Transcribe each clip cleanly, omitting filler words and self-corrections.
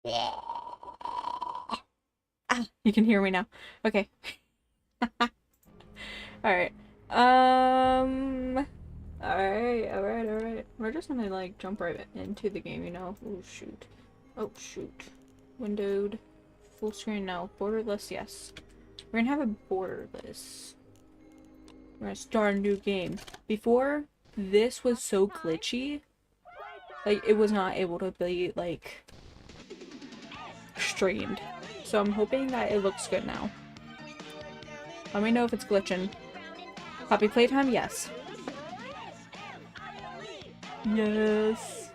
Ah, you can hear me now. Okay. Alright. Um. Alright. We're just gonna, like, jump right into the game, you know? Oh, shoot. Oh, shoot. Windowed. Full screen, no. Borderless, yes. We're gonna have a borderless. We're gonna start a new game. Before, this was so glitchy. Like, it was not able to be, like, streamed. So I'm hoping that it looks good now. Let me know if it's glitching. Poppy playtime? Yes. Yes.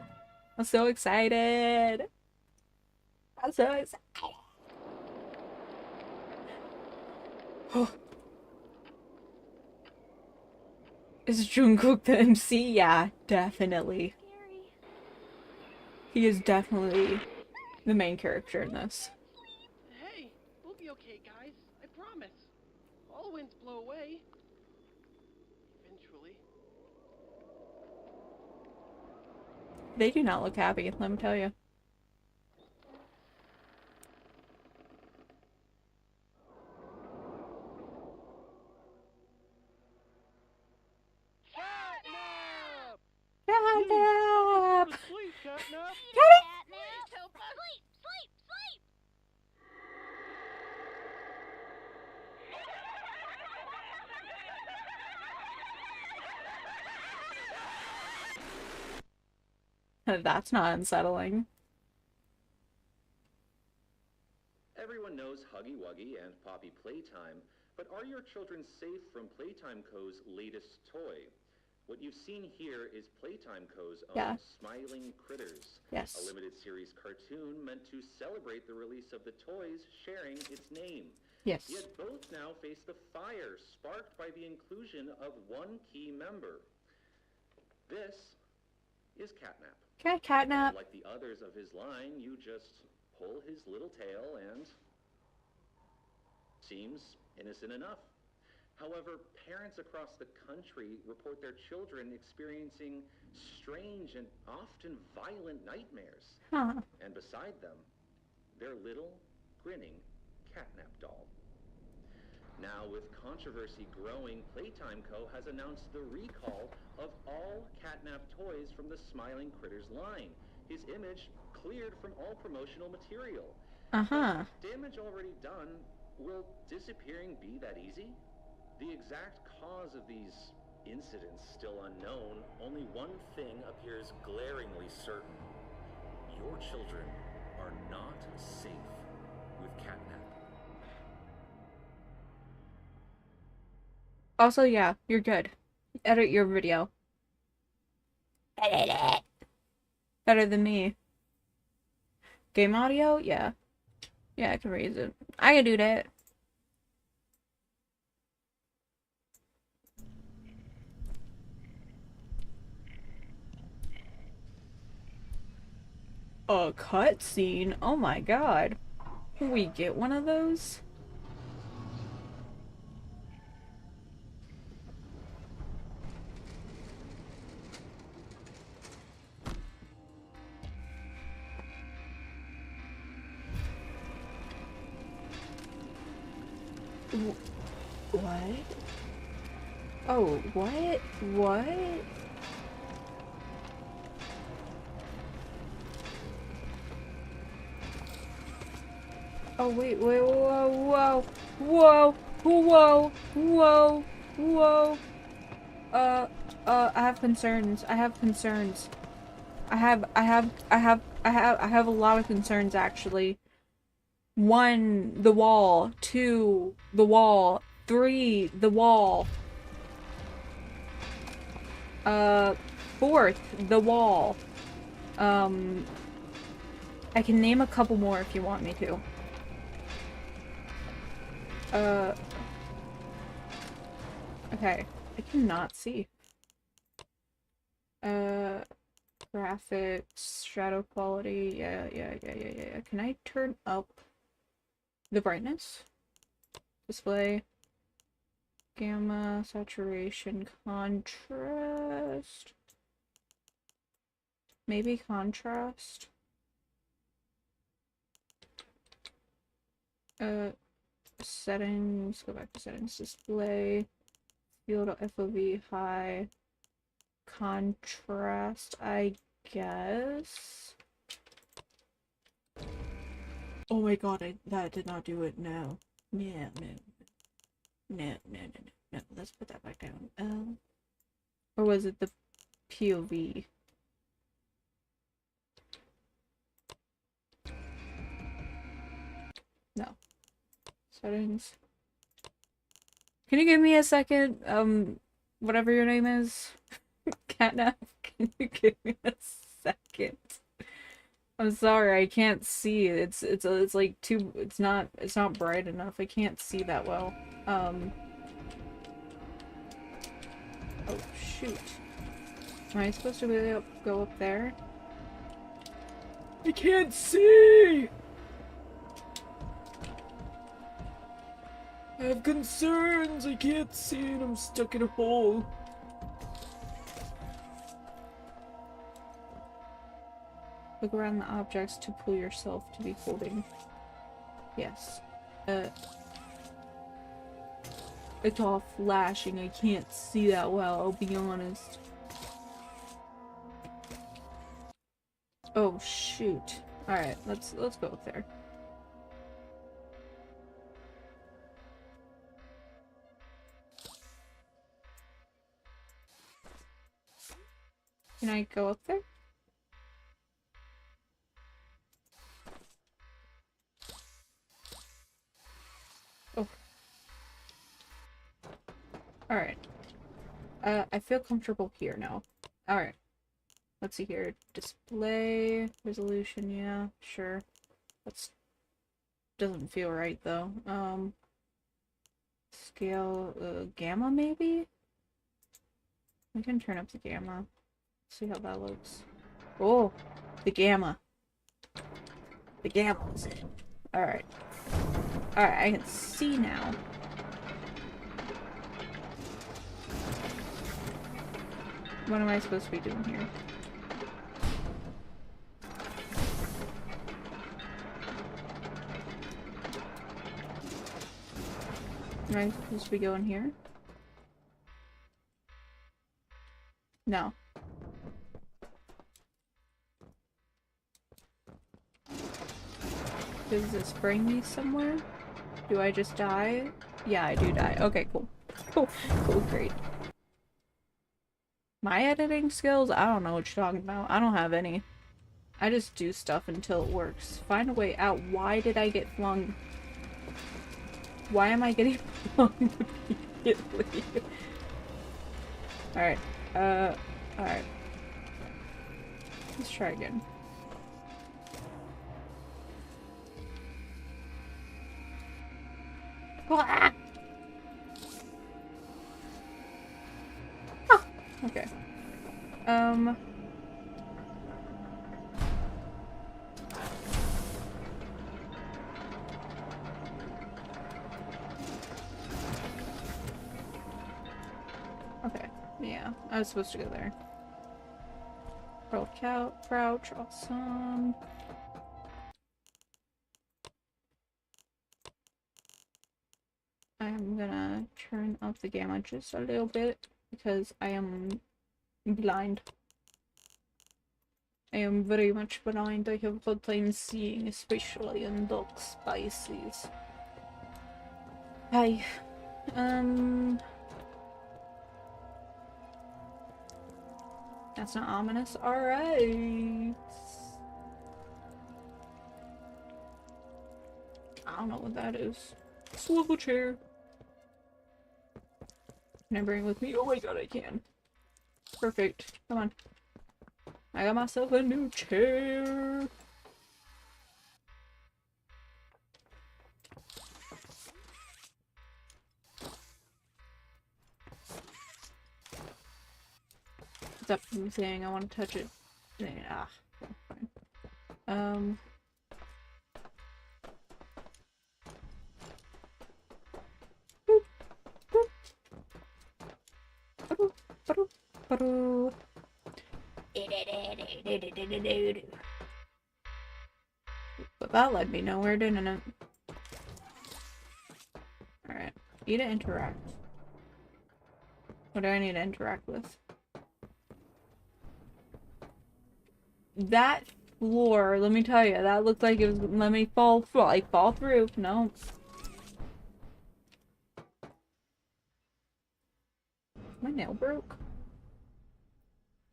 I'm so excited. I'm so excited. Is Jungkook the MC? Yeah, definitely. He is definitely the main character in this. Hey, we'll be okay, guys. I promise. All winds blow away. Eventually. They do not look happy, let me tell you. Catnap! Catnap! Sleep, Catnap! That's not unsettling. Everyone knows Huggy Wuggy and Poppy Playtime, but are your children safe from Playtime Co.'s latest toy? What you've seen here is Playtime Co.'s own Yeah. Smiling Critters, Yes. a limited series cartoon meant to celebrate the release of the toys sharing its name. Yes. Yet both now face the fire sparked by the inclusion of one key member. This is Catnap. Okay, Catnap. And like the others of his line, you just pull his little tail and seems innocent enough. However, parents across the country report their children experiencing strange and often violent nightmares. Huh. And beside them, their little, grinning Catnap doll. Now, with controversy growing, Playtime Co. has announced the recall of all Catnap toys from the Smiling Critters line. His image cleared from all promotional material. Uh-huh. But damage already done, will disappearing be that easy? The exact cause of these incidents still unknown. Only one thing appears glaringly certain. Your children are not safe with Catnap. Also, yeah, you're good. Edit your video. Edit it. Better than me. Game audio? Yeah. Yeah, I can raise it. I can do that. A cutscene? Oh my god. We get one of those? What? Oh, what? What? Oh, wait, whoa, whoa, whoa, whoa, whoa. I have concerns. I have concerns. I have a lot of concerns, actually. 1, the wall. 2, the wall. 3, the wall. 4th, the wall. I can name a couple more if you want me to. Okay. I cannot see. Graphics, shadow quality, yeah. Can I turn up the brightness? Display. Gamma, saturation, contrast. Maybe contrast. Settings, go back to settings, display, field FOV high, contrast, I guess. Oh my god, that did not do it, no. No, let's put that back down. Or was it the POV? No. Settings. Can you give me a second? Whatever your name is? Catnap, can you give me a second? I'm sorry, I can't see. It's like too, it's not bright enough. I can't see that well. Oh shoot. Am I supposed to really go up there? I can't see! I have concerns, I can't see and I'm stuck in a hole. Look around the objects to pull yourself to be holding. Yes. It's all flashing, I can't see that well, I'll be honest. Oh shoot. Alright, let's go up there. Can I go up there? Oh. Alright. I feel comfortable here now. Alright. Let's see here. Display, resolution, yeah, sure. That's doesn't feel right though. Scale, gamma maybe? We can turn up the gamma. See how that looks. Oh, the gamma. The gamma's in. Alright. Alright, I can see now. What am I supposed to be doing here? Am I supposed to be going here? No. Does this bring me somewhere? Do I just die? Yeah, I do die. Okay, cool. Cool, great. My editing skills? I don't know what you're talking about. I don't have any. I just do stuff until it works. Find a way out. Why did I get flung? Why am I getting flung immediately? Alright. Alright. Let's try again. Ah! Oh, okay. Okay, yeah, I was supposed to go there. Crouch, awesome. I'm gonna turn up the gamma just a little bit because I am blind. I am very much blind. I have a hard time seeing, especially in dark spaces. Hi. That's not ominous. Alright. I don't know what that is. Swivel chair. Can I bring it with me? Oh my god, I can. Perfect. Come on. I got myself a new chair. What's that blue thing? I want to touch it. Ah, fine. But that led me nowhere, didn't it? E to interact. What do I need to interact with? That floor, let me tell you, that looked like it was let me fall through. No. My nail broke?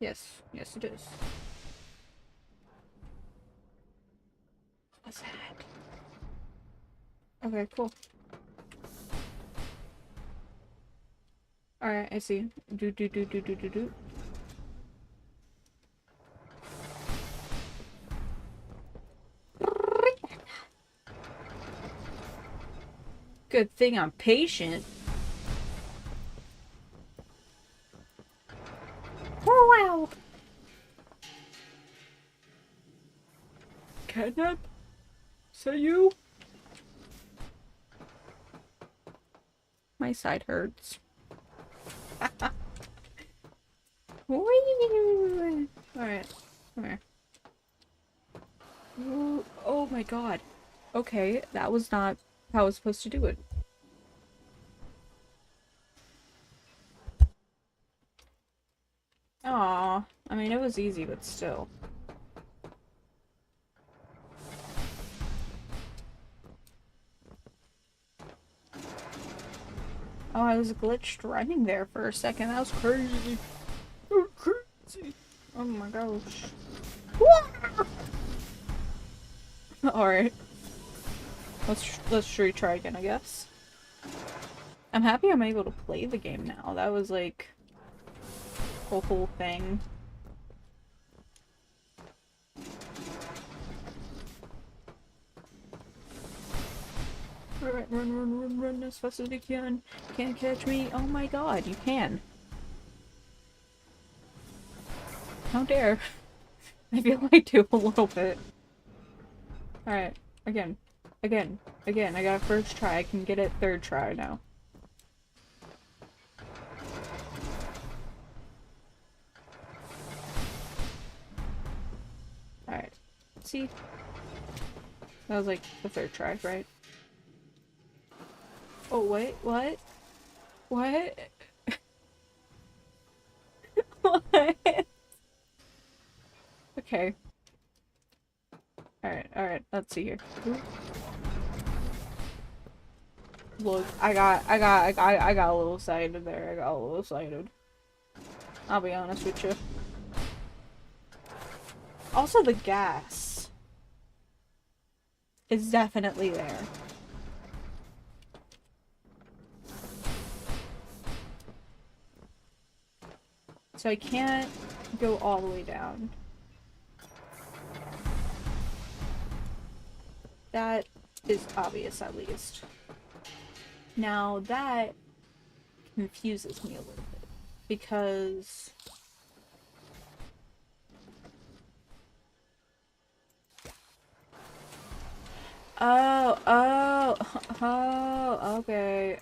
Yes. Yes, it is. What's that? Okay, cool. Alright, I see. Do. Good thing I'm patient. Oh, wow. Catnap? Is that you? My side hurts. Alright, come here. Ooh, oh my god. Okay, that was not how I was supposed to do it. Aw, I mean, it was easy, but still. Oh, I was glitched running there for a second. That was crazy. Oh, crazy. Oh my gosh. Alright. Let's retry again, I guess. I'm happy I'm able to play the game now. That was like a whole thing. Alright, run as fast as you can. Can't catch me. Oh my god, you can. How dare. I feel like I do a little bit. Alright, again. I got a first try. I can get it third try now. Alright. See? That was like the third try, right? Oh, wait, what? What? What? Okay. Alright, let's see here. Look, I got a little excited there. I got a little excited. I'll be honest with you. Also, the gas is definitely there. So I can't go all the way down. That is obvious, at least. Now, that confuses me a little bit. Because... Oh, okay,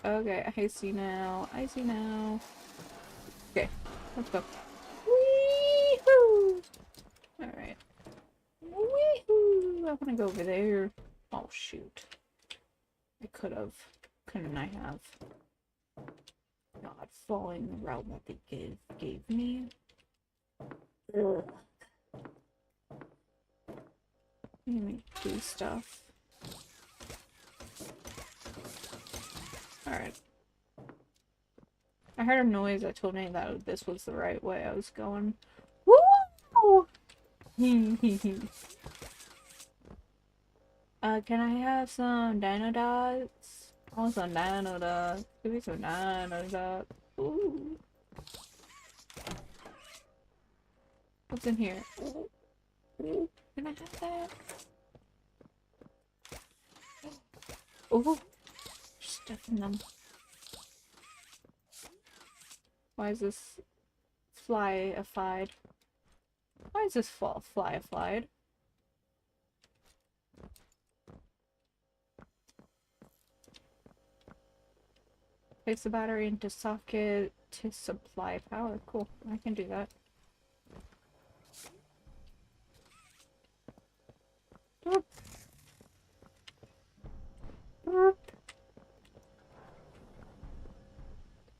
I see now. Okay, let's go. Wee-hoo! Alright. Wee-hoo! I wanna go over there. Oh, shoot. I could've. Couldn't I have? Not following the route that they gave me. Ugh. Let me do stuff. Alright. I heard a noise that told me that this was the right way I was going. Woo! Can I have some dino dots? I want some dino dots. Give me some dino dots. Ooh. What's in here? Ooh. Ooh. Can I have that? Ooh. Stuff in them. Why is this fly-ified? Why is this fly-ified? Place the battery into socket to supply power. Cool, I can do that. Boop. Boop.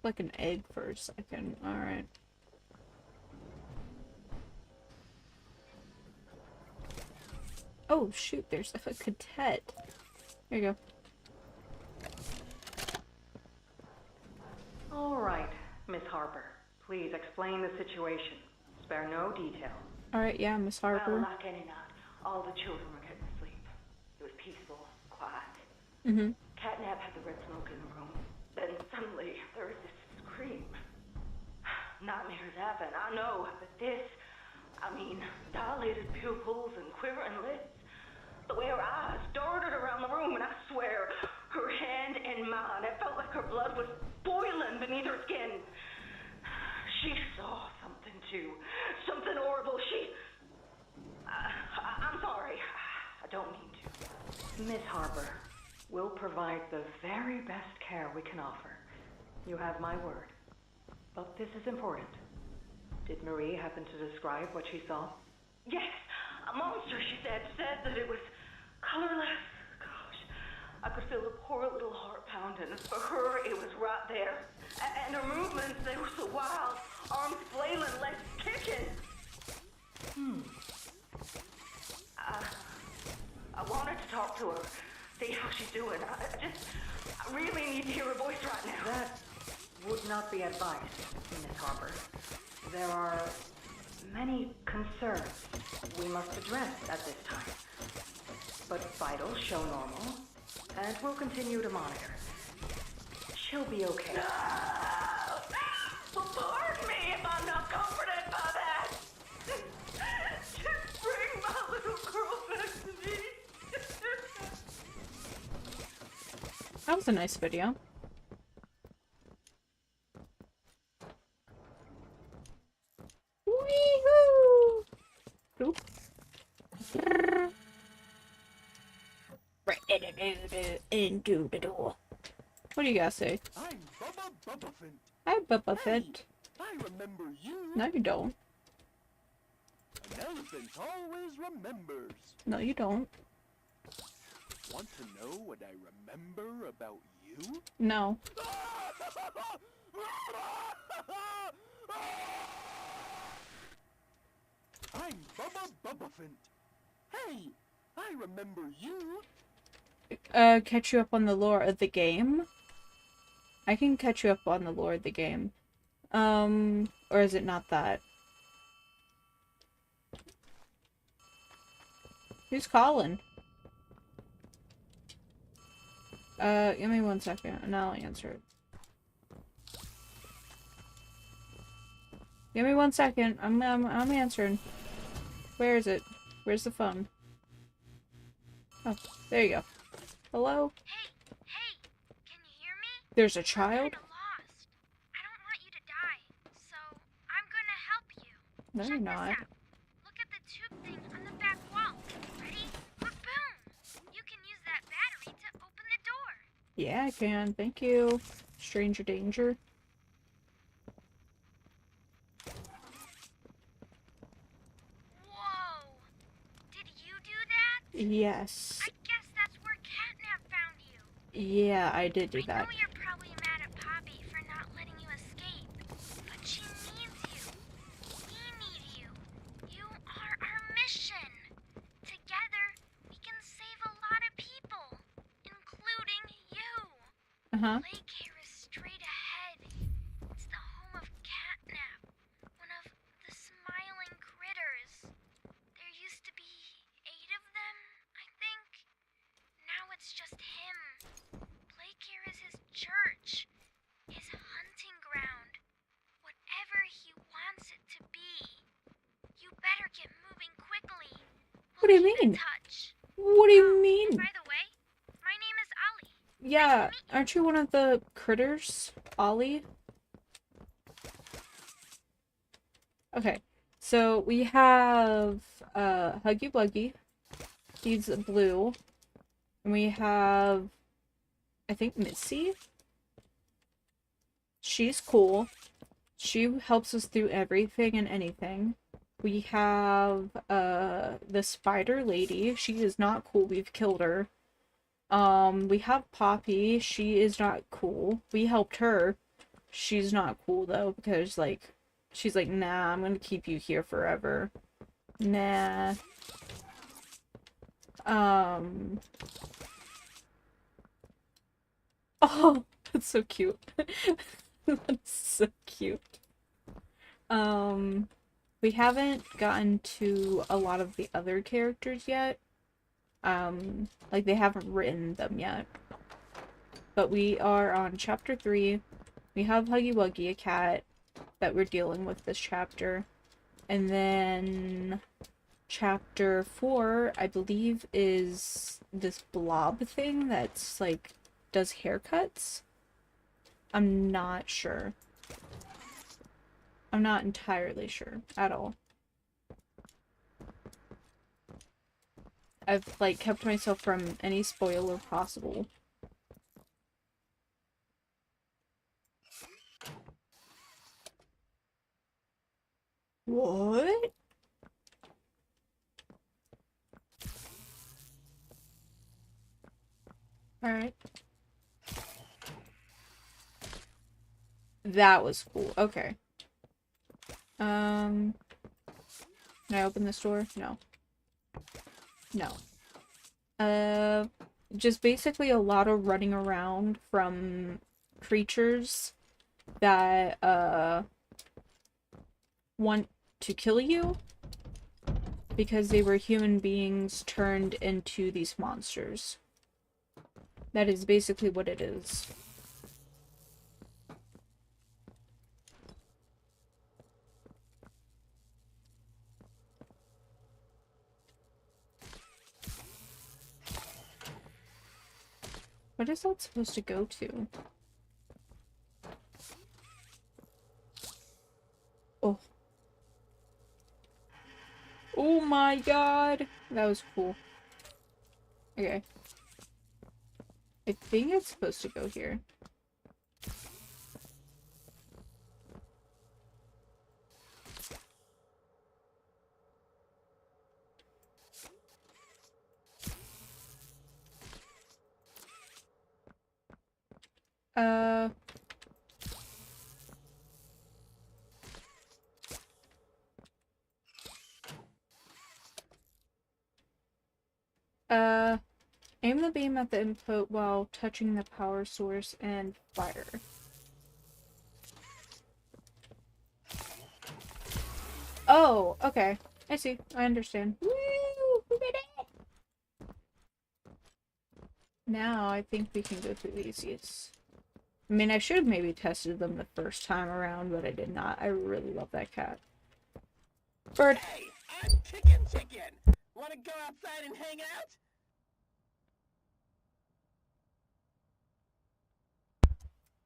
Like an egg for a second. Alright. Oh shoot, there's a cadet. There you go. Alright, Miss Harper. Please explain the situation. Spare no detail. Alright, yeah, Miss Harper. Well, like any night, all the children were getting asleep. It was peaceful, quiet. Mm-hmm. Catnap had the red smoke in the room. Then suddenly, there was this scream. Nightmares happen, I know, but this, I mean, dilated pupils and quivering lips. The way her eyes darted around the room, and I swear, her hand in mine, it felt like her blood was boiling beneath her skin. She saw something too. Something horrible. I'm sorry. I don't mean to. Miss Harper, we'll provide the very best care we can offer. You have my word. But this is important. Did Marie happen to describe what she saw? Yes. A monster, she said that it was colorless. Gosh, I could feel the poor little heart pounding. For her, it was right there. And her movements, they were so wild. Arms flailing, legs kicking. I wanted to talk to her, see how she's doing. I really need to hear her voice right now. That would not be advised, Miss Harper. There are many concerns we must address at this time. But vitals show normal, and we'll continue to monitor. She'll be okay. No! Well, pardon me if I'm not comforted by that. Just bring my little girl back to me. That was a nice video. Wee-hoo! Oop. Into the door. What do you guys say? I'm Bubba Bubbaphant. Hi, Bubba Fett. I remember you. No, you don't. An elephant always remembers. No, you don't. Want to know what I remember about you? No. I'm Bubba Bubbaphant. Hey, I remember you. Catch you up on the lore of the game? I can catch you up on the lore of the game. Or is it not that? Who's calling? Give me 1 second and I'll answer it. Give me 1 second. I'm answering. Where is it? Where's the phone? Oh, there you go. Hello? Hey, can you hear me? There's a I'm child? kinda lost. I don't want you to die, so I'm gonna help you. No, Check you're this not. out. Look at the tube thing on the back wall. Ready? Boom! You can use that battery to open the door. Yeah, I can. Thank you. Stranger danger. Whoa! Did you do that? Yes. I guess that's where Catnap found you. Yeah, I did do I that. know you're probably mad at Poppy for not letting you escape, but she needs you. We need you. You are our mission. Together, we can save a lot of people, including you. Uh-huh. Lake here is straight ahead. It's the home of Catnap, one of the smiling critters. There used to be 8 of them, I think. Now it's just him. Playcare is his church, his hunting ground, whatever he wants it to be. You better get moving quickly. What do you We'll keep in mean? touch. What do you Oh, mean? by the way, my name is Ali. Yeah, aren't you one of the critters, Ollie? Okay, so we have Huggy Wuggy. He's blue. And we have, I think, Missy. She's cool. She helps us through everything and anything. We have the spider lady. She is not cool. We've killed her. We have Poppy. She is not cool. We helped her. she's not cool though, because like she's like, nah, I'm gonna keep you here forever. Nah. Oh, that's so cute. That's so cute. We haven't gotten to a lot of the other characters yet. Like they haven't written them yet. But we are on chapter 3. We have Huggy Wuggy, a cat that we're dealing with this chapter. And then chapter 4, I believe, is this blob thing that's like does haircuts. I'm not sure. I'm not entirely sure at all. I've like kept myself from any spoiler possible. What? Alright. That was cool. Okay. Can I open this door? No. No. Just basically a lot of running around from creatures that, want to kill you because they were human beings turned into these monsters. That is basically what it is. What is that supposed to go to? Oh. Oh my god! That was cool. Okay. I think it's supposed to go here. Aim the beam at the input while touching the power source and fire. Oh, okay. I see. I understand. Woo! We did it! Now I think we can go through these. Yes. I mean, I should have maybe tested them the first time around, but I did not. I really love that cat. Bird. Hey, I'm Chicken. Wanna go outside and hang out?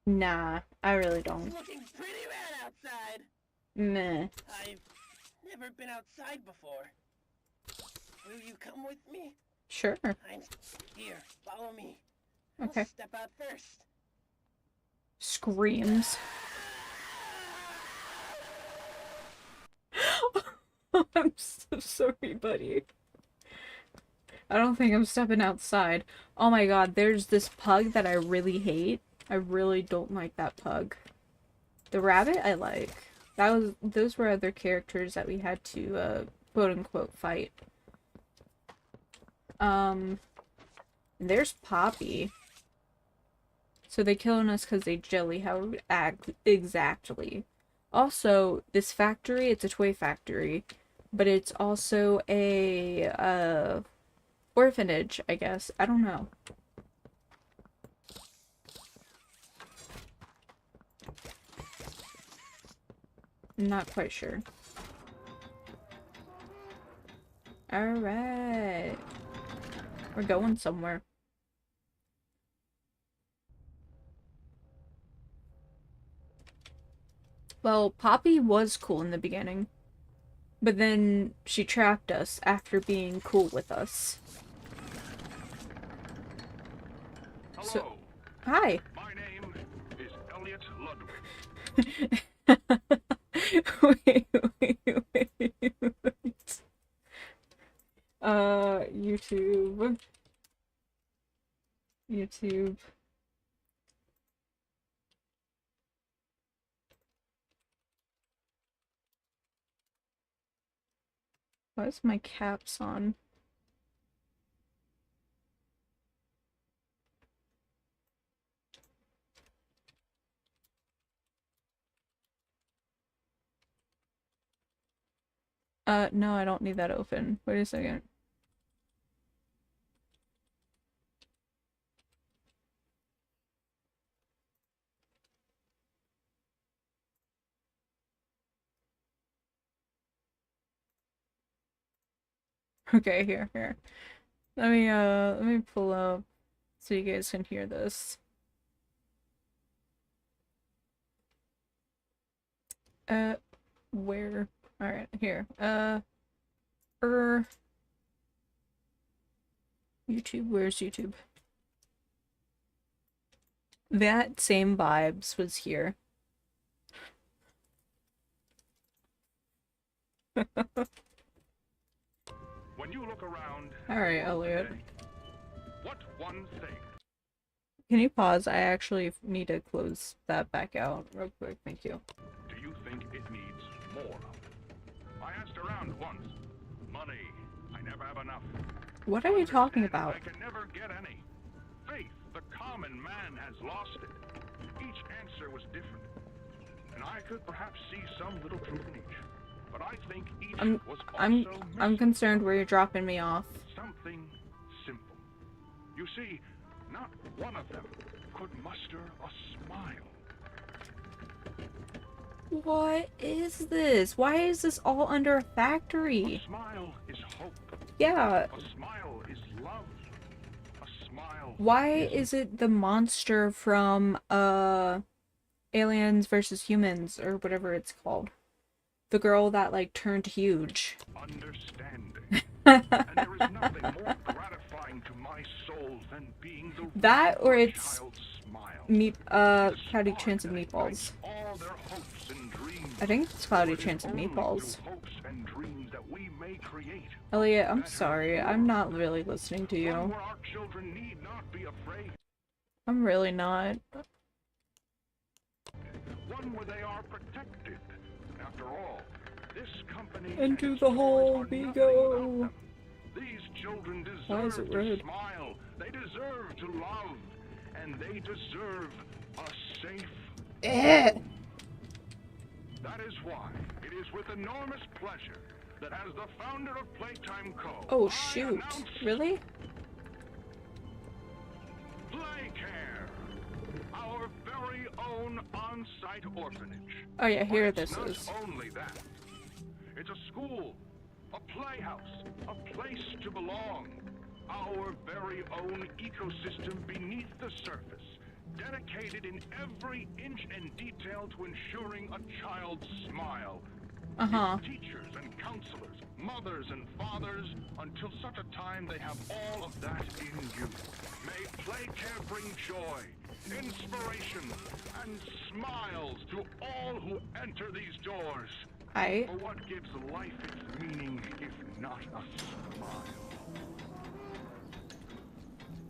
Nah, I really It's don't. looking pretty rad outside. Meh. I've never been outside before. Will you come with me? Sure. Here, follow me. Okay. I'll step out first. Screams. I'm so sorry, buddy. I don't think I'm stepping outside. Oh my god, there's this pug that I really hate. I really don't like that pug. The rabbit I like. Those were other characters that we had to quote unquote fight. There's Poppy. So they killing us because they jelly how exactly. Also, this factory, it's a toy factory, but it's also a orphanage, I guess. I don't know. I'm not quite sure. Alright. We're going somewhere. Well, Poppy was cool in the beginning. But then she trapped us after being cool with us. Hello. So, hi. My name is Elliot wait. Ludwig. YouTube. YouTube. Why is my caps on? No, I don't need that open. Wait a second. Okay, here. Let me pull up so you guys can hear this. Where? Alright, here. YouTube, where's YouTube? That same vibes was here. When you look around, Alright, Elliot. what one thing? Can you pause? I actually need to close that back out real quick. Thank you. Do you think it needs more of? I asked around once. Money. I never have enough. What are you talking Understanding, about? I can never get any. Faith, the common man has lost it. Each answer was different. And I could perhaps see some little truth in each. But I think each was also I'm missing concerned where you're dropping me off. something simple. You see, not one of them could muster a smile. What is this? Why is this all under a factory? A smile is hope. Yeah. A smile is love. A smile. Why is it the monster from Aliens versus Humans or whatever it's called? The girl that like turned huge. Understanding. And there is nothing more gratifying to my soul than being the That or it's child's smile. Cloudy Chance of Meatballs. All their hopes and dreams. I think it's Cloudy It is Chance of only Meatballs. through hopes and dreams that we may create. Elliot, I'm sorry. I'm not really listening to One you. where our children need not be afraid. I'm really not. One where they are protected. After all, this company Into and its the toys hole are we nothing go. without them. These children Why is deserve it to red? smile. They deserve to love. And they deserve a safe home. That is why it is with enormous pleasure that as the founder of Playtime Co. Oh I shoot. announce Really? Playcare, our very own on-site orphanage. Oh yeah, here But this it's not is. only that. It's a school, a playhouse, a place to belong. Our very own ecosystem beneath the surface, dedicated in every inch and detail to ensuring a child's smile. Uh-huh. Its teachers and counselors, mothers and fathers, until such a time they have all of that in you. May Playcare bring joy, inspiration, and smiles to all who enter these doors. For what gives life its meaning if not a smile?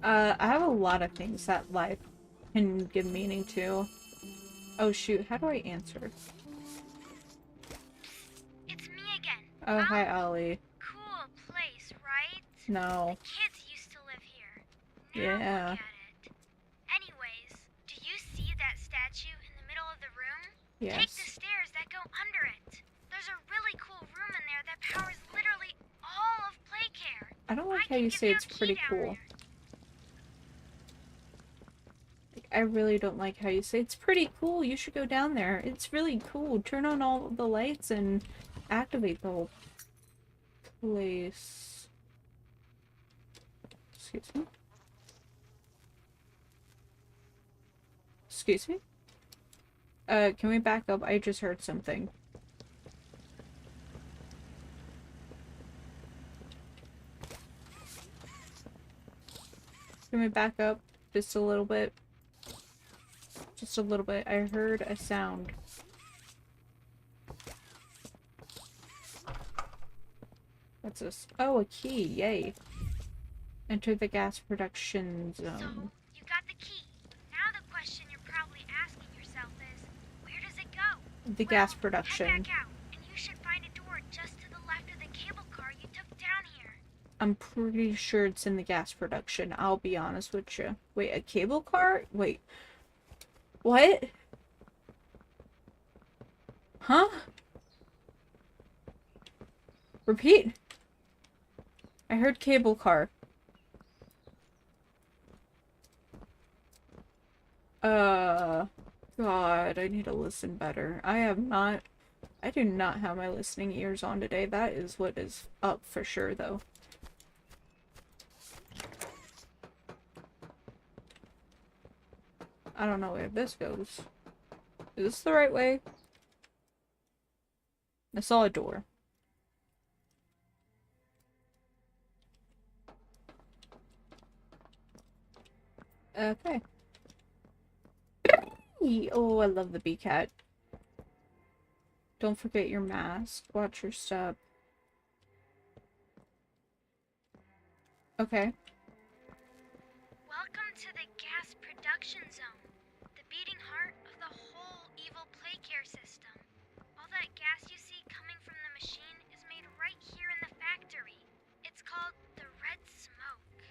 I have a lot of things that life can give meaning to. Oh shoot, how do I answer? It's me again. Oh, hi Ollie. Cool place, right? No. The kids used to live here. Now Yeah. look at it. Anyways, do you see that statue in the middle of the room? Take Yes. the stairs that go under it. There's a really cool room in there that powers literally all of Playcare. I don't like how can you give say you it's a key pretty down cool. there. I really don't like how you say it's pretty cool. You should go down there. It's really cool. Turn on all the lights and activate the whole place. Excuse me? Excuse me? Can we back up? I just heard something. Can we back up just a little bit? Just a little bit. I heard a sound. What's this? Oh, a key. Yay. Enter the gas production So, zone. you got the key. Now the question you're probably asking yourself is, where does it go? The gas Well, production. head back out, and you should find a door just to the left of the cable car I'm pretty sure it's in the gas production, I'll be honest with you. Wait, a cable car? Wait. What? Huh? Repeat. I heard cable car. God, I need to listen better. I do not have my listening ears on today. That is what is up for sure, though. I don't know where this goes. Is this the right way? I saw a door. Okay. Oh, I love the bee cat. Don't forget your mask. Watch your step. Okay. Welcome to the gas production zone, the beating heart of the whole evil play care system. All that gas you see coming from the machine is made right here in the factory. It's called the red smoke.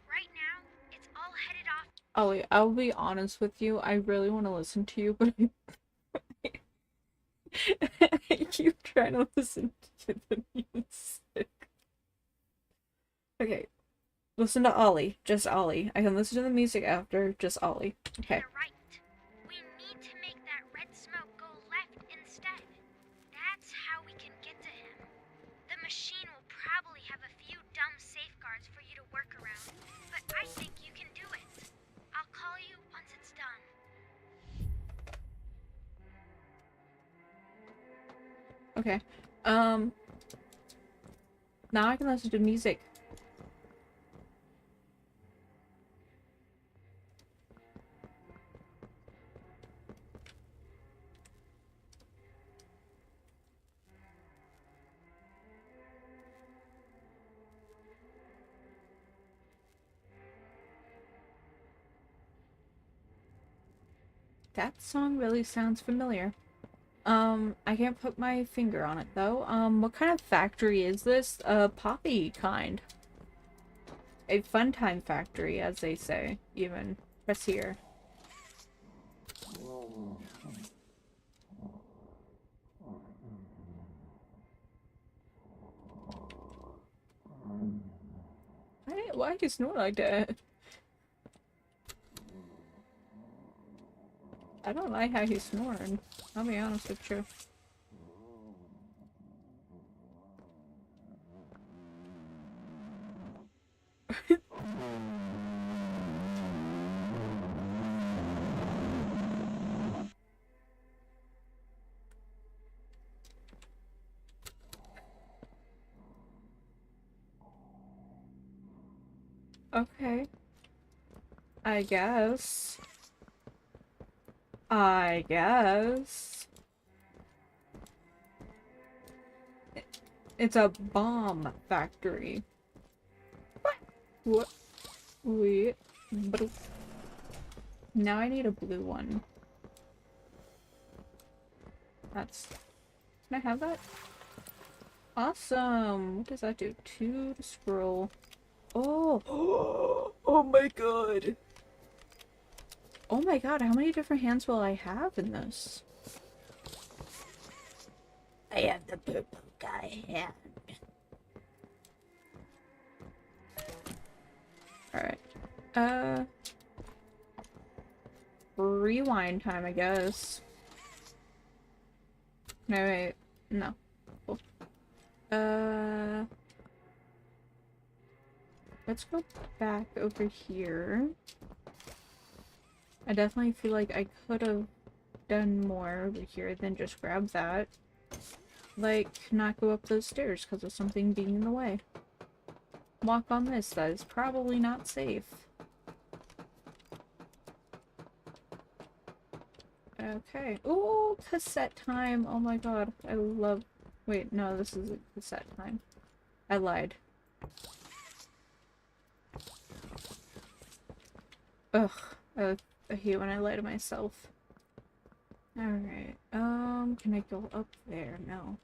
Right now, it's all headed off. Ollie, I'll be honest with you. I really want to listen to you, but I keep trying to listen to the music. Okay. Listen to Ollie. Just Ollie. I can listen to the music after. Just Ollie. Okay. You're right. We need to make that red smoke go left instead. That's how we can get to him. The machine will probably have a few dumb safeguards for you to work around, but I think you can do it. I'll call you once it's done. Okay. Now I can listen to music. That song really sounds familiar. I can't put my finger on it though. What kind of factory is this? A poppy kind. A fun time factory, as they say, even. Press here. Why do you snore like that? I don't like how he's snoring. I'll be honest with you. Okay. I guess. It's a bomb factory. What? Wait. Now I need a blue one. That's... Can I have that? Awesome! What does that do? 2 to scroll. Oh! Oh my god! Oh my god, how many different hands will I have in this? I have the purple guy hand. Alright. Rewind time, I guess. No, wait. No. Cool. Let's go back over here. I definitely feel like I could have done more over here than just grab that. Like, not go up those stairs because of something being in the way. Walk on this, that is probably not safe. Okay. Ooh, cassette time! Oh my god, I love... Wait, no, this is a cassette time. I lied. Ugh, I hate when I lie to myself. Alright, can I go up there? No.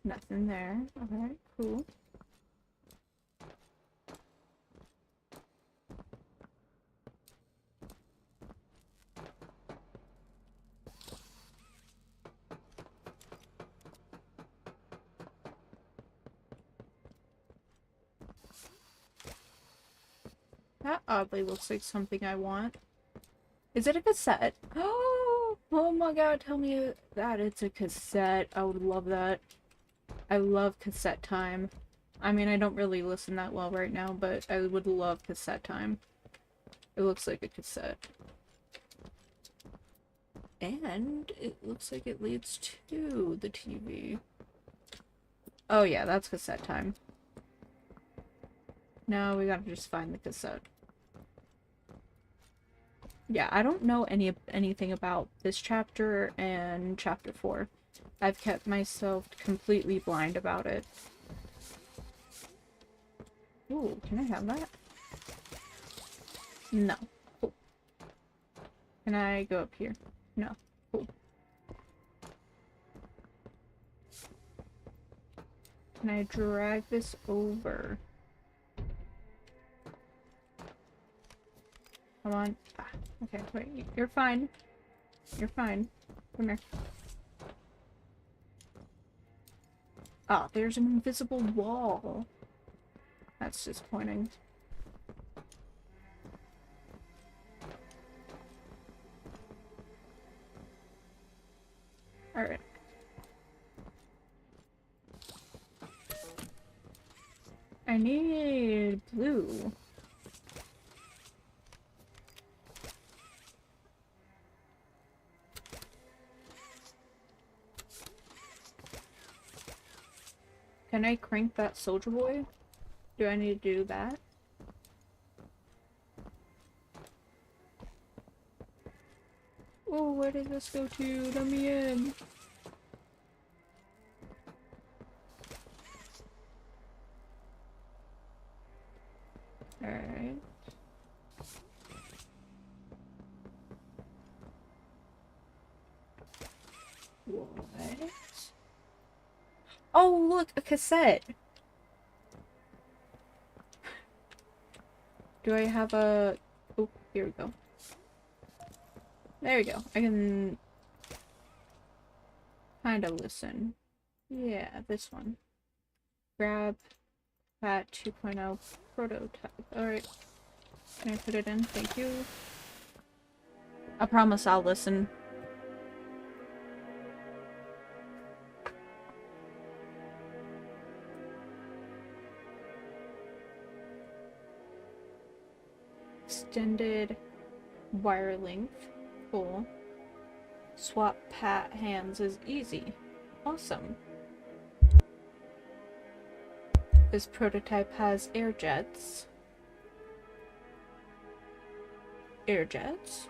Nothing there. Alright, cool. That oddly looks like something I want. Is it a cassette? Oh my god, tell me that it's a cassette. I would love that. I love cassette time. I mean, I don't really listen that well right now, but I would love cassette time. It looks like a cassette. And it looks like it leads to the TV. Oh yeah, that's cassette time. Now we gotta just find the cassette. Yeah, I don't know anything about this chapter and chapter 4. I've kept myself completely blind about it. Ooh, can I have that? No. Cool. Can I go up here? No. Cool. Can I drag this over? Come on. Ah, okay, wait. You're fine. You're fine. Come here. Ah, there's an invisible wall. That's disappointing. Alright. I need blue. Can I crank that soldier boy? Do I need to do that? Oh, where did this go to? Let me in. Alright. What? Oh, look, a cassette. Do I have a... Oh, here we go. There we go. I can kind of listen. Yeah, this one. Grab that 2.0 prototype. Alright. Can I put it in? Thank you. I promise I'll listen. Extended wire length. Cool. Swap pat hands is easy. Awesome. This prototype has air jets. Air jets?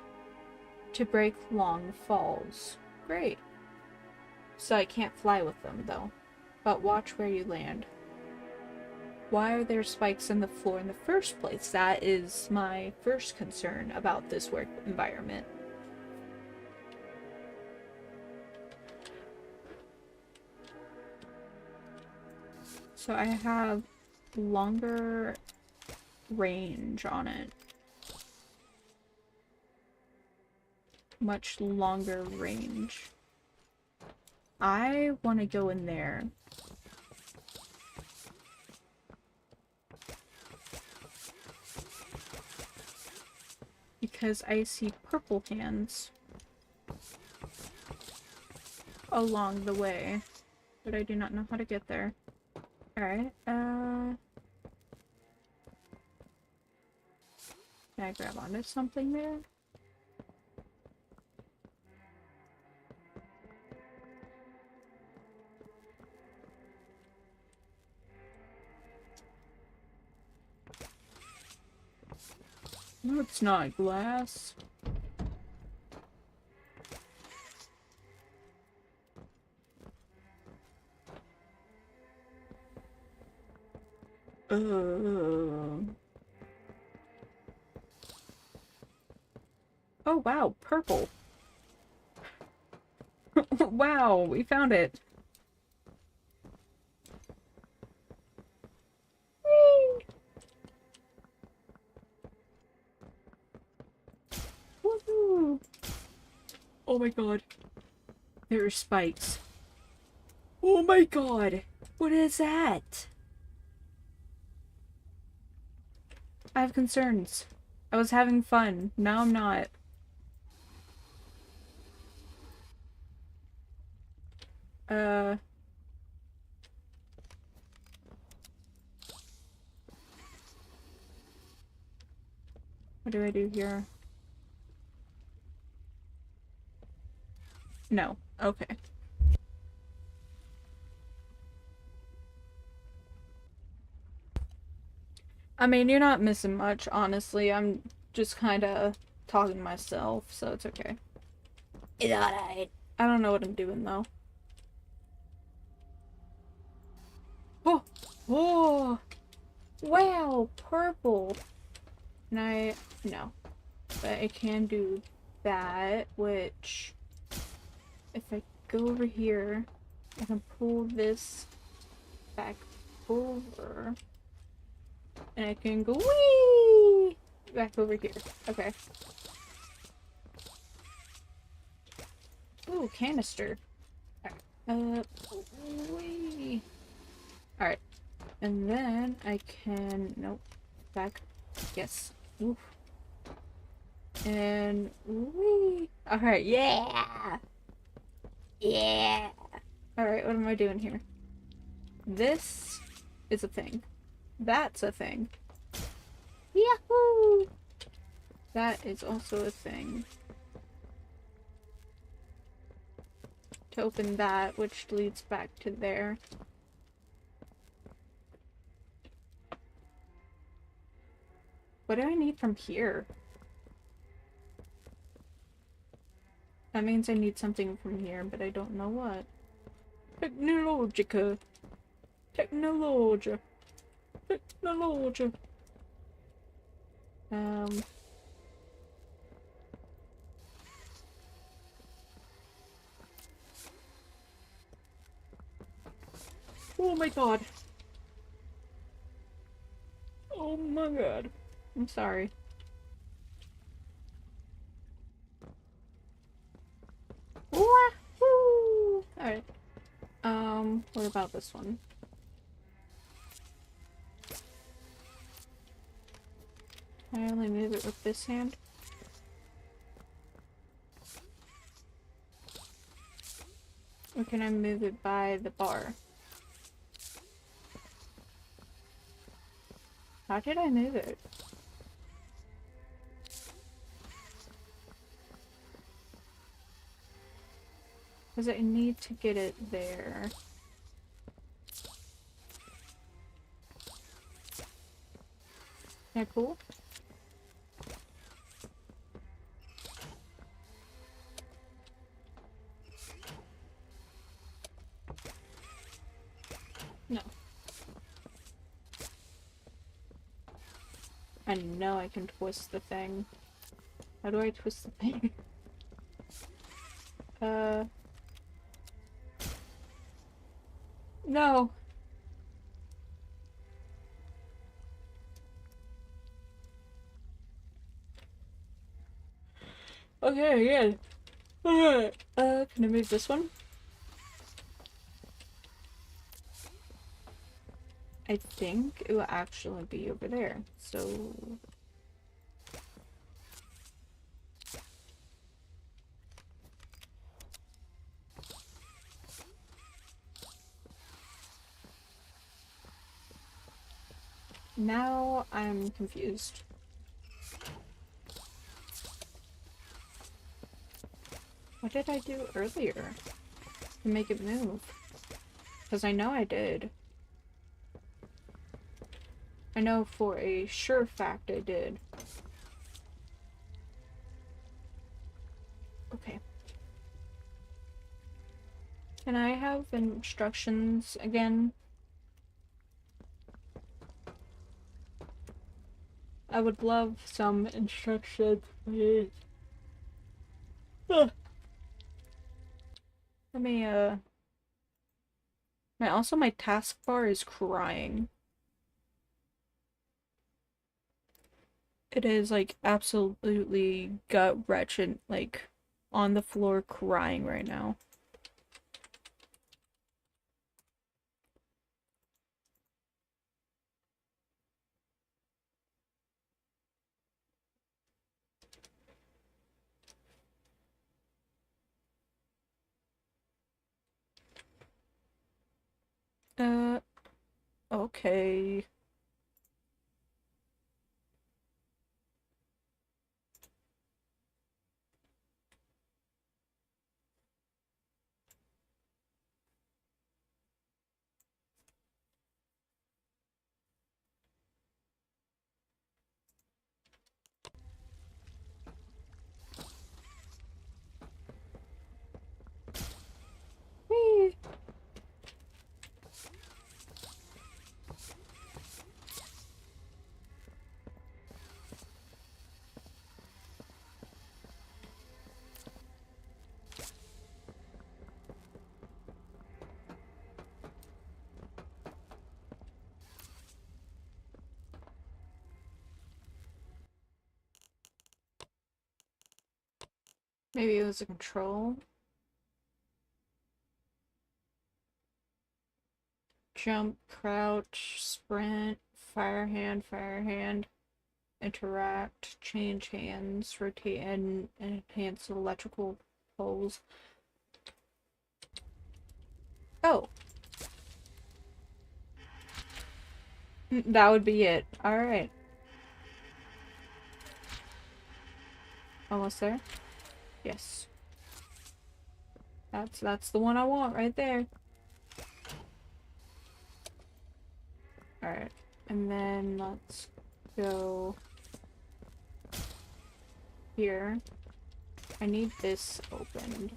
To break long falls. Great. So I can't fly with them, though. But watch where you land. Why are there spikes in the floor in the first place? That is my first concern about this work environment. So I have longer range on it. Much longer range. I want to go in there. Because I see purple hands along the way, but I do not know how to get there. Alright, can I grab onto something there? No, it's not glass. Oh wow, purple. Wow, we found it. Oh my god. There are spikes. Oh my god. What is that? I have concerns. I was having fun. Now I'm not. What do I do here? No. Okay. I mean, you're not missing much, honestly. I'm just kind of talking to myself, so it's okay. It's alright. I don't know what I'm doing, though. Oh! Oh! Wow! Purple! No. But I can do that, which... If I go over here, I can pull this back over. And I can go whee back over here. Okay. Ooh, canister. Alright. Whee. Alright. And then I can... Nope. Back. Yes. Oof. And... Whee. Alright, yeah! Yeah! Alright, what am I doing here? This is a thing. That's a thing. Yahoo! That is also a thing. To open that, which leads back to there. What do I need from here? That means I need something from here, but I don't know what. Technologica. Technologia. Technologia. Oh my god. Oh my god. I'm sorry. Wahoo! Alright. What about this one? Can I only move it with this hand? Or can I move it by the bar? How did I move it? Because I need to get it there. Yeah, cool. No. I know I can twist the thing. How do I twist the thing? No. Okay, good. Alright. Can I move this one? I think it will actually be over there. So... Now I'm confused. What did I do earlier to make it move? Because I know I did. I know for a sure fact I did. Okay. Can I have instructions again? I would love some instructions, please. Let me, also my taskbar is crying. It is, like, absolutely gut-wrenching, like, on the floor crying right now. Okay. Whee! Maybe it was a control. Jump, crouch, sprint, fire hand, interact, change hands, rotate, and enhance electrical poles. Oh. That would be it. Alright. Almost there? Yes. That's the one I want right there. Alright. And then let's go here. I need this opened.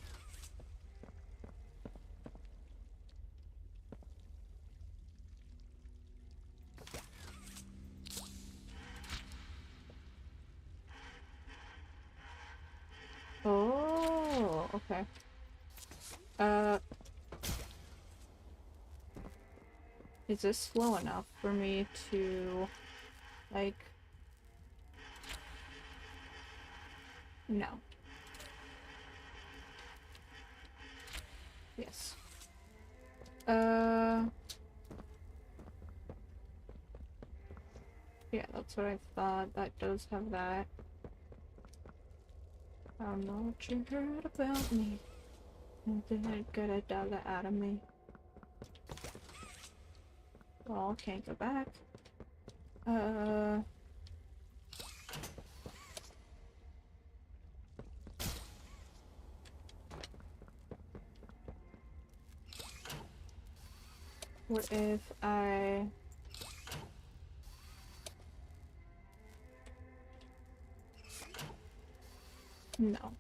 Oh, okay. Is this slow enough for me to, like... No. Yes. Yeah, that's what I thought. That does have that. I don't know what you heard about me. Didn't get a dollar out of me. Well, can't go back. What if I... No.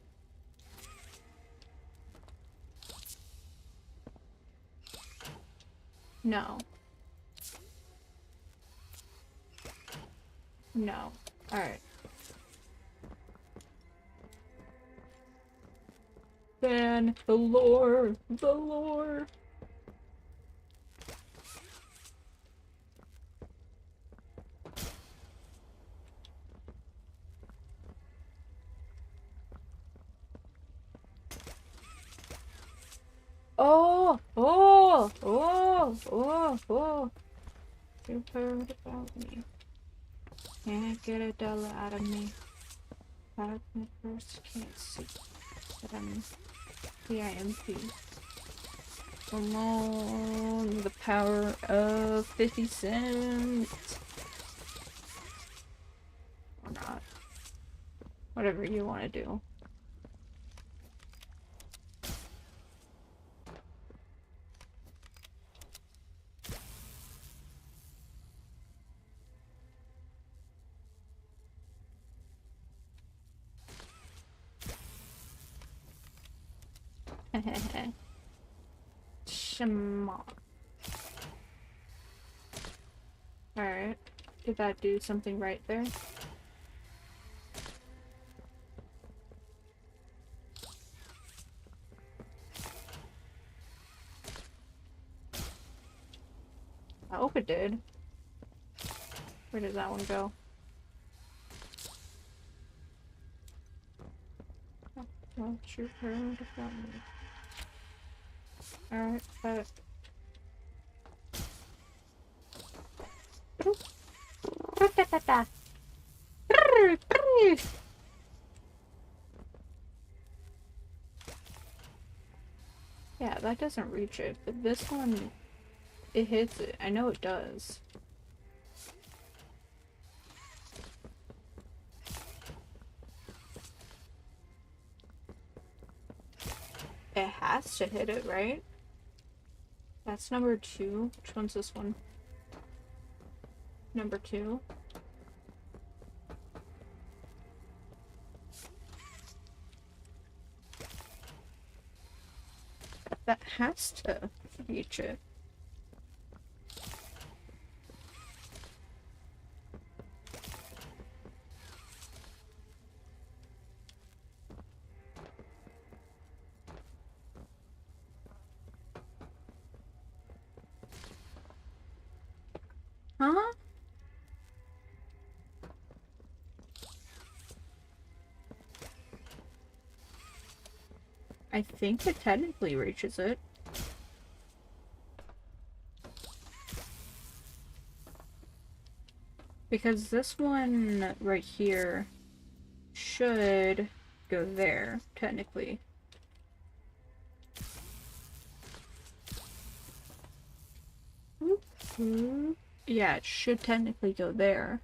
No. No. Alright. Then the lore! The lore! Oh! Oh! Oh! Oh! Oh! You heard about me. Can't get a dollar out of me. Out of my purse, can't see. But I'm PIMP. Come on, the power of 50 cents. Or not. Whatever you want to do. Shema. Alright. Did that do something right there? I hope it did. Where does that one go? Oh, Well, shoot her out of that one. Alright, but... Yeah, that doesn't reach it, but this one, it hits it. I know it does. It has to hit it, right? That's number 2. Which one's this one? Number 2. That has to reach it. Huh? I think it technically reaches it. Because this one right here should go there, technically. Yeah, it should technically go there.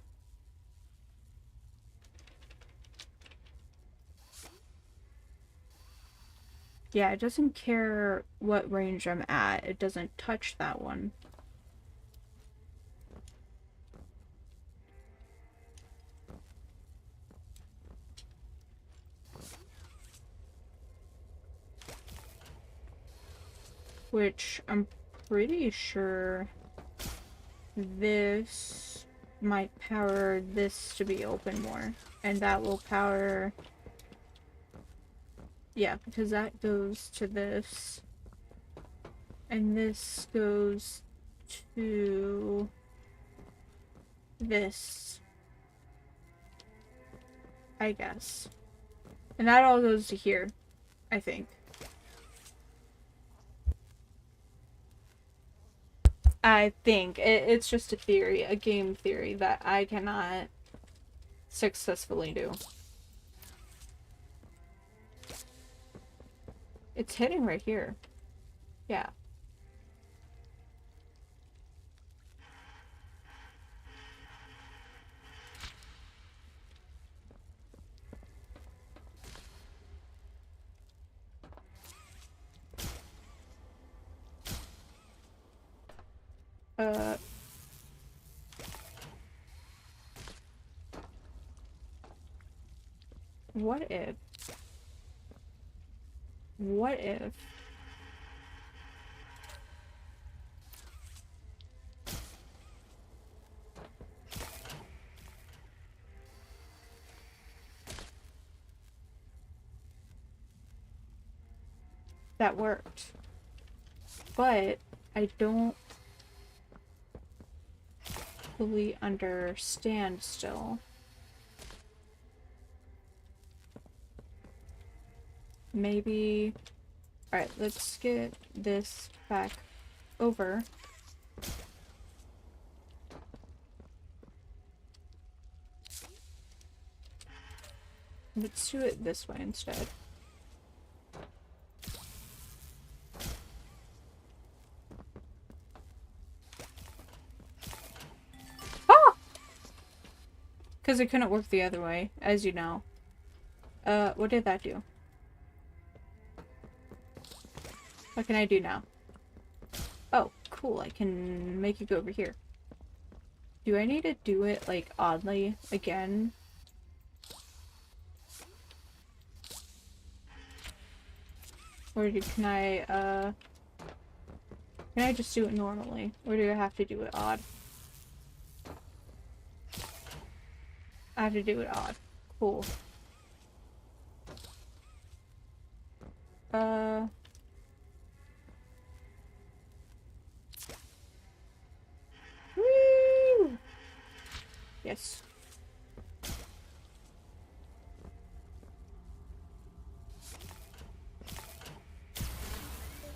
Yeah, it doesn't care what range I'm at. It doesn't touch that one. Which I'm pretty sure this might power this to be open more. And that will power... Yeah, because that goes to this. And this goes to this. I guess. And that all goes to here, I think. I think. It's just a theory, a game theory that I cannot successfully do. It's hitting right here. Yeah. What if? What if? That worked. But I don't fully understand still. Maybe... Alright, let's get this back over. Let's do it this way instead. Ah! Because it couldn't work the other way, as you know. What did that do? What can I do now? Oh, cool, I can make it go over here. Do I need to do it, like, oddly again? Or can I just do it normally? Or do I have to do it odd? I have to do it odd. Cool. Woo! Yes.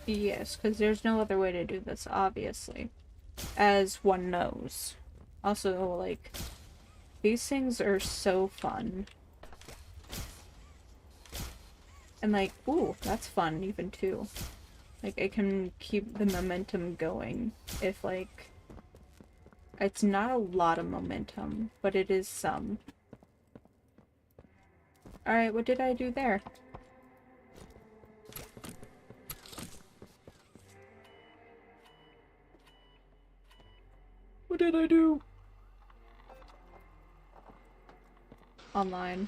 Yes, because there's no other way to do this, obviously. As one knows. Also, like, these things are so fun. And like, ooh, that's fun even too. Like, I can keep the momentum going if, like, it's not a lot of momentum, but it is some. Alright, what did I do there? What did I do? Online.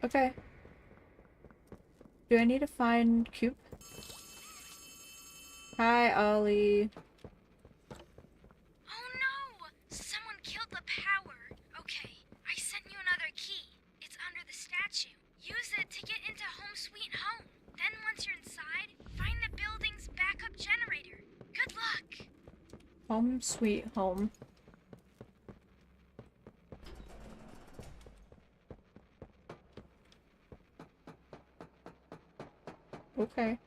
Okay. Do I need to find Coop? Hi, Ollie. Oh no! Someone killed the power. Okay, I sent you another key. It's under the statue. Use it to get into Home Sweet Home. Then once you're inside, find the building's backup generator. Good luck! Home sweet home. Okay.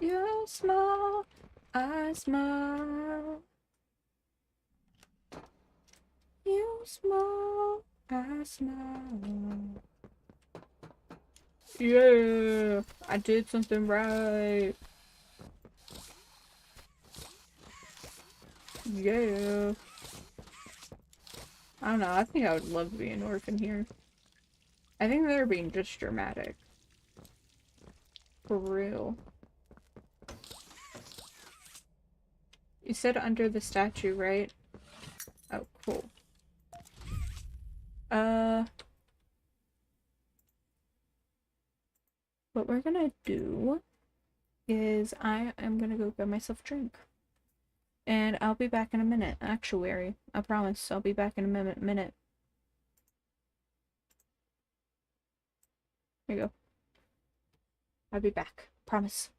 You smile, I smile. You smile, I smile. Yeah, I did something right. Yeah. I don't know, I think I would love to be an orphan here. I think they're being just dramatic. For real. You said under the statue, right? Oh, cool. What we're gonna do is I am gonna go get myself a drink. And I'll be back in a minute. Actuary. I promise. I'll be back in a minute. Here you go. I'll be back. Promise.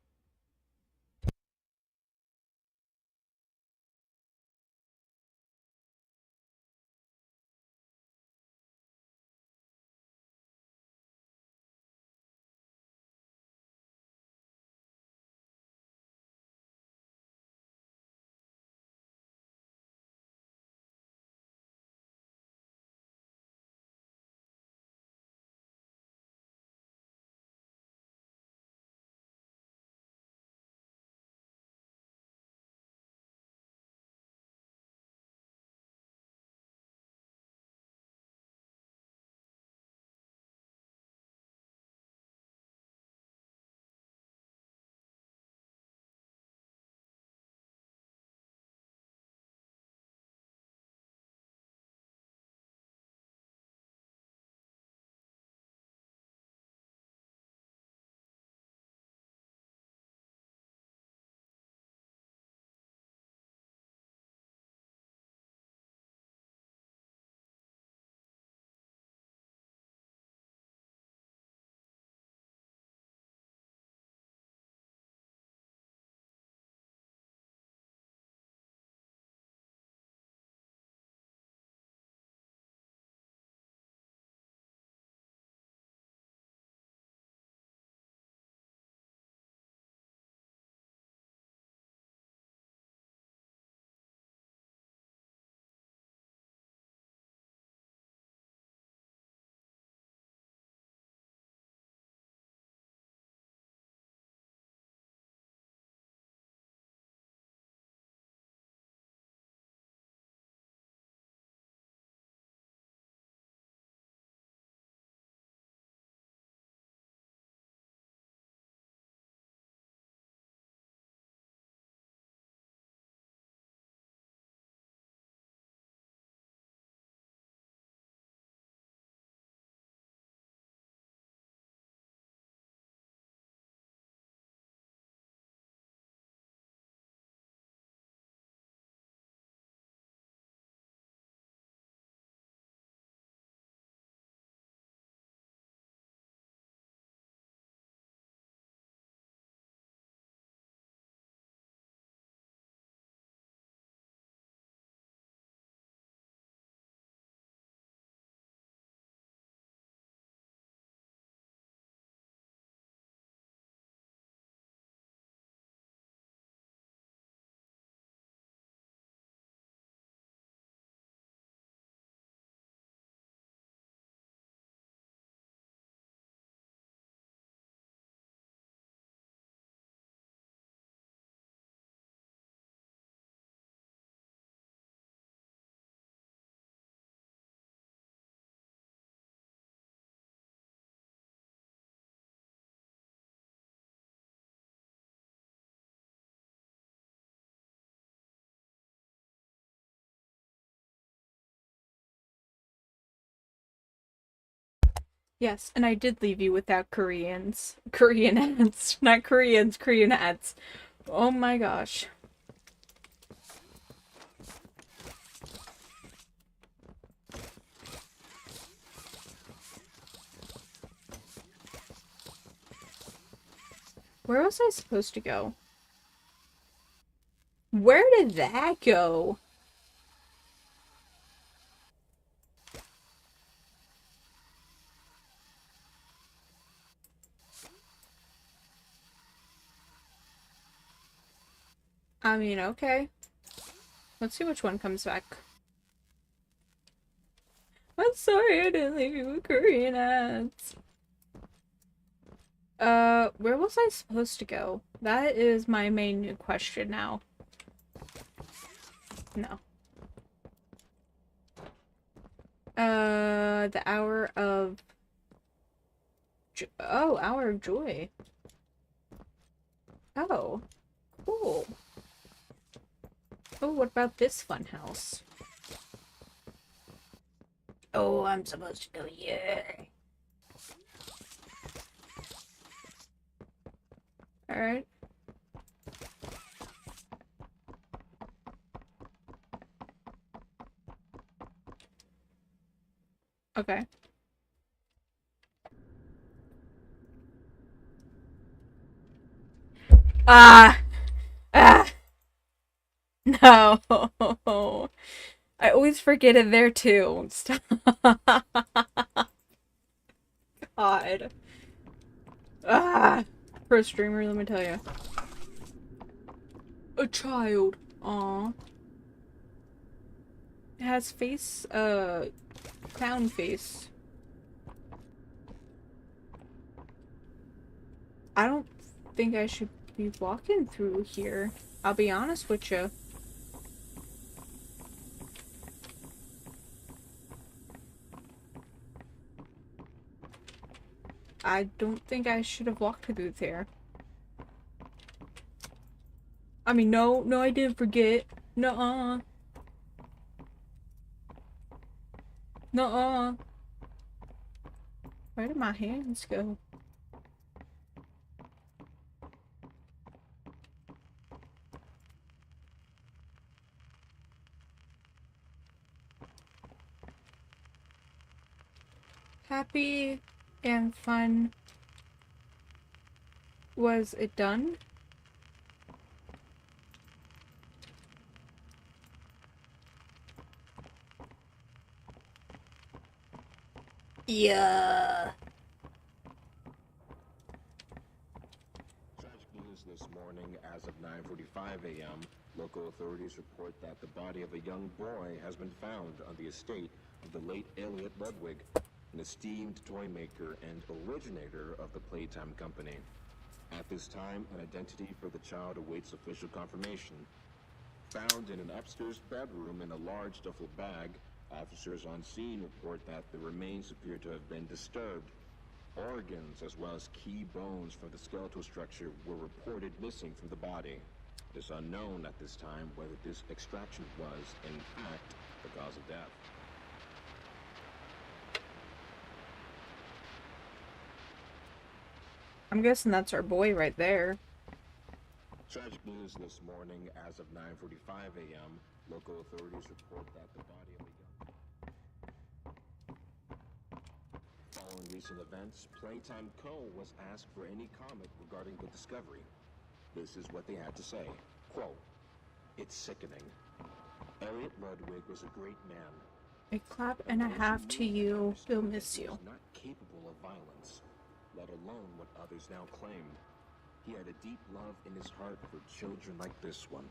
Yes, and I did leave you without Koreans. Korean ads. Not Koreans, Korean ads. Oh my gosh. Where was I supposed to go? Where did that go? I mean, okay. Let's see which one comes back. I'm sorry I didn't leave you with Korean ads. Where was I supposed to go? That is my main new question now. No. The Hour of... Oh, Hour of Joy. Oh, cool. Oh, what about this funhouse? Oh, I'm supposed to go here. Alright. Okay. Ah! Ah! No! I always forget it there too. Stop. God. Ah! For a streamer, let me tell you. A child. Aw. It has face, clown face. I don't think I should be walking through here. I'll be honest with you. I don't think I should have walked through there. I mean, no, I didn't forget. Nuh-uh. Nuh-uh. Where did my hands go? Happy and fun. Was it done? Yeah. Tragic news this morning. As of 9:45 a.m., local authorities report that the body of a young boy has been found on the estate of the late Elliot Ludwig, an esteemed toy maker and originator of the Playtime Company. At this time, an identity for the child awaits official confirmation. Found in an upstairs bedroom in a large duffel bag, officers on scene report that the remains appear to have been disturbed. Organs, as well as key bones from the skeletal structure, were reported missing from the body. It is unknown at this time whether this extraction was, in fact, the cause of death. I'm guessing that's our boy right there. Tragic news this morning. As of 9:45 a.m., local authorities report that the body of a young... Following recent events, Playtime Co. was asked for any comment regarding the discovery. This is what they had to say. Quote, "It's sickening. Elliot Ludwig was a great man. A clap and a half to you. We'll miss He you. was not capable of violence, let alone what others now claim. He had a deep love in his heart for children like this one,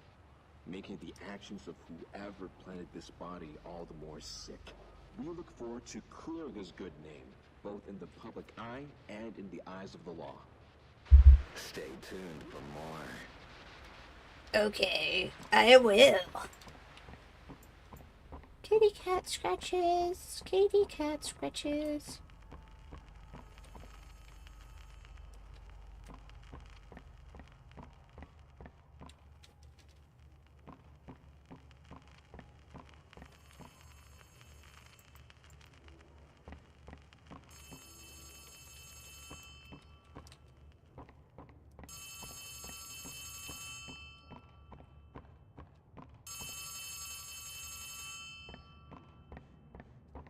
making the actions of whoever planted this body all the more sick. We look forward to clearing his good name, both in the public eye and in the eyes of the law." Stay tuned for more. Okay, I will. Kitty cat scratches. Kitty cat scratches.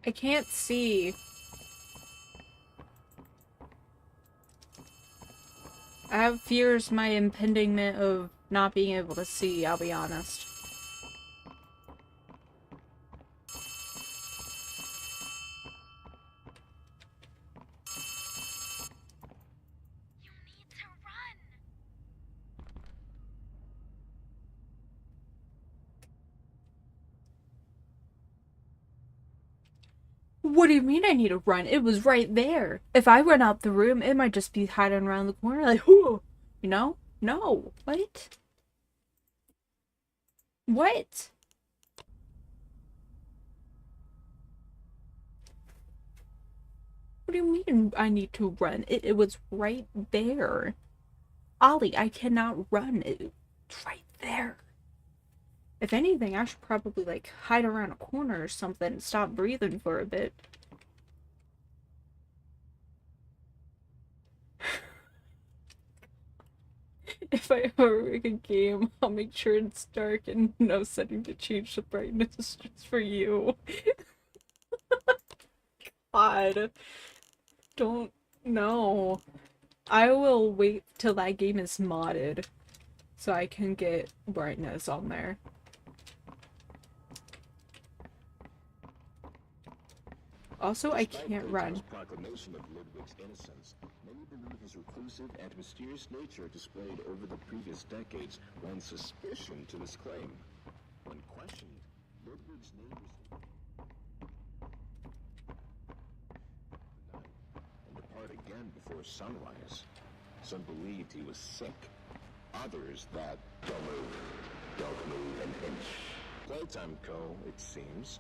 I can't see. I have fears my impendiment of not being able to see, I'll be honest. You need to run. What do you mean I need to run? It was right there. If I run out the room, it might just be hiding around the corner like, whoo! You know? No. What? What? What do you mean I need to run? It was right there. Ollie, I cannot run. It's right there. If anything, I should probably, like, hide around a corner or something and stop breathing for a bit. If I ever make a game, I'll make sure it's dark and no setting to change the brightness just for you. God. Don't... No. I will wait till that game is modded so I can get brightness on there. Also, I can't run. Proclamation of Ludwig's innocence, many believe his reclusive and mysterious nature displayed over the previous decades lend suspicion to this claim. When questioned, Ludwig's neighbors and depart again before sunrise. Some believed he was sick. Others that don't move an inch. Playtime Co., it seems,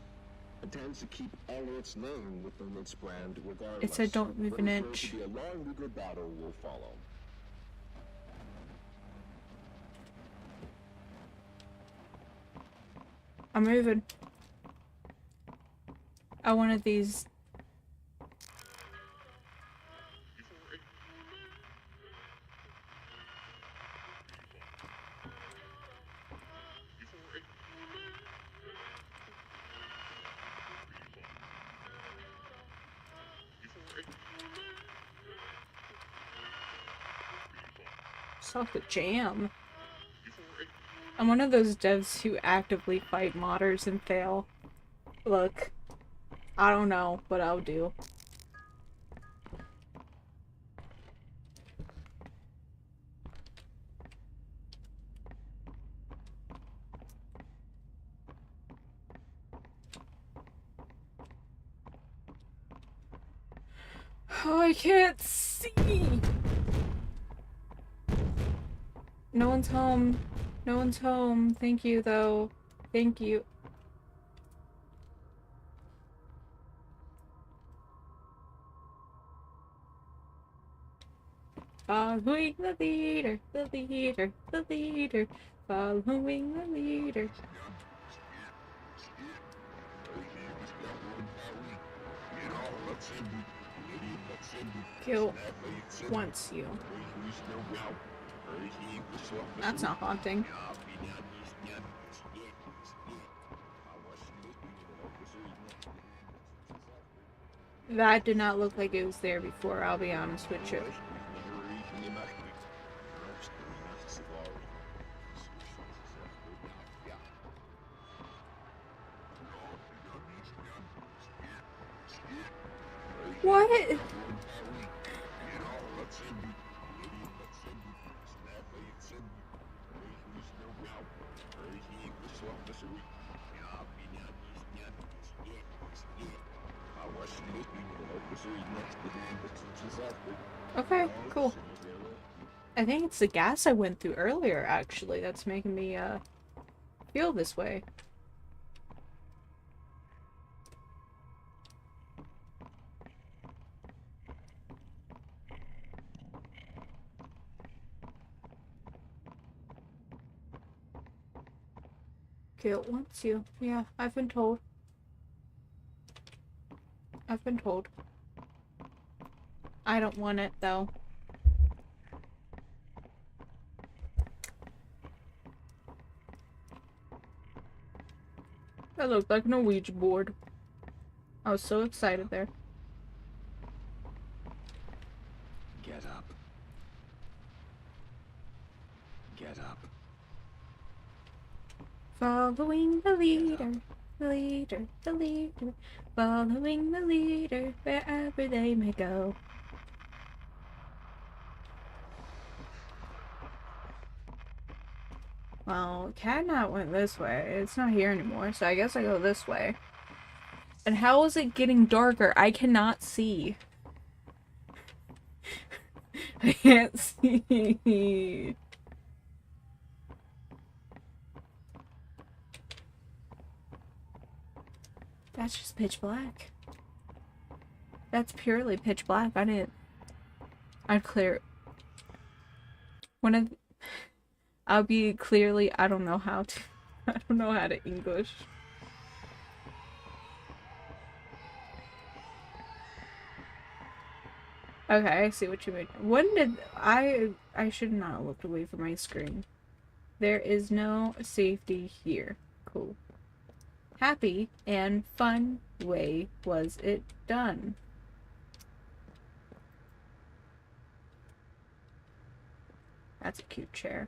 intends to keep Elliot's name within its brand regardless. It said don't move an inch. A long legal battle will follow. I'm moving. I wanted these. Off the jam. I'm one of those devs who actively fight modders and fail. Look, I don't know what I'll do. Oh, I can't see! No one's home. No one's home. Thank you, though. Thank you. Following the leader, the leader, the leader. Following the leader. Kill wants you. That's not haunting. That did not look like it was there before, I'll be honest with you. What? Okay, cool. I think it's the gas I went through earlier, actually, that's making me, feel this way. Guilt wants you. Yeah, I've been told. I've been told. I don't want it, though. That looked like an Ouija board. I was so excited there. Get up. Get up. Following the leader, the leader, the leader. Following the leader, wherever they may go. Well, Catnap went this way. It's not here anymore, so I guess I go this way. And how is it getting darker? I cannot see. I can't see. That's just pitch black. That's purely pitch black. I'd clear. I'll be clearly, I don't know how to. I don't know how to English. Okay, I see what you mean. When did I should not have looked away from my screen. There is no safety here. Cool. Happy and fun way was it done. That's a cute chair.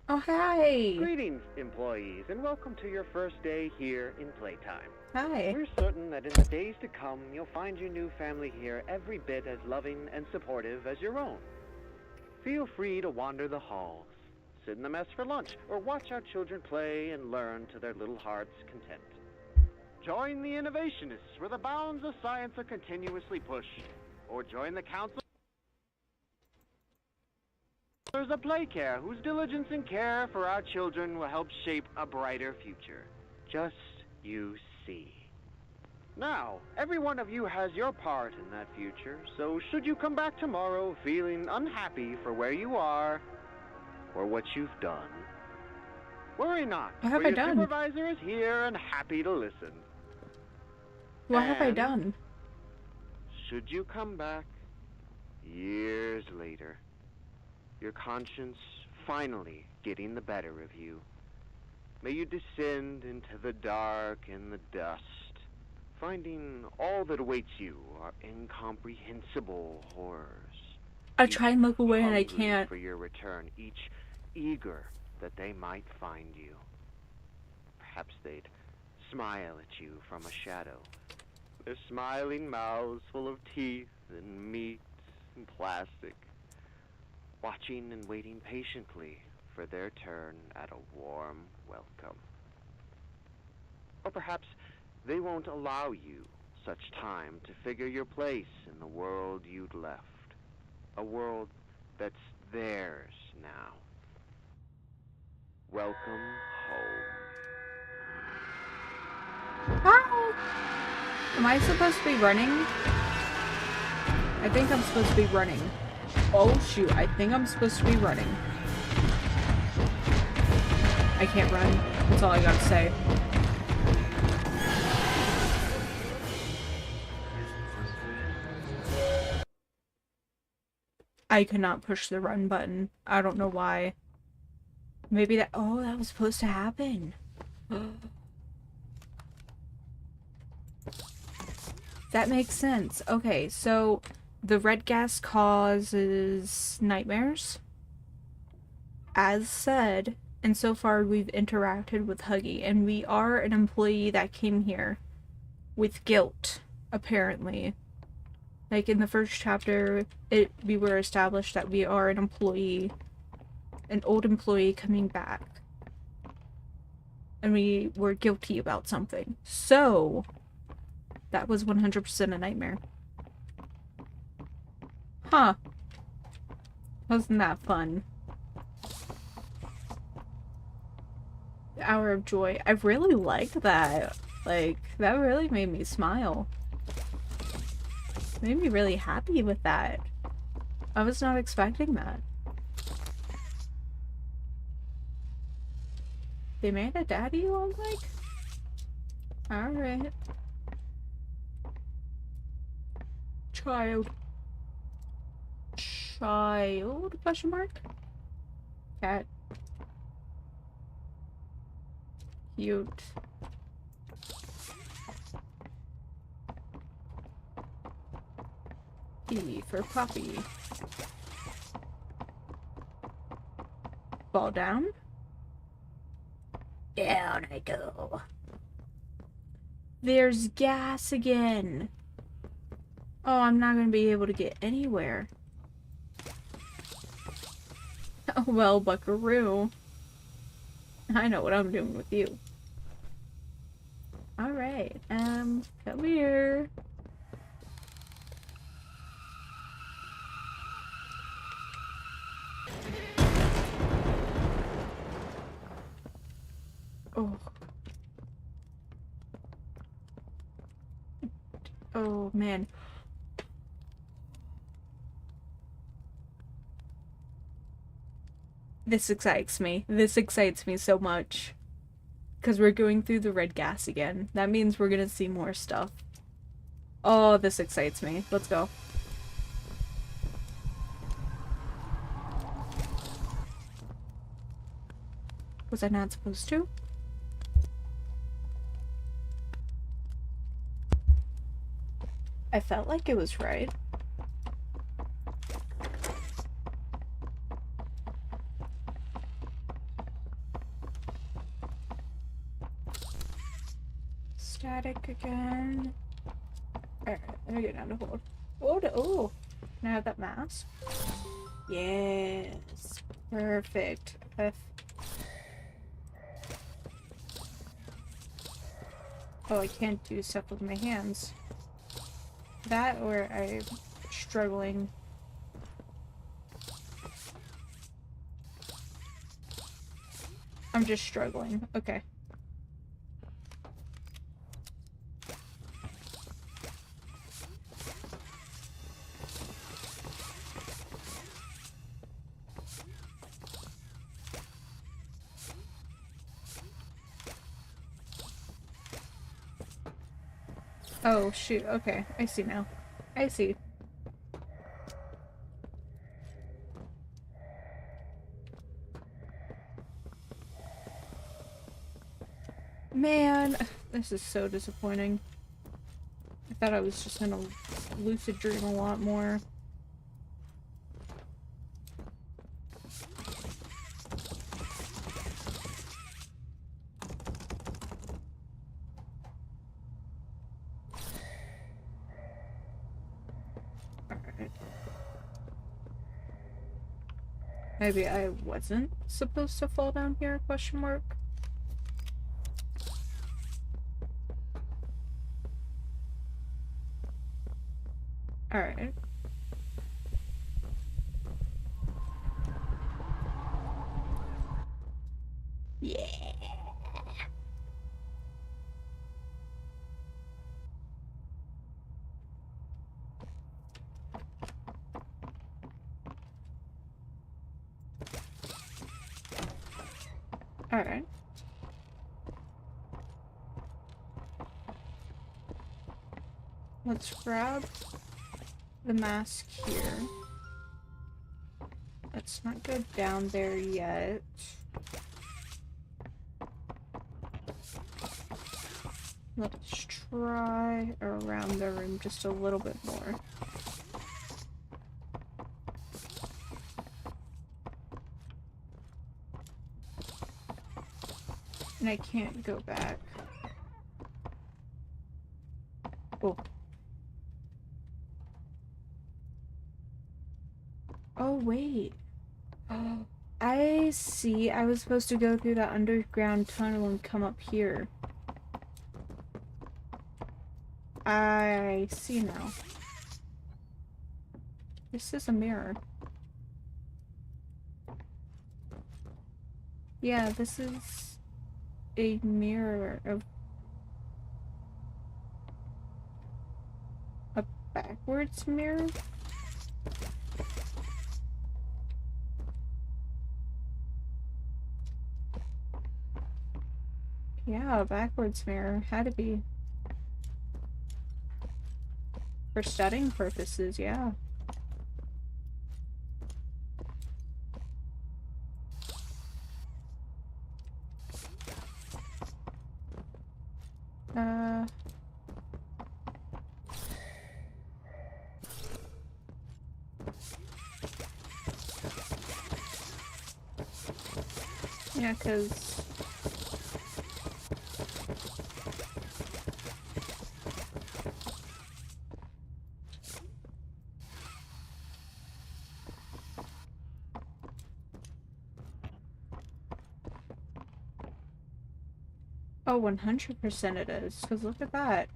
Oh, hi! Greetings, employees, and welcome to your first day here in Playtime. Hi. We're certain that in the days to come, you'll find your new family here every bit as loving and supportive as your own. Feel free to wander the halls, sit in the mess for lunch, or watch our children play and learn to their little hearts' content. Join the innovationists where the bounds of science are continuously pushed, or join the council. There's a Playcare whose diligence and care for our children will help shape a brighter future. Just you see. Now, every one of you has your part in that future, so should you come back tomorrow feeling unhappy for where you are or what you've done, worry not. What have for I your done? supervisor is here and happy to listen. What have I And done? should you come back years later, your conscience finally getting the better of you, may you descend into the dark and the dust, finding all that awaits you are incomprehensible horrors. I try and look away and I Hungry can't. for your return, each eager that they might find you. Perhaps they'd smile at you from a shadow, their smiling mouths full of teeth and meat and plastic, watching and waiting patiently for their turn at a warm welcome. Or perhaps they won't allow you such time to figure your place in the world you'd left. A world that's theirs now. Welcome home. Hi! Am I supposed to be running? I think I'm supposed to be running. Oh shoot, I think I'm supposed to be running. I can't run. That's all I gotta say. I could not push the run button. I don't know why. Maybe that- oh, that was supposed to happen. That makes sense. Okay, so the red gas causes nightmares. As said, and so far we've interacted with Huggy, and we are an employee that came here with guilt, apparently. Like in the first chapter, we were established that we are an employee, an old employee coming back. And we were guilty about something. So, that was 100% a nightmare. Huh. Wasn't that fun? The Hour of Joy. I really liked that. Like, that really made me smile. Made me really happy with that. I was not expecting that. They made a daddy look like? Alright. Child. child? Question mark? Cat. Cute. P for puppy. Fall down. Down I go. There's gas again. Oh, I'm not gonna be able to get anywhere. Oh well, buckaroo. I know what I'm doing with you. Alright, come here. Oh. Oh, man. This excites me. This excites me so much. Because we're going through the red gas again. That means we're gonna see more stuff. Oh, this excites me. Let's go. Was I not supposed to? I felt like it was right. Static again. Alright, let me get down to hold. Oh, can I have that mask? Yes. Perfect. Oh, I can't do stuff with my hands. That or I'm struggling. I'm just struggling. Okay. Oh, shoot. Okay. I see now. I see. Man, this is so disappointing. I thought I was just gonna lucid dream a lot more. Maybe I wasn't supposed to fall down here, question mark? Alright. Yeah! Alright. Let's grab the mask here. Let's not go down there yet. Let's try around the room just a little bit more. And I can't go back. Oh. Oh, wait. Oh, I see. I was supposed to go through that underground tunnel and come up here. I see now. This is a mirror. Yeah, this is a mirror of a backwards mirror. Yeah, a backwards mirror. Had to be. For studying purposes, yeah. Yeah, 'cause... Oh, 100% it is. Because look at that.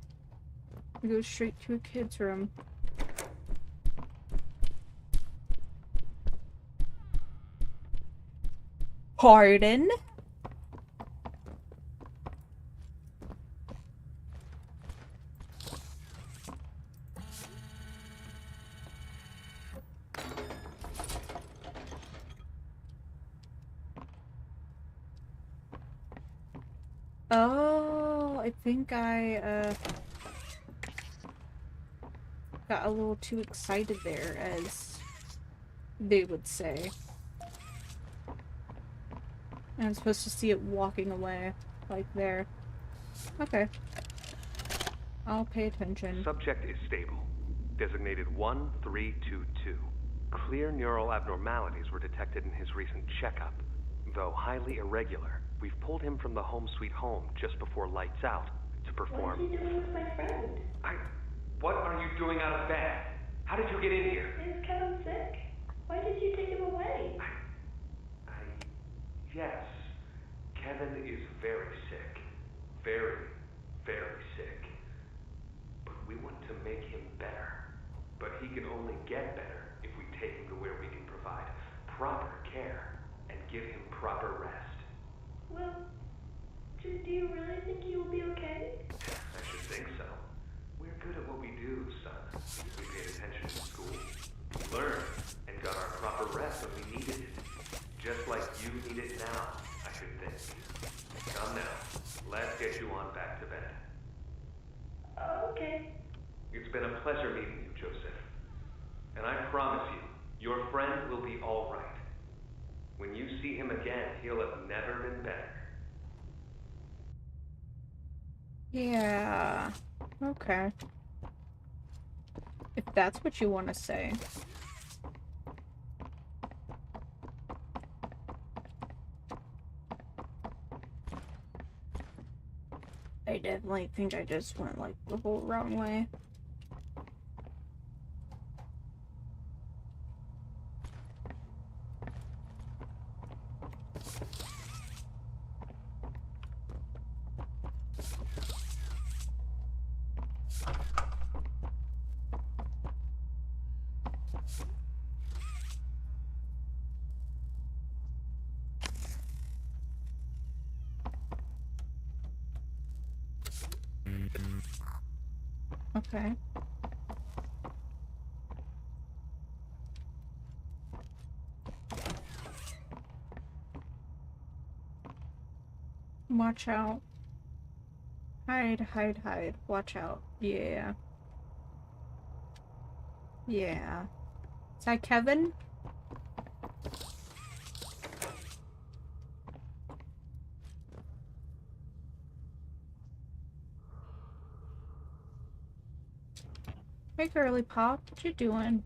It goes straight to a kid's room. Pardon? Oh, I think I, got a little too excited there, as they would say. I'm supposed to see it walking away, like there. Okay. I'll pay attention. Subject is stable. Designated 1322. Clear neural abnormalities were detected in his recent checkup. Though highly irregular, we've pulled him from the home sweet home just before lights out to perform... What is he doing with my friend? What are you doing out of bed? How did you get in here? Is Kevin sick? Why did you take him away? Yes. Kevin is very sick. Very, very sick. But we want to make him better. But he can only get better if we take him to where we can provide proper care and give him proper rest. Well, do you really think he will be okay? I should think so. We're good at what we do, son. We paid attention in school. We learned and got our proper rest when we needed it. Just like you need it now, I should think. Come now. Let's get you on back to bed. Okay. It's been a pleasure meeting you, Joseph. And I promise you, your friend will be all right. When you see him again, he'll have never been better. Yeah. Okay. If that's what you want to say. I definitely think I just went like the whole wrong way. Okay. Watch out. Hide, hide, hide. Watch out. Yeah. Yeah. Is that Kevin? Hey, girly pop. What you doing?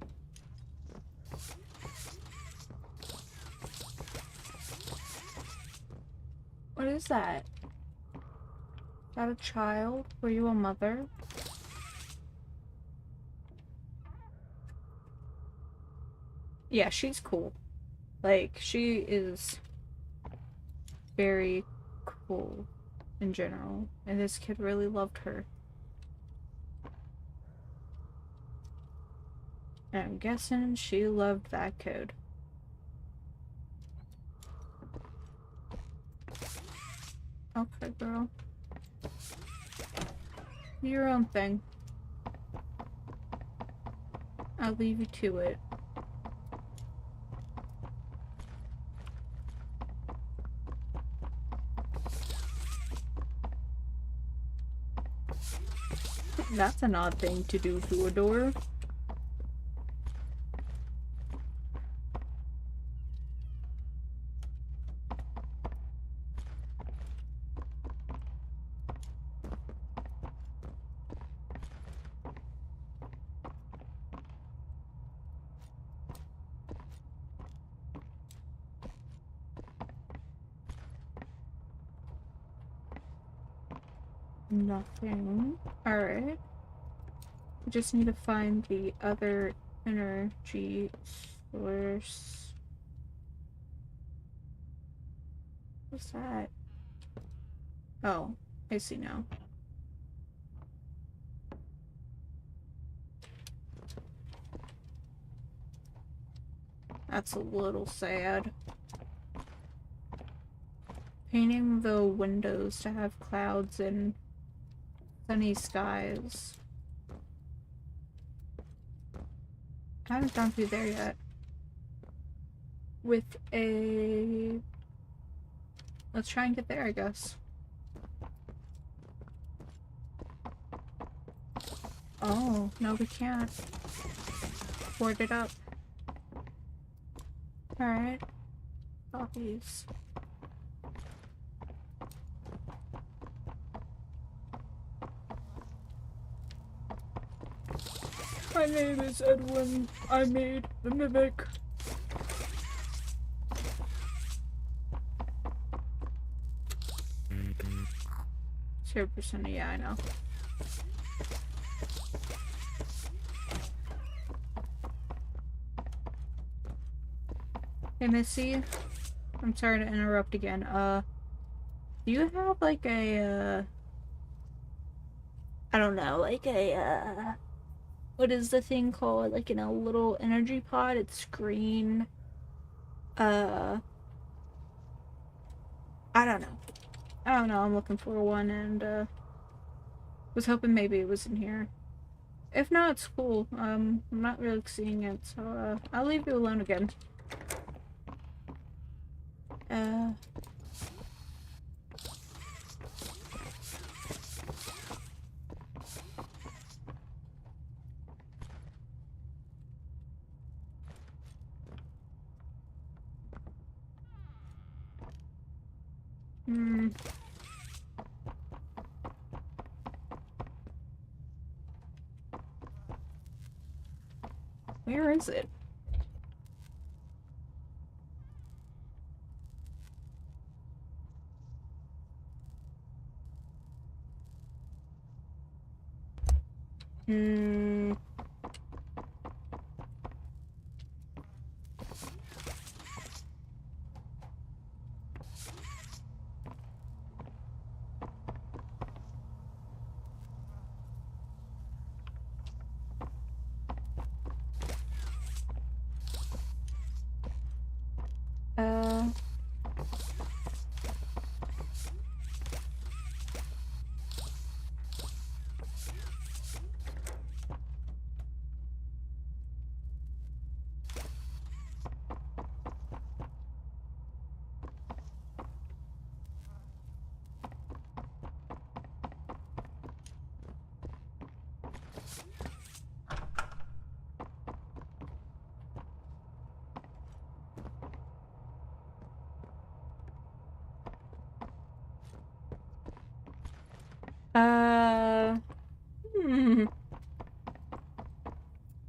What is that? Is that a child? Were you a mother? Yeah, she's cool. Like, she is very cool in general. And this kid really loved her. And I'm guessing she loved that kid. Okay, girl. Your own thing. I'll leave you to it. That's an odd thing to do to a door. Nothing. Alright. We just need to find the other energy source. What's that? Oh, I see now. That's a little sad. Painting the windows to have clouds and sunny skies. I haven't gone through there yet. With a... Let's try and get there, I guess. Oh, no we can't. Board it up. Alright. Copies. My name is Edwin. I made the mimic. 0%, yeah, I know. Hey, Missy. I'm sorry to interrupt again. Do you have like a, I don't know, like a, what is the thing called? Like in a little energy pod? It's green. I don't know. I'm looking for one and, was hoping maybe it was in here. If not, it's cool. I'm not really seeing it, so, I'll leave you alone again. Where is it?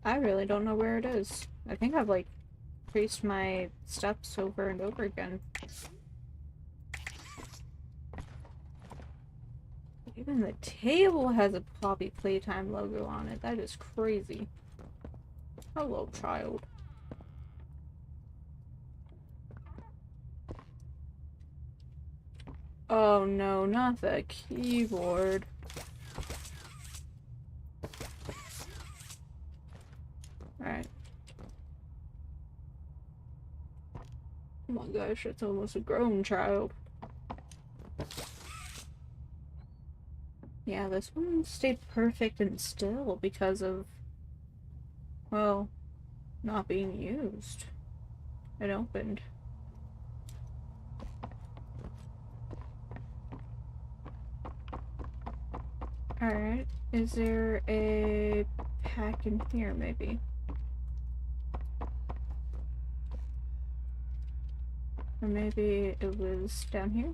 I really don't know where it is. I think I've, like, traced my steps over and over again. Even the table has a Poppy Playtime logo on it. That is crazy. Hello, child. Oh no, not the keyboard. Alright. Oh my gosh, it's almost a grown child. Yeah, this one stayed perfect and still because of, well, not being used. It opened. Alright, is there a pack in here, maybe? Or maybe it was down here?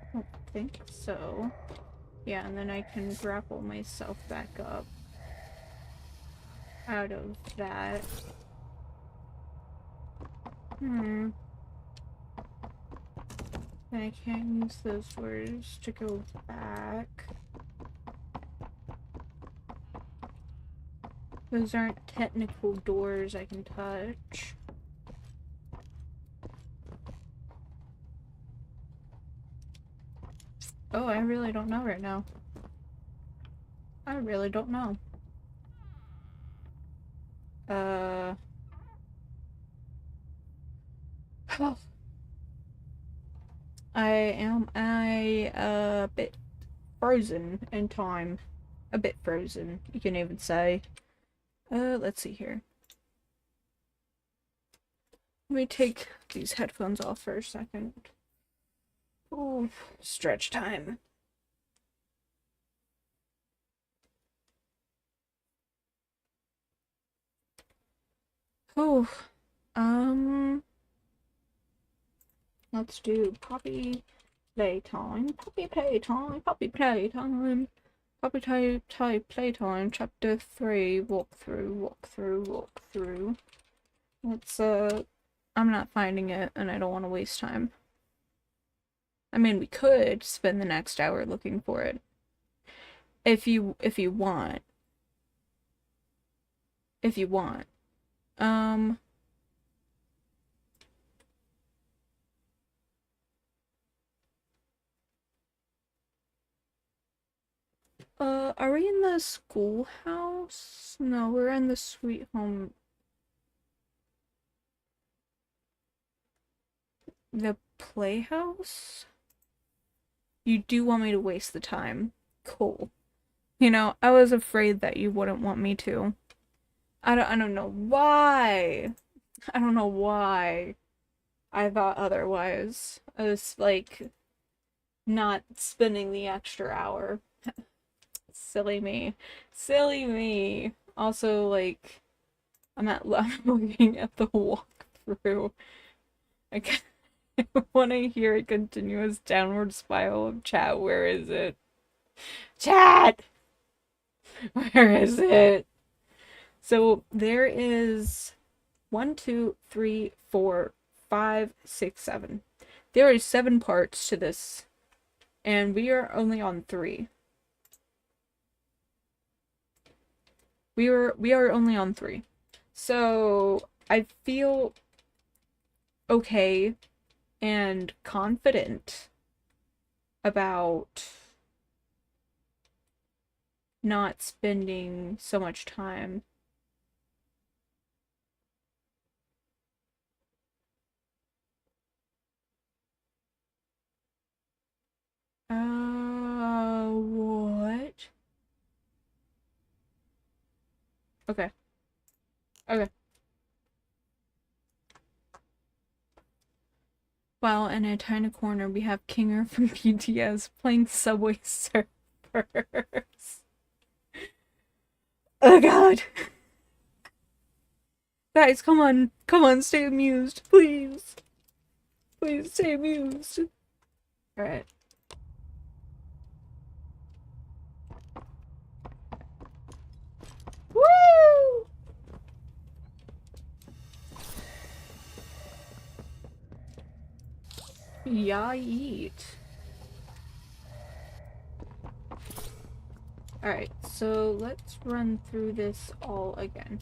I don't think so. Yeah, and then I can grapple myself back up out of that. And I can't use those doors to go back. Those aren't technical doors I can touch. Oh, I really don't know right now. I really don't know. I am a bit frozen in time. A bit frozen, you can even say. Let's see here. Let me take these headphones off for a second. Ooh, stretch time. Oh, let's do puppy playtime, puppy playtime, puppy playtime, puppy playtime, chapter 3, walkthrough. Let's, I'm not finding it, and I don't want to waste time. I mean, we could spend the next hour looking for it. If you want. If you want. Are we in the schoolhouse? No, we're in the sweet home. The playhouse? You do want me to waste the time. Cool. You know, I was afraid that you wouldn't want me to. I don't know why. I don't know why I thought otherwise. I was like not spending the extra hour. Silly me. Silly me. Also, like, I'm looking at the walkthrough. I want to hear a continuous downward spiral of chat. Where is it? Chat! Where is it? So, there is 1, 2, 3, 4, 5, 6, 7. There are 7 parts to this, and we are only on 3. We are only on 3. So, I feel okay and confident about not spending so much time. What? Okay. Okay. While in a tiny corner, we have Kinger from BTS playing Subway Surfers. Oh god. Guys, come on, stay amused, please. Please stay amused. Alright. Woo! Yeah, eat. Alright, so let's run through this all again.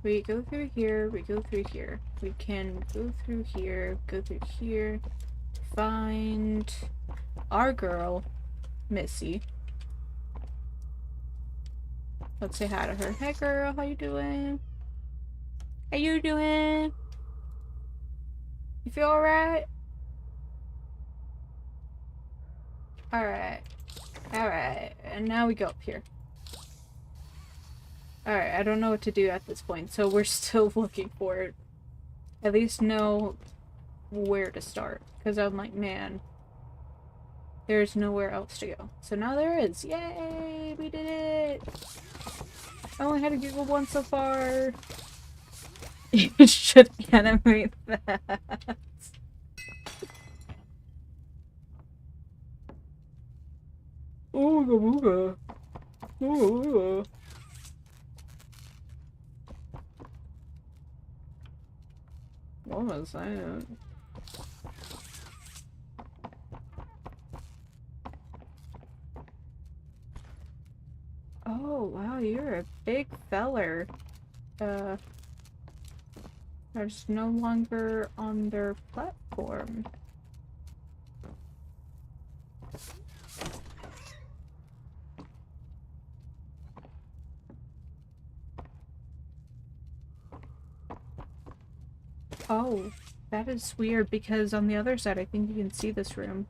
We go through here, we go through here. We can go through here, find our girl, Missy. Let's say hi to her. Hey girl, how you doing? How you doing? You feel alright? Alright. Alright, and now we go up here. Alright, I don't know what to do at this point, so we're still looking for it. At least know where to start. Because I'm like, man, there's nowhere else to go. So now there is. Yay! We did it! I only had to giggle once so far. You should animate that. Ooga booga. Ooga. What was that? Oh, wow, you're a big feller. There's no longer on their platform. Oh, that is weird because on the other side I think you can see this room.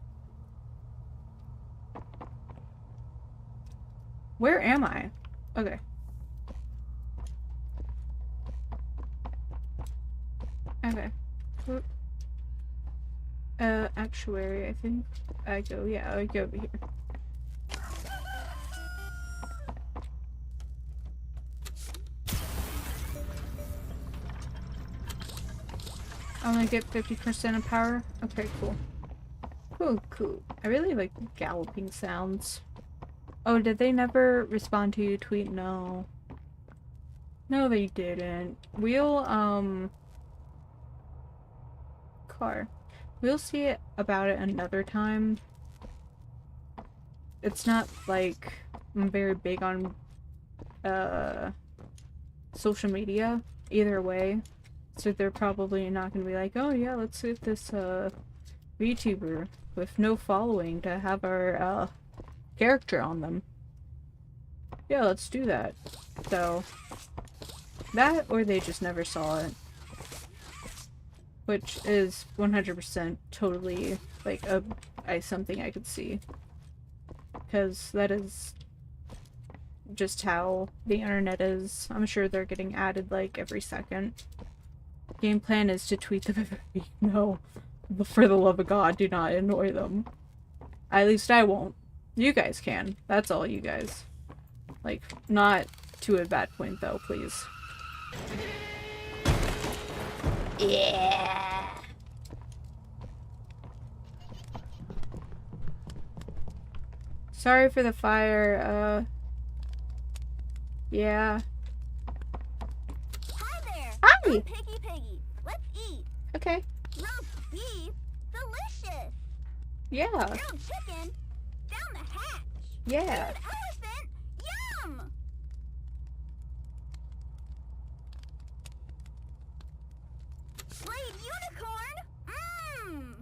Where am I? Okay. Okay. Actuary, I think I go over here. I'm gonna get 50% of power? Okay, cool. Cool. I really like the galloping sounds. Oh, did they never respond to your tweet? No. No, they didn't. We'll see about it another time. It's not like I'm very big on, social media either way. So they're probably not gonna be like, oh yeah, let's get this, VTuber with no following to have our, character on them. Yeah, let's do that. So, that or they just never saw it. Which is 100% totally, like, something I could see. Because that is just how the internet is. I'm sure they're getting added, like, every second. Game plan is to tweet them every week. No. For the love of God, do not annoy them. At least I won't. You guys can. That's all you guys. Like, not to a bad point though, please. Yeah. Sorry for the fire, yeah. Hi there! Hi! I'm Piggy. Let's eat! Okay. Roast beef? Delicious! Yeah. Grilled chicken? Down the hatch! Yeah. Grilled elephant? Yum! Slayed unicorn? Mmm!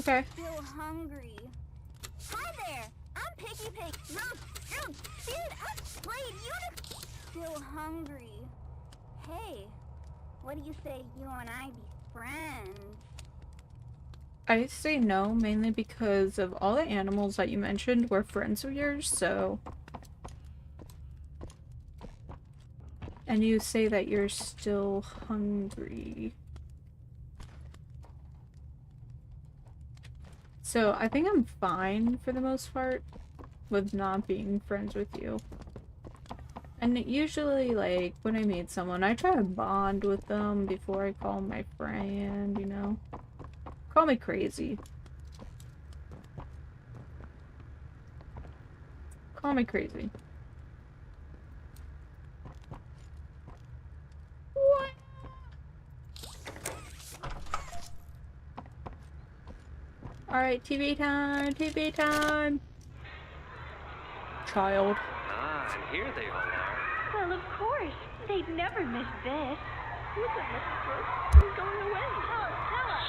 Okay. Still hungry. Hi there! I'm Piggy. Roast, grilled, seared up, slayed unicorn! Still hungry. Hey, what do you say you and I be friends? I say no, mainly because of all the animals that you mentioned were friends of yours, so... And you say that you're still hungry. So, I think I'm fine, for the most part, with not being friends with you. And usually, like, when I meet someone, I try to bond with them before I call them my friend, you know? Call me crazy. Call me crazy. What? Alright, TV time! Child. Ah, and here they all are. Well, of course. They'd never miss this. Look at Mrs. Brooks. He's going away. Tell us.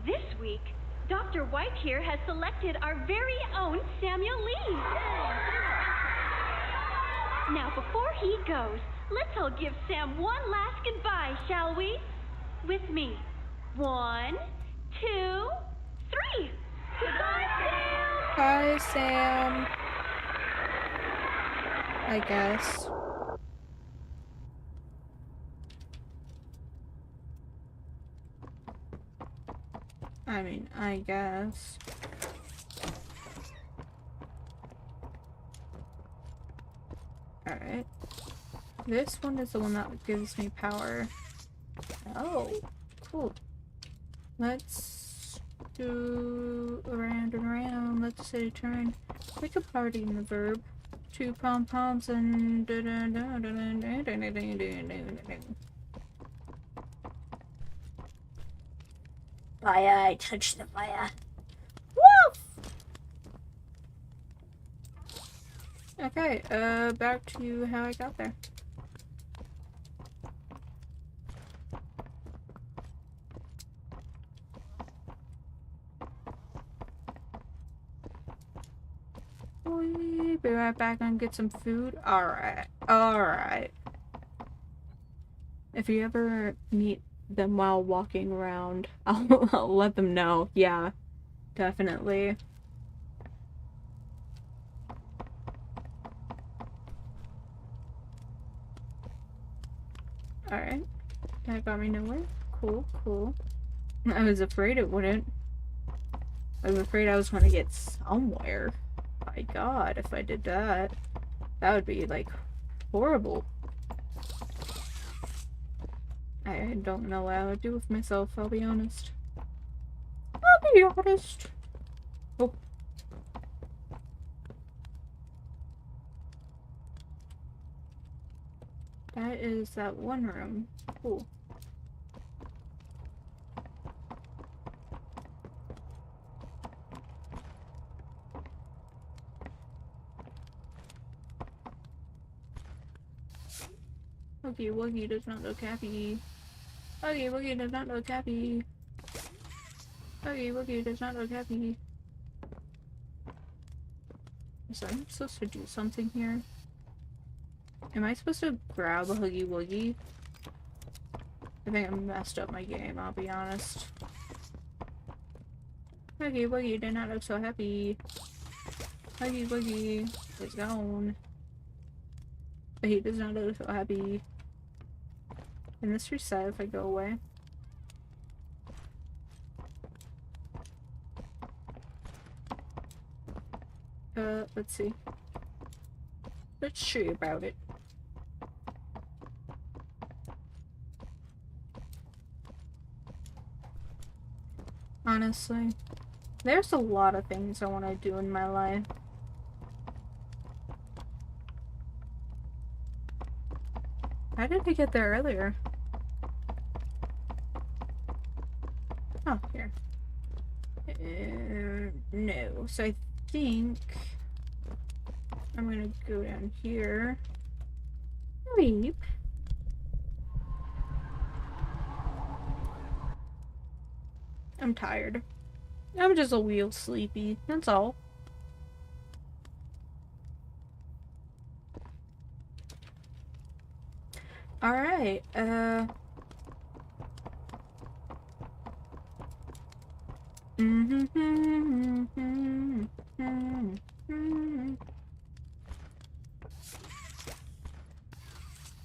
This week, Dr. White here has selected our very own Samuel Lee. Now, before he goes, let's all give Sam one last goodbye, shall we? With me. 1, 2, 3. Goodbye, Sam! Bye, Sam. I guess. I mean, I guess. Alright. This one is the one that gives me power. Oh, cool. Let's Do around and around, let the city turn. Like a party in the verb. Two pom-poms and fire, I touch the fire. Woof! Okay, back to how I got there. Be right back and get some food. Alright. Alright. If you ever meet them while walking around, I'll let them know. Yeah, definitely. Alright. That got me nowhere. Cool, cool. I was afraid it wouldn't. I was afraid I was going to get somewhere. My god, if I did that, that would be, like, horrible. I don't know what I would do with myself, I'll be honest. I'll be honest. Oh. That is that one room. Cool. Huggy Wuggy does not look happy. Huggy Wuggy does not look happy. Huggy Wuggy does not look happy. So I'm supposed to do something here. Am I supposed to grab a Huggy Wuggy? I think I messed up my game, I'll be honest. Huggy Wuggy did not look so happy. Huggy Wuggy is gone. But he does not look so happy. Can this reset if I go away? Let's see. Let's see about it. Honestly, there's a lot of things I want to do in my life. How did we get there earlier? Oh, here. No. So I think I'm gonna go down here. Weep. I'm tired. I'm just a wheel sleepy. That's all. Alright,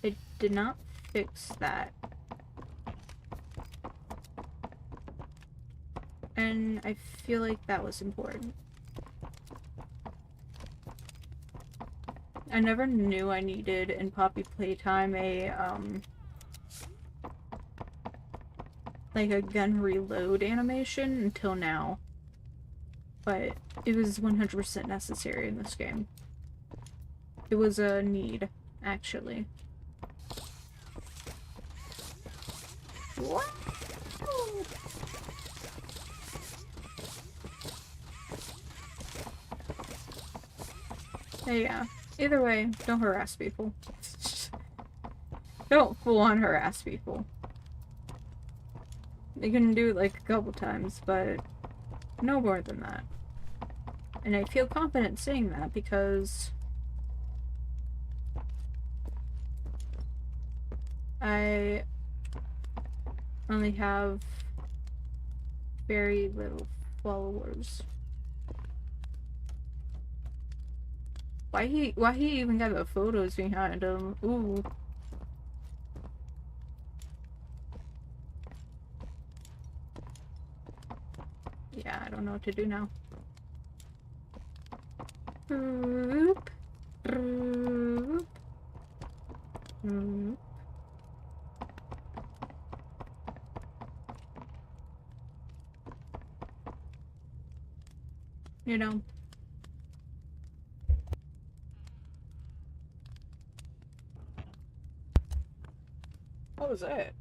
it did not fix that. And I feel like that was important. I never knew I needed in Poppy Playtime a, like a gun reload animation until now. But it was 100% necessary in this game. It was a need, actually. What? Yeah. Either way, don't harass people. Don't full-on harass people. You can do it like a couple times, but no more than that. And I feel confident saying that because I only have very little followers. Why he even got the photos behind him? Ooh. Yeah, I don't know what to do now. Boop. Boop. Boop. you know? What was that?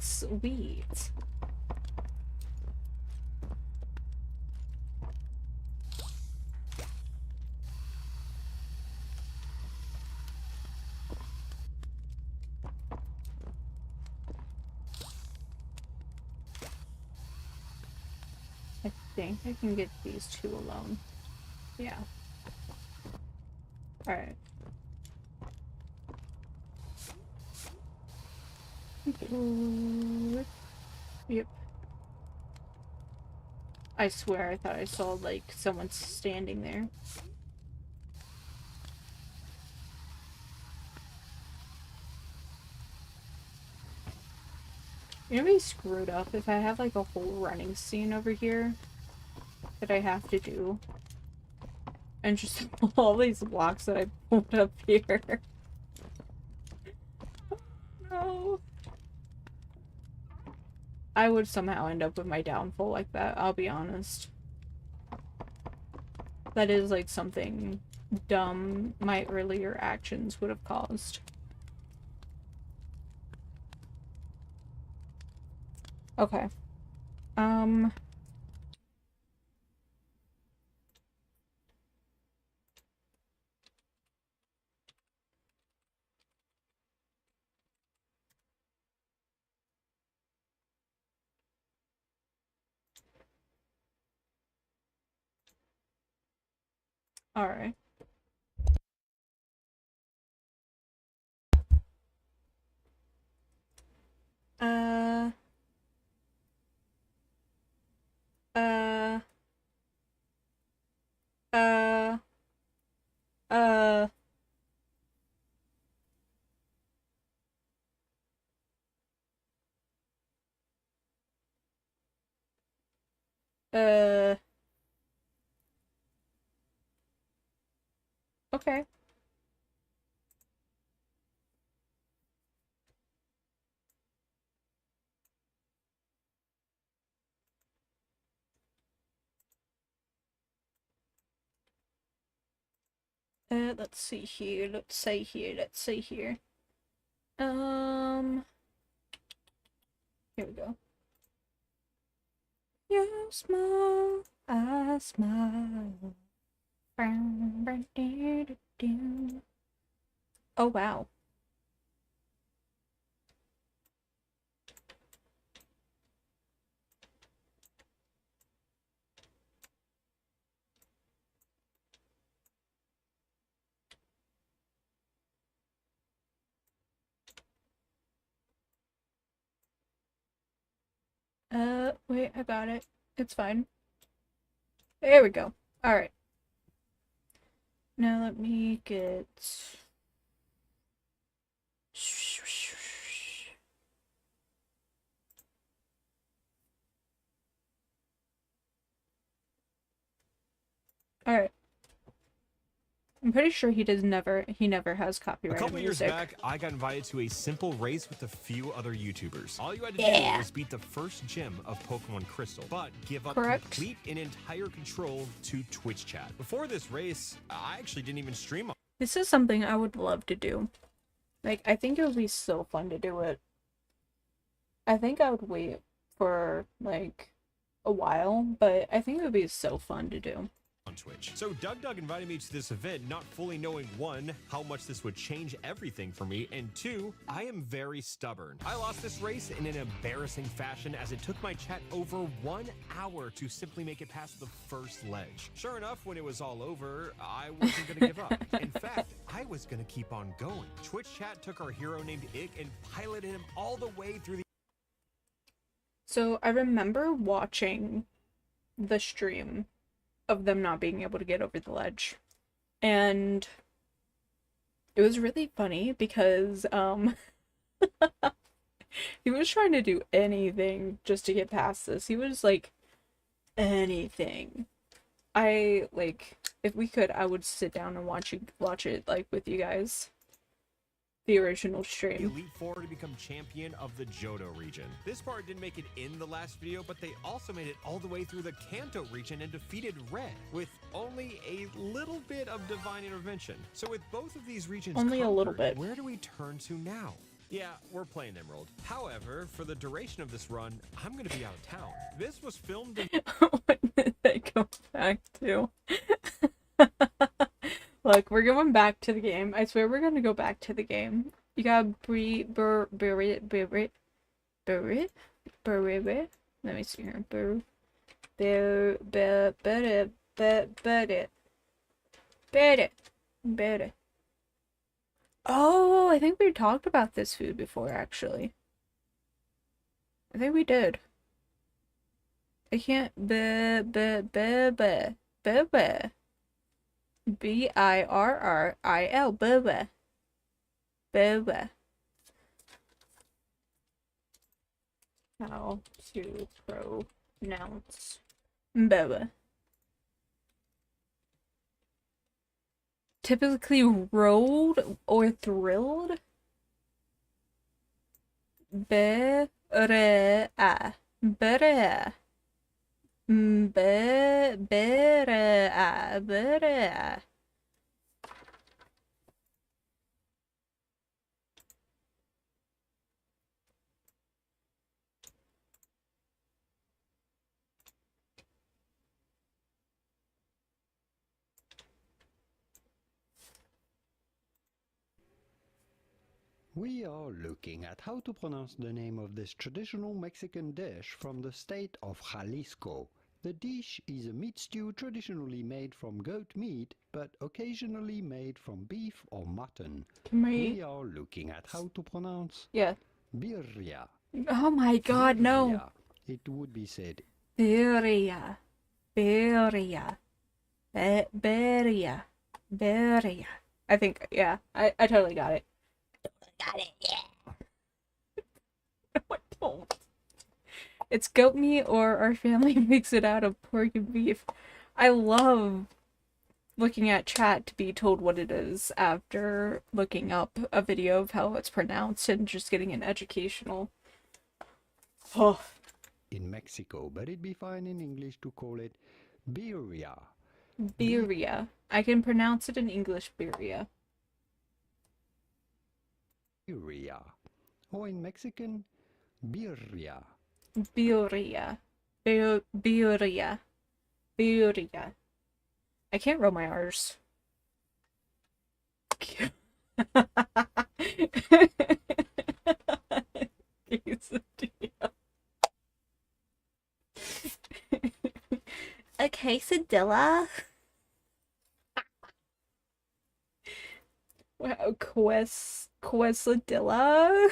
Sweet. I think I can get these two alone. Yeah. Alright. Yep. I swear I thought I saw, like, someone standing there. You know, be screwed up if I have, like, a whole running scene over here that I have to do. And just all these blocks that I pulled up here. No. I would somehow end up with my downfall like that, I'll be honest. That is, like, something dumb my earlier actions would have caused. Okay. Alright. Uh, uh, uh, okay. Let's see here, let's say here, let's say here. Here we go. You smile, I smile. Oh, wow. Wait, I got it. It's fine. There we go. Alright. Now let me get... Alright. I'm pretty sure he never has copyrighted A couple years music. back, I got invited to a simple race with a few other YouTubers. All you had to do was beat the first gym of Pokemon Crystal, but give up complete and entire control to Twitch chat. Before this race, I actually didn't even stream on. This is something I would love to do. Like, I think it would be so fun to do it. I think I would wait for, like, a while, but I think it would be so fun to do. On Twitch. So Doug invited me to this event, not fully knowing 1, how much this would change everything for me, and 2, I am very stubborn. I lost this race in an embarrassing fashion as it took my chat over 1 hour to simply make it past the first ledge. Sure enough, when it was all over, I wasn't gonna give up. In fact, I was gonna keep on going. Twitch chat took our hero named Ick and piloted him all the way through the... So I remember watching the stream of them not being able to get over the ledge. And it was really funny because he was trying to do anything just to get past this. He was like, anything. If we could, I would sit down and watch it like with you guys. The original stream. Elite Four to become champion of the Johto region. This part didn't make it in the last video, but they also made it all the way through the Kanto region and defeated Red with only a little bit of divine intervention. So with both of these regions only a little bit, where do we turn to now? Yeah, we're playing Emerald. However, for the duration of this run, I'm gonna be out of town. This was filmed in... What did they go back to? Look, we're going back to the game. I swear we're gonna go back to the game. You got Let me see here. Oh, I think we talked about this food before, actually. I think we did. I can't... B-I-R-R-I-L. Boba. Boba. How to pronounce boba. Typically rolled or thrilled. Berea. Berea. Berea. We are looking at how to pronounce the name of this traditional Mexican dish from the state of Jalisco. The dish is a meat stew traditionally made from goat meat, but occasionally made from beef or mutton. We are looking at how to pronounce birria. Oh my god, birria. no. It would be said birria. Birria. Birria. Birria. I think, yeah, I totally got it. Got it, yeah. No, I don't. It's goat meat, or our family makes it out of pork and beef. I love looking at chat to be told what it is after looking up a video of how it's pronounced and just getting an educational. Oh. In Mexico, but it'd be fine in English to call it birria. Birria. I can pronounce it in English, birria. Birria. Or in Mexican, birria. Birria. Birria. Birria. I can't roll my R's. A quesadilla? Wow, quesadilla?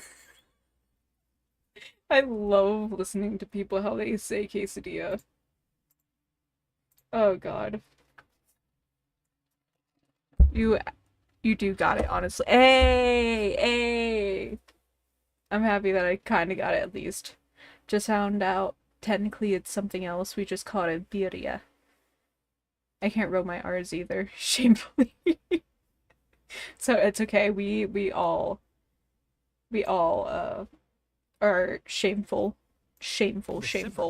I love listening to people how they say quesadilla. Oh god. You do got it, honestly. Hey! I'm happy that I kinda got it at least. Just found out technically it's something else. We just call it birria. I can't roll my R's either, shamefully. So it's okay. We all are shameful. Shameful.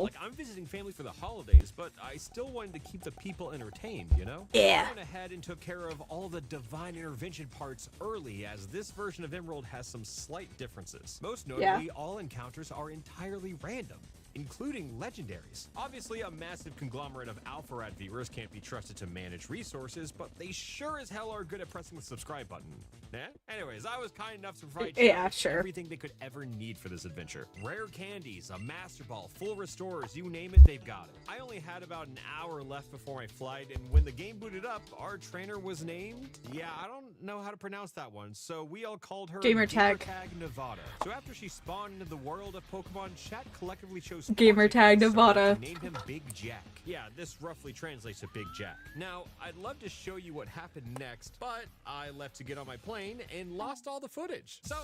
Like, I'm visiting family for the holidays, but I still wanted to keep the people entertained, you know? Yeah. I went ahead and took care of all the divine intervention parts early, as this version of Emerald has some slight differences. Most notably, all encounters are entirely random. including legendaries. Obviously, a massive conglomerate of Alpha Rat viewers can't be trusted to manage resources, but they sure as hell are good at pressing the subscribe button. Yeah? Anyways, I was kind enough to provide everything they could ever need for this adventure. Rare candies, a master ball, full restorers, you name it, they've got it. I only had about an hour left before my flight, and when the game booted up, our trainer was named... Yeah, I don't know how to pronounce that one, so we all called her Gamertag Nevada. So after she spawned into the world of Pokemon, chat collectively chose Gamertag Nevada. Named him Big Jack. Yeah, this roughly translates to Big Jack. Now, I'd love to show you what happened next, but I left to get on my plane and lost all the footage. So,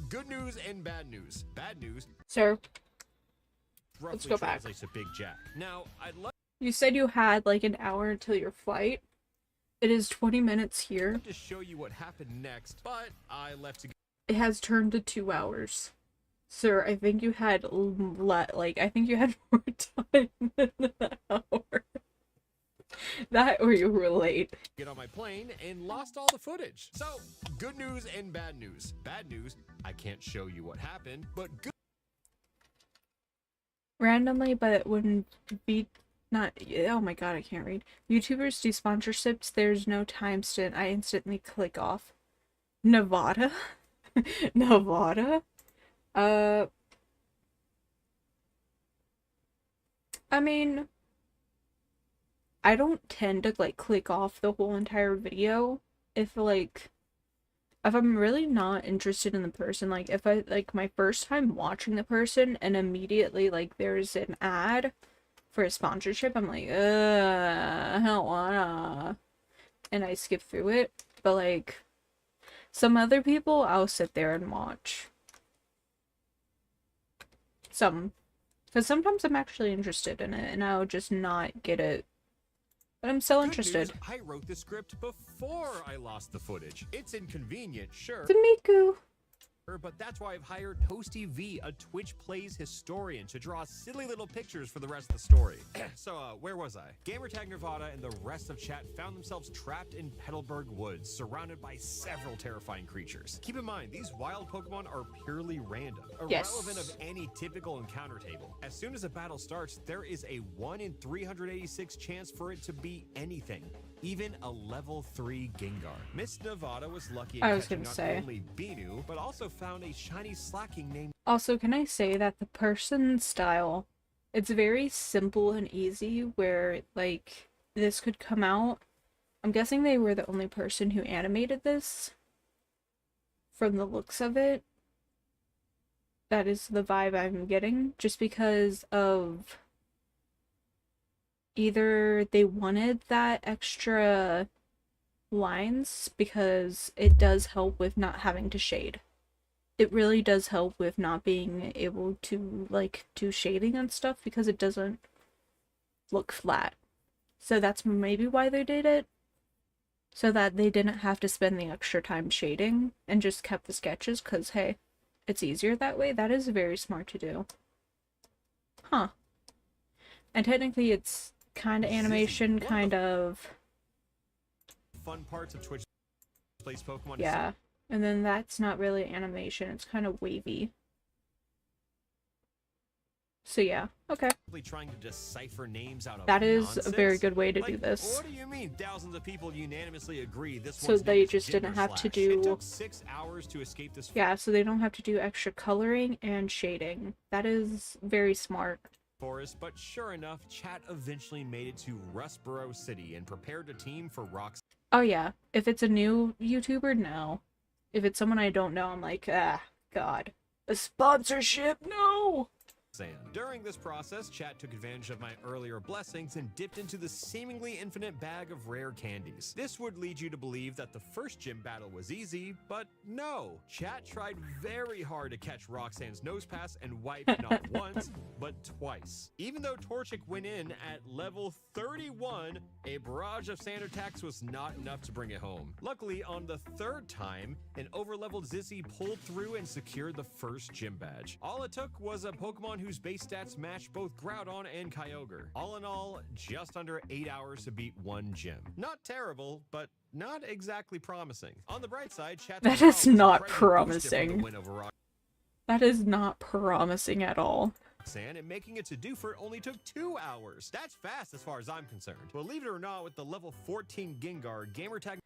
good news and bad news. Bad news. Sir, roughly let's go back. Translates to Big Jack. Now, I'd love. You said you had like an hour until your flight. It is 20 minutes here. To show you what happened next, but I left to. It has turned to 2 hours. Sir, I think you had I think you had more time than an hour. That or you were late. Get on my plane and lost all the footage. So, good news and bad news. Bad news, I can't show you what happened, but good. Randomly, but it wouldn't be not. Oh my god, I can't read. YouTubers do sponsorships. There's no time stint. I instantly click off. Nevada? Nevada? I mean, I don't tend to like click off the whole entire video if I'm really not interested in the person. Like if I like my first time watching the person and immediately like there's an ad for a sponsorship, I'm like, I don't wanna, and I skip through it. But like some other people, I'll sit there and watch. Because sometimes I'm actually interested in it and I'll just not get it. But I'm still interested. News, I wrote the script before I lost the footage. It's inconvenient, sure. Miku. But that's why I've hired Toasty V, a Twitch Plays historian, to draw silly little pictures for the rest of the story. So, where was I? Gamertag Nevada and the rest of chat found themselves trapped in Petalburg Woods, surrounded by several terrifying creatures. Keep in mind, these wild Pokemon are purely random, irrelevant of any typical encounter table. As soon as a battle starts, there is a 1 in 386 chance for it to be anything. Even a level 3 Gengar. Miss Nevada was lucky in catching not only Binu, but also found a shiny slacking named. Also, can I say that the person style, it's very simple and easy where, like, this could come out. I'm guessing they were the only person who animated this. From the looks of it. That is the vibe I'm getting. Just because of... either they wanted that extra lines because it does help with not having to shade. It really does help with not being able to like do shading and stuff because it doesn't look flat. So that's maybe why they did it. So that they didn't have to spend the extra time shading and just kept the sketches because hey, it's easier that way. That is very smart to do. Huh. And technically it's kind of animation, kind of fun parts of Twitch Plays Pokemon. Yeah, and then that's not really animation, it's kind of wavy. So yeah, okay. Trying to decipher names out of that is nonsense. A very good way to do this. What do you mean thousands of people unanimously agree this so they just didn't have to do it took 6 hours to escape this. Yeah, so they don't have to do extra coloring and shading. That is very smart. Forest, but sure enough, chat eventually made it to Rustboro City and prepared a team for Rocks. Oh yeah, if it's a new YouTuber, no. If it's someone I don't know, I'm like, God. A sponsorship? No! During this process, chat took advantage of my earlier blessings and dipped into the seemingly infinite bag of rare candies. This would lead you to believe that the first gym battle was easy, but no. Chat tried very hard to catch Roxanne's nose pass and wipe not once, but twice. Even though Torchic went in at level 31, a barrage of sand attacks was not enough to bring it home. Luckily, on the third time, an overleveled Zizzy pulled through and secured the first gym badge. All it took was a Pokemon whose base stats matched both Groudon and Kyogre. All in all, just under 8 hours to beat one gym. Not terrible, but not exactly promising. On the bright side, chat that is not promising. That is not promising at all. and making it to Dewford only took 2 hours. That's fast as far as I'm concerned. Believe it or not, with the level 14 Gengar, gamertag...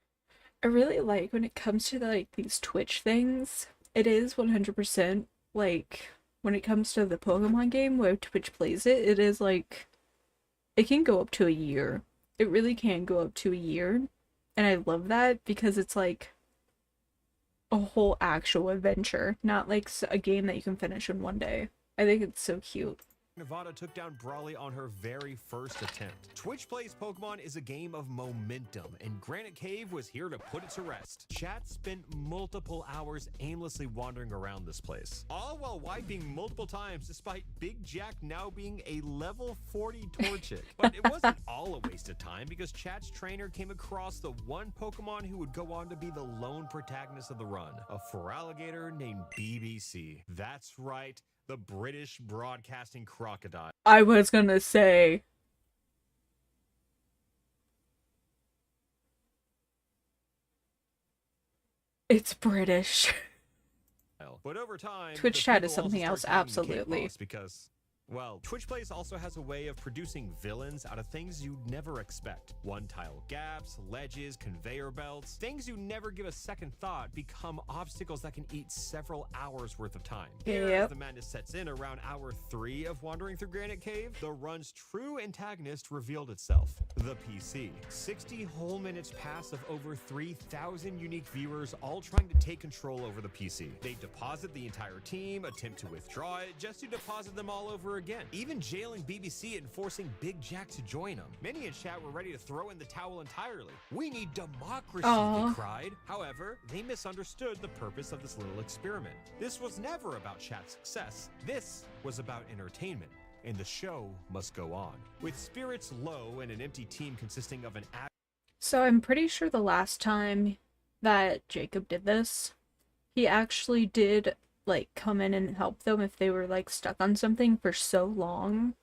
I really like when it comes to like these Twitch things, it is 100% like when it comes to the Pokemon game where Twitch plays it, it is like it can go up to a year. It really can go up to a year. And I love that because it's like a whole actual adventure, not like a game that you can finish in one day. I think it's so cute. Nevada took down Brawley on her very first attempt. Twitch Plays Pokemon is a game of momentum, and Granite Cave was here to put it to rest. Chat spent multiple hours aimlessly wandering around this place, all while wiping multiple times despite Big Jack now being a level 40 Torchic. But it wasn't all a waste of time because Chat's trainer came across the one Pokemon who would go on to be the lone protagonist of the run, a Feraligatr named BBC. That's right. The British Broadcasting Crocodile. I was gonna say. It's British. But over time, Twitch chat is something else, absolutely. Because, well, Twitch Plays also has a way of producing villains out of things you'd never expect. One-tile gaps, ledges, conveyor belts, things you never give a second thought become obstacles that can eat several hours worth of time. Here, as the madness sets in around hour 3 of wandering through Granite Cave, the run's true antagonist revealed itself. The PC. 60 whole minutes pass of over 3,000 unique viewers all trying to take control over the PC. They deposit the entire team, attempt to withdraw it, just to deposit them all over again. Even jailing BBC and forcing Big Jack to join them. Many in chat were ready to throw in the towel entirely. We need democracy, they cried. However, they misunderstood the purpose of this little experiment. This was never about chat success. This was about entertainment. And the show must go on. With spirits low and an empty team consisting of an... So I'm pretty sure the last time that Jacob did this, he actually did like come in and help them if they were like stuck on something for so long,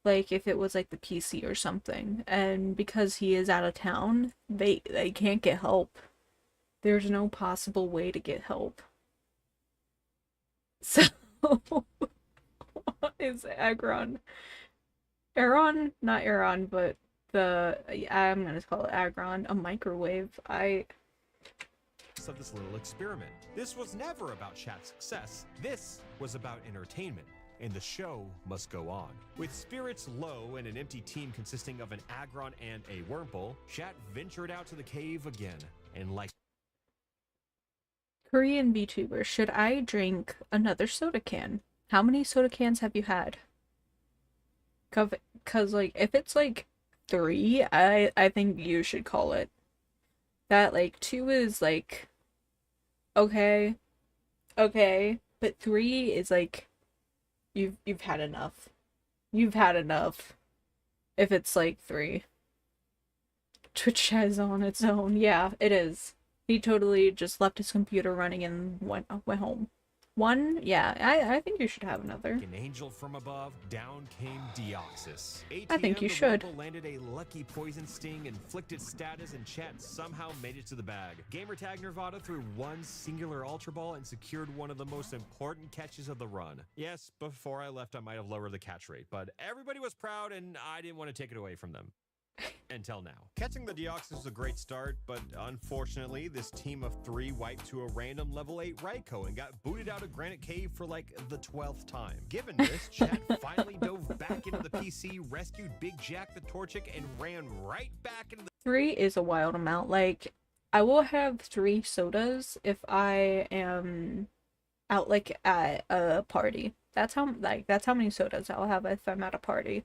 like if it was like the PC or something, and because he is out of town, they can't get help. There's no possible way to get help. So what is Agron? Aeron? Not Aeron, but I'm gonna call it Agron, a microwave. Of this little experiment. This was never about chat success. This was about entertainment. And the show must go on. With spirits low and an empty team consisting of an Agron and a Wurmple, chat ventured out to the cave again. And like Korean VTuber, should I drink another soda can? How many soda cans have you had? Cause like if it's like 3, I think you should call it. That like 2 is like okay, but 3 is like you've had enough. You've had enough. If it's like 3. Twitch chat is on its own. Yeah, it is. He totally just left his computer running and went home. 1? Yeah, I think you should have another. An angel from above, down came Deoxys. I think you should. Landed a lucky poison sting, inflicted status, and chat somehow made it to the bag. Gamertag Nirvana threw one singular Ultra Ball and secured one of the most important catches of the run. Yes, before I left I might have lowered the catch rate, but everybody was proud and I didn't want to take it away from them. Until now. Catching the Deoxys was a great start, but unfortunately, this team of 3 wiped to a random level 8 Raikou and got booted out of Granite Cave for like the 12th time. Given this, chat finally dove back into the PC, rescued Big Jack the Torchic, and ran right back into the... 3 is a wild amount. Like, I will have 3 sodas if I am out like at a party. That's how many sodas I'll have if I'm at a party.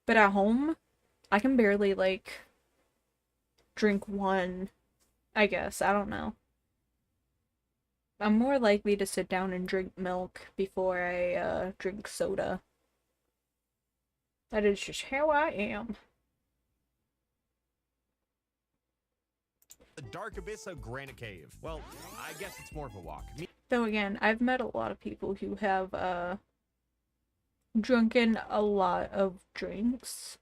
But at home, I can barely, like, drink 1, I guess. I don't know. I'm more likely to sit down and drink milk before I, drink soda. That is just how I am. The dark abyss of Granite Cave. Well, I guess it's more of a walk. Though again, I've met a lot of people who have, drunken a lot of drinks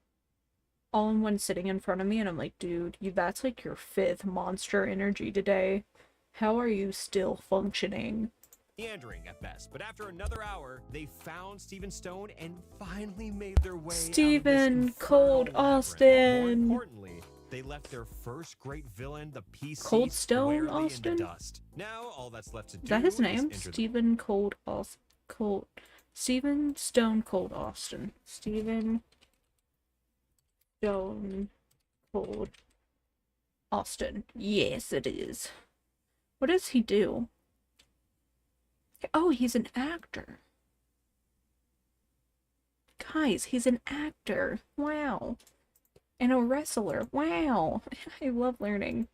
all in one sitting in front of me, and I'm like, dude, that's like your 5th Monster Energy today. How are you still functioning? meandering at best. But after another hour, they found Stephen Stone and finally made their way Stephen Cold Austin. More importantly, they left their first great villain, the PC, Cold Stone squarely Austin? in the dust. Now, all that's left to do Is that his is name? enter Stephen Stephen Stone Cold Austin. Stephen Stone Cold Austin. Yes, it is. What does he do? Oh, he's an actor. Guys, he's an actor. Wow. And a wrestler. Wow. I love learning.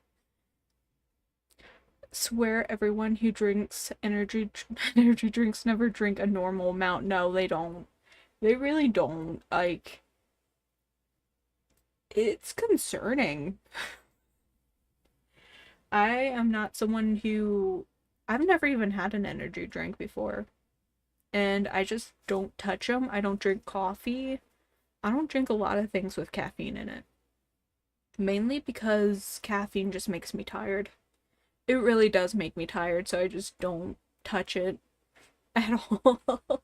Swear everyone who drinks energy drinks never drink a normal amount. No, they don't. They really don't. Like, it's concerning. I am not someone who... I've never even had an energy drink before. And I just don't touch them. I don't drink coffee. I don't drink a lot of things with caffeine in it. Mainly because caffeine just makes me tired. It really does make me tired, so I just don't touch it at all.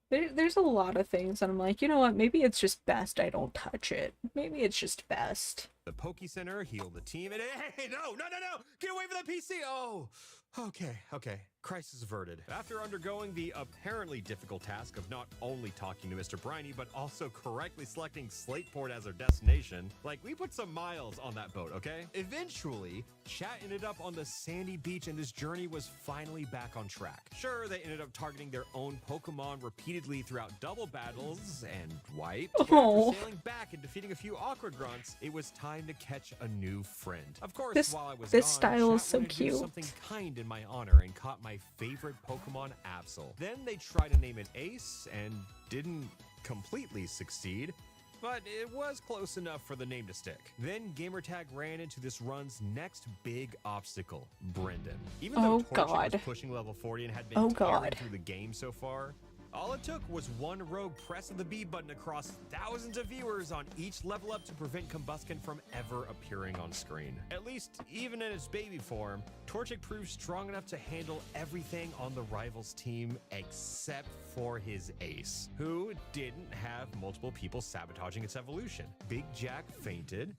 There's a lot of things that I'm like, you know what, maybe it's just best I don't touch it. Maybe it's just best. the Poke Center, heal the team, and hey, no! Get away from the PC! Oh, okay. Crisis averted. After undergoing the apparently difficult task of not only talking to Mr. Briny, but also correctly selecting Slateport as our destination, like, we put some miles on that boat, okay? Eventually, chat ended up on the sandy beach, and this journey was finally back on track. Sure, they ended up targeting their own Pokemon repeatedly throughout double battles and wiped. Oh. After sailing back and defeating a few awkward grunts, it was time to catch a new friend. Of course, This while I was this gone, style is chat so wanted to do cute. something kind in my honor and caught my favorite Pokemon, Absol. Then they tried to name it Ace and didn't completely succeed, but it was close enough for the name to stick. Then Gamertag ran into this run's next big obstacle, Brendan. Even though Torchic was pushing level 40 and had been tearing through the game so far, all it took was one rogue press of the B button across thousands of viewers on each level up to prevent Combusken from ever appearing on screen. At least, even in its baby form, Torchic proved strong enough to handle everything on the rivals team except for his ace, who didn't have multiple people sabotaging its evolution. Big Jack fainted,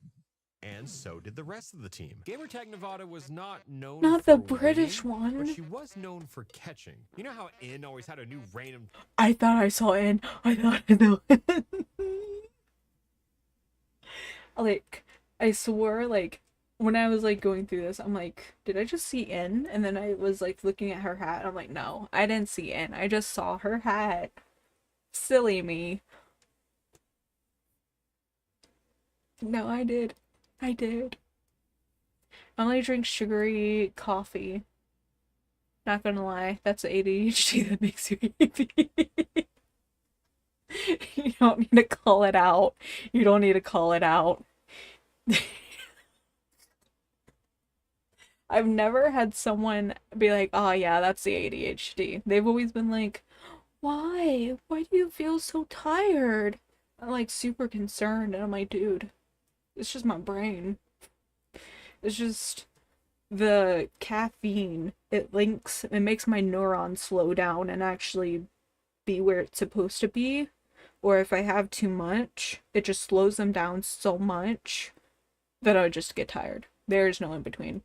and so did the rest of the team. Gamertag Nevada was not known Not for the British winning, one. but she was known for catching. You know how N always had a new random... I thought I saw N. I thought I know. Like, I swore, like, when I was, like, going through this, I'm like, did I just see N? And then I was, like, looking at her hat. I'm like, no, I didn't see N. I just saw her hat. Silly me. No, I did. I only drink sugary coffee. Not gonna lie, that's the ADHD that makes you happy. You don't need to call it out. You don't need to call it out. I've never had someone be like, oh yeah, that's the ADHD. They've always been like, why? Why do you feel so tired? I'm like super concerned, and I'm like, dude, it's just my brain. It's just the caffeine. It makes my neurons slow down and actually be where it's supposed to be. Or if I have too much, it just slows them down so much that I just get tired. There's no in between.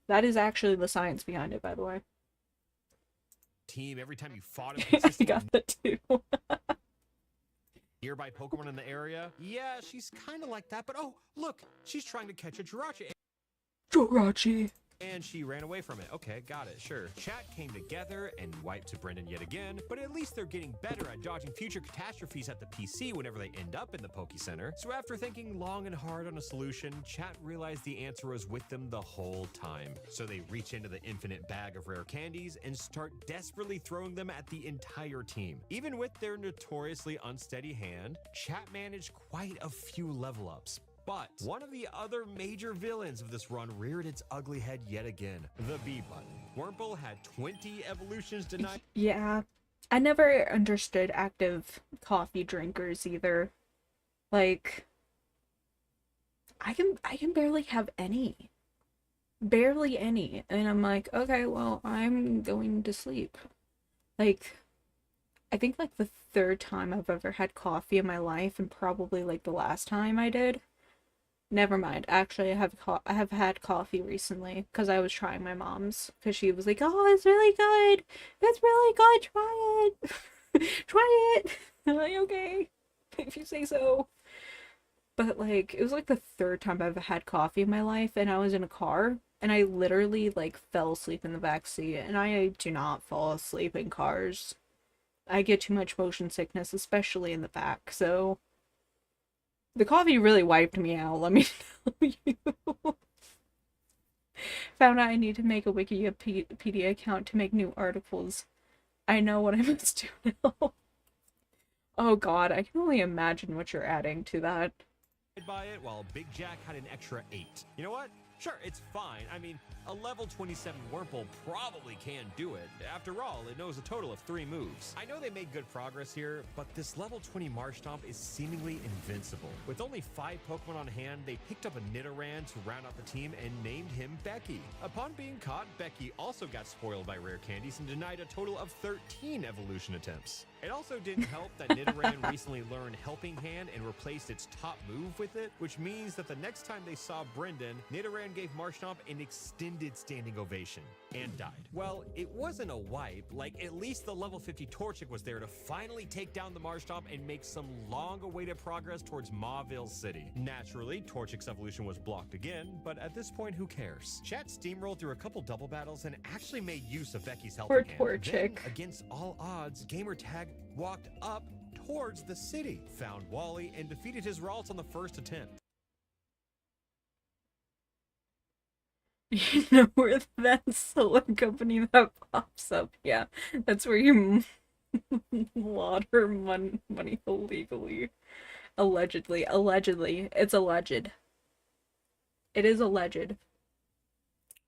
That is actually the science behind it, by the way. Team, every time you fought him, I got that too. Nearby Pokemon in the area? Yeah, she's kind of like that, but oh, look, she's trying to catch a Jirachi. Jirachi. And she ran away from it. Okay, got it, sure. Chat came together and wiped to Brendan yet again, but at least they're getting better at dodging future catastrophes at the PC whenever they end up in the Poke Center. So after thinking long and hard on a solution, Chat realized the answer was with them the whole time. So they reach into the infinite bag of rare candies and start desperately throwing them at the entire team. Even with their notoriously unsteady hand, Chat managed quite a few level ups. But one of the other major villains of this run reared its ugly head yet again, the B button. Wurmple had 20 evolutions denied. Yeah, I never understood active coffee drinkers either. Like, I can barely have any. Barely any. And I'm like, okay, well, I'm going to sleep. Like, I think like the third time I've ever had coffee in my life, and probably like the last time I did. Never mind. Actually, I have had coffee recently because I was trying my mom's because she was like, "Oh, it's really good. It's really good. Try it. Try it." I'm like, "Okay, if you say so." But like, it was like the third time I've had coffee in my life, and I was in a car, and I literally like fell asleep in the back seat, and I do not fall asleep in cars. I get too much motion sickness, especially in the back, so the coffee really wiped me out, let me tell you. Found out I need to make a Wikipedia account to make new articles. I know what I must do now. Oh god, I can only imagine what you're adding to that. By it, while Big Jack had an extra 8. You know what? Sure, it's fine. I mean, a level 27 Wurmple probably can do it. After all, it knows a total of 3 moves. I know they made good progress here, but this level 20 Marshtomp is seemingly invincible. With only 5 Pokemon on hand, they picked up a Nidoran to round out the team and named him Becky. Upon being caught, Becky also got spoiled by rare candies and denied a total of 13 evolution attempts. It also didn't help that Nidoran recently learned Helping Hand and replaced its top move with it, which means that the next time they saw Brendan, Nidoran gave Marshtomp an extended standing ovation and died. Well, it wasn't a wipe, like at least the level 50 Torchic was there to finally take down the Marshtomp and make some long-awaited progress towards Mauville City. Naturally, Torchic's evolution was blocked again, but at this point, who cares? Chat steamrolled through a couple double battles and actually made use of Becky's Helping Hand. Torchic. Then, against all odds, Gamertag walked up towards the city, found Wally, and defeated his Ralts on the first attempt. You know where that solar company that pops up? Yeah, that's where you launder money illegally. Allegedly. It's alleged. It is alleged.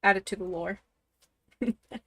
Add it to the lore.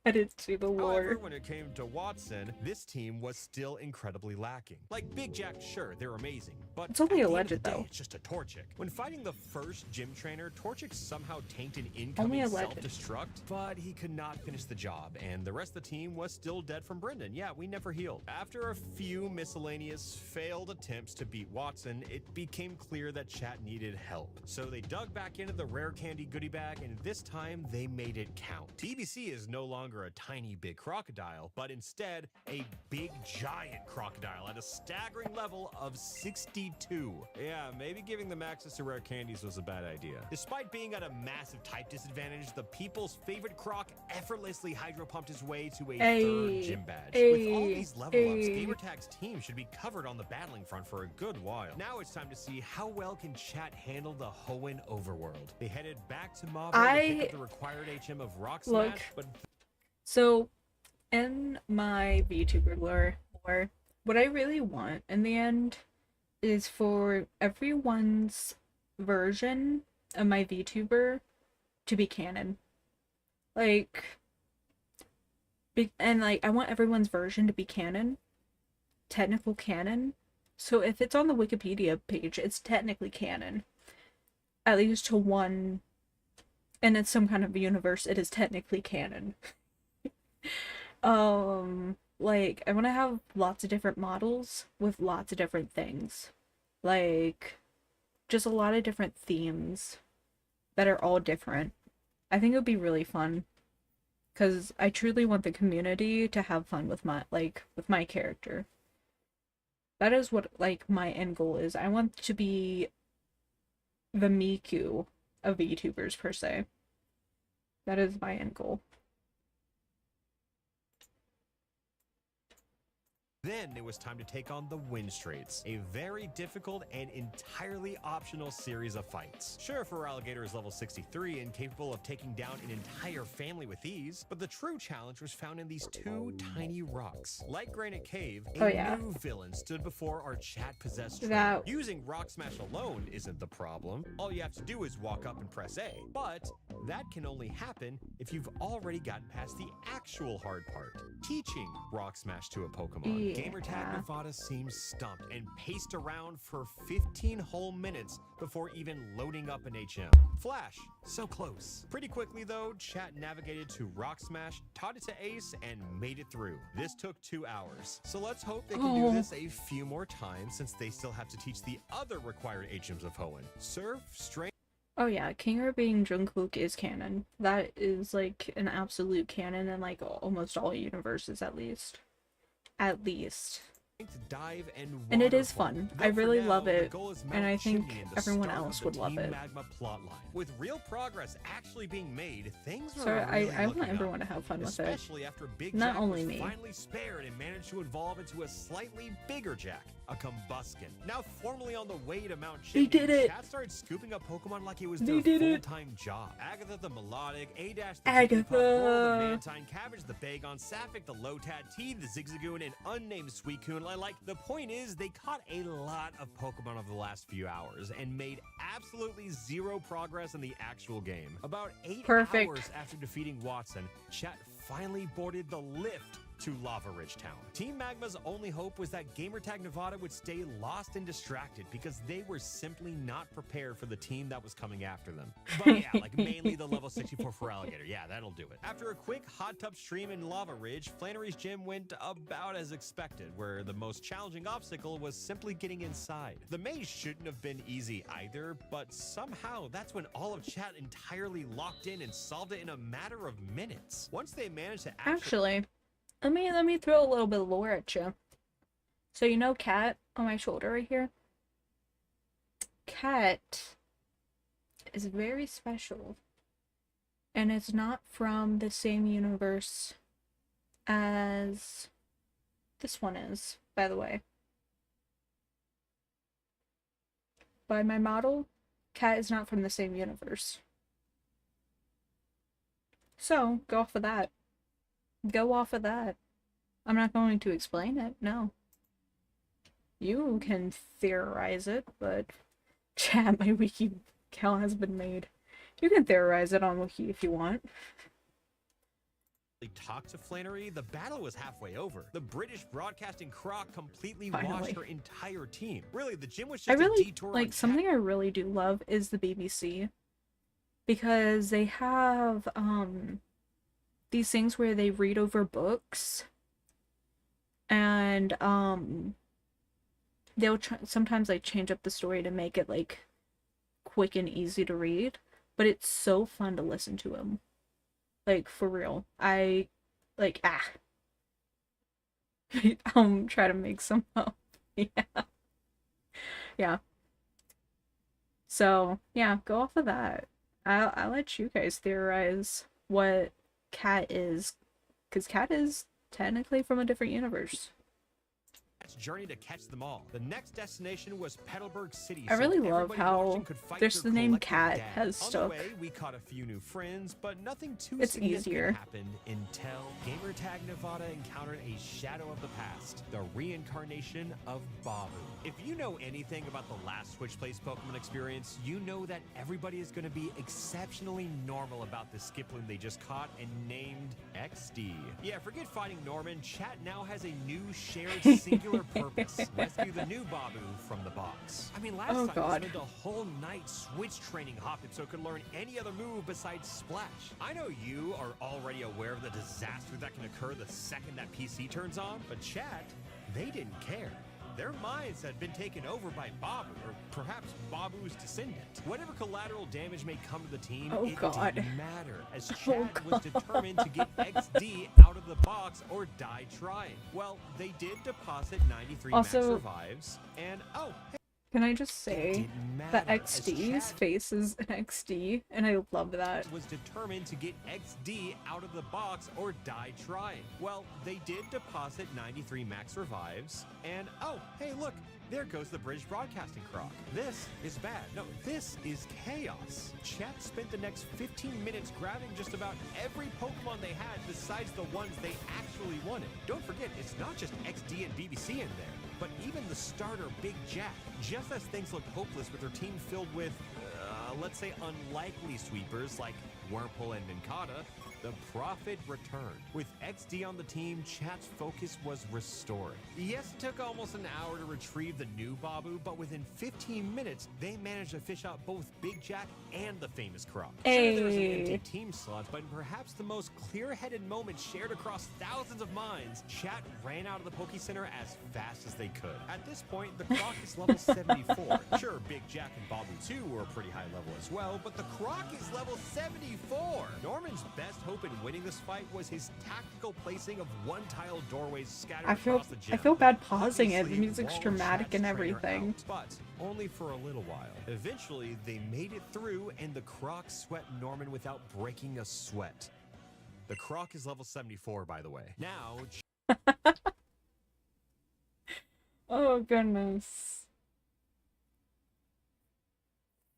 Added to the lore. However, when it came to Watson, this team was still incredibly lacking. Like Big Jack, sure, they're amazing, but it's only alleged though. It's just a Torchic. When fighting the first gym trainer, Torchic somehow tanked an incoming self-destruct, but he could not finish the job, and the rest of the team was still dead from Brendan. Yeah, we never healed. After a few miscellaneous failed attempts to beat Watson, it became clear that chat needed help. So they dug back into the rare candy goodie bag, and this time they made it count. TBC is no longer a tiny big crocodile, but instead a big giant crocodile at a staggering level of 62. Yeah, maybe giving them access to rare candies was a bad idea. Despite being at a massive type disadvantage, the people's favorite croc effortlessly hydro pumped his way to a third gym badge. With all these level ups, Gamertag's team should be covered on the battling front for a good while. Now it's time to see how well can chat handle the Hoenn overworld. They headed back to Mauville to pick up the required HM of Rock Smash, but so, in my VTuber lore, what I really want in the end is for everyone's version of my VTuber to be canon. Like, I want everyone's version to be canon. Technical canon. So if it's on the Wikipedia page, it's technically canon. At least to one, and it's some kind of universe, it is technically canon. Like, I want to have lots of different models with lots of different things. Like, just a lot of different themes that are all different. I think it would be really fun. Because I truly want the community to have fun with my character. That is what, like, my end goal is. I want to be the Miku of VTubers, per se. That is my end goal. Then it was time to take on the Wind Straits, a very difficult and entirely optional series of fights. Sure, Feraligatr is level 63 and capable of taking down an entire family with ease, but the true challenge was found in these 2 tiny rocks. Like Granite Cave, a new villain stood before our chat-possessed trainer. Using Rock Smash alone isn't the problem. All you have to do is walk up and press A, but that can only happen if you've already gotten past the actual hard part, teaching Rock Smash to a Pokemon. Gamertag Nevada seemed stumped and paced around for 15 whole minutes before even loading up an HM. Flash, so close. Pretty quickly though, chat navigated to Rock Smash, taught it to Ace, and made it through. This took 2 hours. So let's hope they can do this a few more times since they still have to teach the other required HMs of Hoenn. Surf, Strain. Oh yeah, Kinger being Jungkook is canon. That is like an absolute canon in like almost all universes at least. At least. Dive and it is fun. I really love it, and I think everyone else would love it. Magma plotline. With real progress actually being made, things so are really I want everyone to have fun with it. Especially after Big Not Jack only was me. finally spared and managed to evolve into a slightly bigger Jack, a Combuskin. Now formally on the way to Mount Chimney, They did it! Chat started scooping up Pokemon like it was They their did it! full-time job. Agatha the Melodic, A-Dash the Agatha! Jigglypuff, Laurel the Mantine, Cabbage the Bagon, Sapphic the Lotad, T the Zigzagoon, and unnamed Suicune. Like, the point is, they caught a lot of Pokemon over the last few hours and made absolutely zero progress in the actual game. About 8 hours after defeating Watson, chat finally boarded the lift to Lava Ridge Town. Team Magma's only hope was that Gamertag Nevada would stay lost and distracted because they were simply not prepared for the team that was coming after them. But yeah, like mainly the level 64 for Alligator. Yeah, that'll do it. After a quick hot tub stream in Lava Ridge, Flannery's gym went about as expected, where the most challenging obstacle was simply getting inside. The maze shouldn't have been easy either, but somehow that's when all of chat entirely locked in and solved it in a matter of minutes. Once they managed to actually let me throw a little bit of lore at you. So you know Cat on my shoulder right here? Cat is very special. And it's not from the same universe as this one is, by the way. By my model, Cat is not from the same universe. So, go off of that. Go off of that. I'm not going to explain it, no. You can theorize it, but chat, my wiki account has been made. You can theorize it on wiki if you want. Talked to Flannery, the battle was halfway over. The British broadcasting croc completely washed her entire team. Really, the gym was just a detour. Like, something I really do love is the BBC. Because they have, these things where they read over books. And, they'll sometimes, like, change up the story to make it, like, quick and easy to read. But it's so fun to listen to them. Like, for real. I, like, try to make some up. Yeah. Yeah. So, yeah, go off of that. I'll let you guys theorize what Cat is. Because Cat is technically from a different universe. Journey to catch them all. The next destination was Petalburg City. I really love how there's the name Cat has stuck. On the way, we caught a few new friends, but nothing too it's significant easier. happened until Gamertag Nevada encountered a shadow of the past, the reincarnation of Babu. If you know anything about the last Switch Place Pokemon experience, you know that everybody is going to be exceptionally normal about the Skiploom they just caught and named XD. Yeah, forget fighting Norman. Chat now has a new shared singular purpose. Rescue the new Babu from the box. I mean, last time we spent a whole night Switch training Hoppip so it could learn any other move besides Splash. I know you are already aware of the disaster that can occur the second that PC turns on, but chat, they didn't care. Their minds had been taken over by Babu, or perhaps Babu's descendant. Whatever collateral damage may come to the team, it didn't matter, as Chad was determined to get XD out of the box or die trying. Well, they did deposit 93 max revives, and can I just say that XD's face is an XD, and I love that. Was determined to get XD out of the box or die trying. Well, they did deposit 93 max revives, and hey, look, there goes the British Broadcasting croc. This is bad. No, this is chaos. Chat spent the next 15 minutes grabbing just about every Pokemon they had besides the ones they actually wanted. Don't forget, it's not just XD and BBC in there, but even the starter Big Jack. Just as things looked hopeless with their team filled with, let's say, unlikely sweepers like Wurmple and Nincada, The Prophet returned. With XD on the team, chat's focus was restored. Yes, it took almost an hour to retrieve the new Babu, but within 15 minutes, they managed to fish out both Big Jack and the famous Croc. Sure, there was an empty team slot, but in perhaps the most clear-headed moment shared across thousands of minds, chat ran out of the Poke Center as fast as they could. At this point, the Croc is level 74. Sure, Big Jack and Babu 2 were a pretty high level as well, but the Croc is level 74! Norman's best hope in winning this fight was his tactical placing of one-tile doorways scattered across the gym. I feel bad pausing it. The music's dramatic and everything. But only for a little while. Eventually, they made it through, and the Croc swept Norman without breaking a sweat. The Croc is level 74, by the way. Now... Oh, goodness.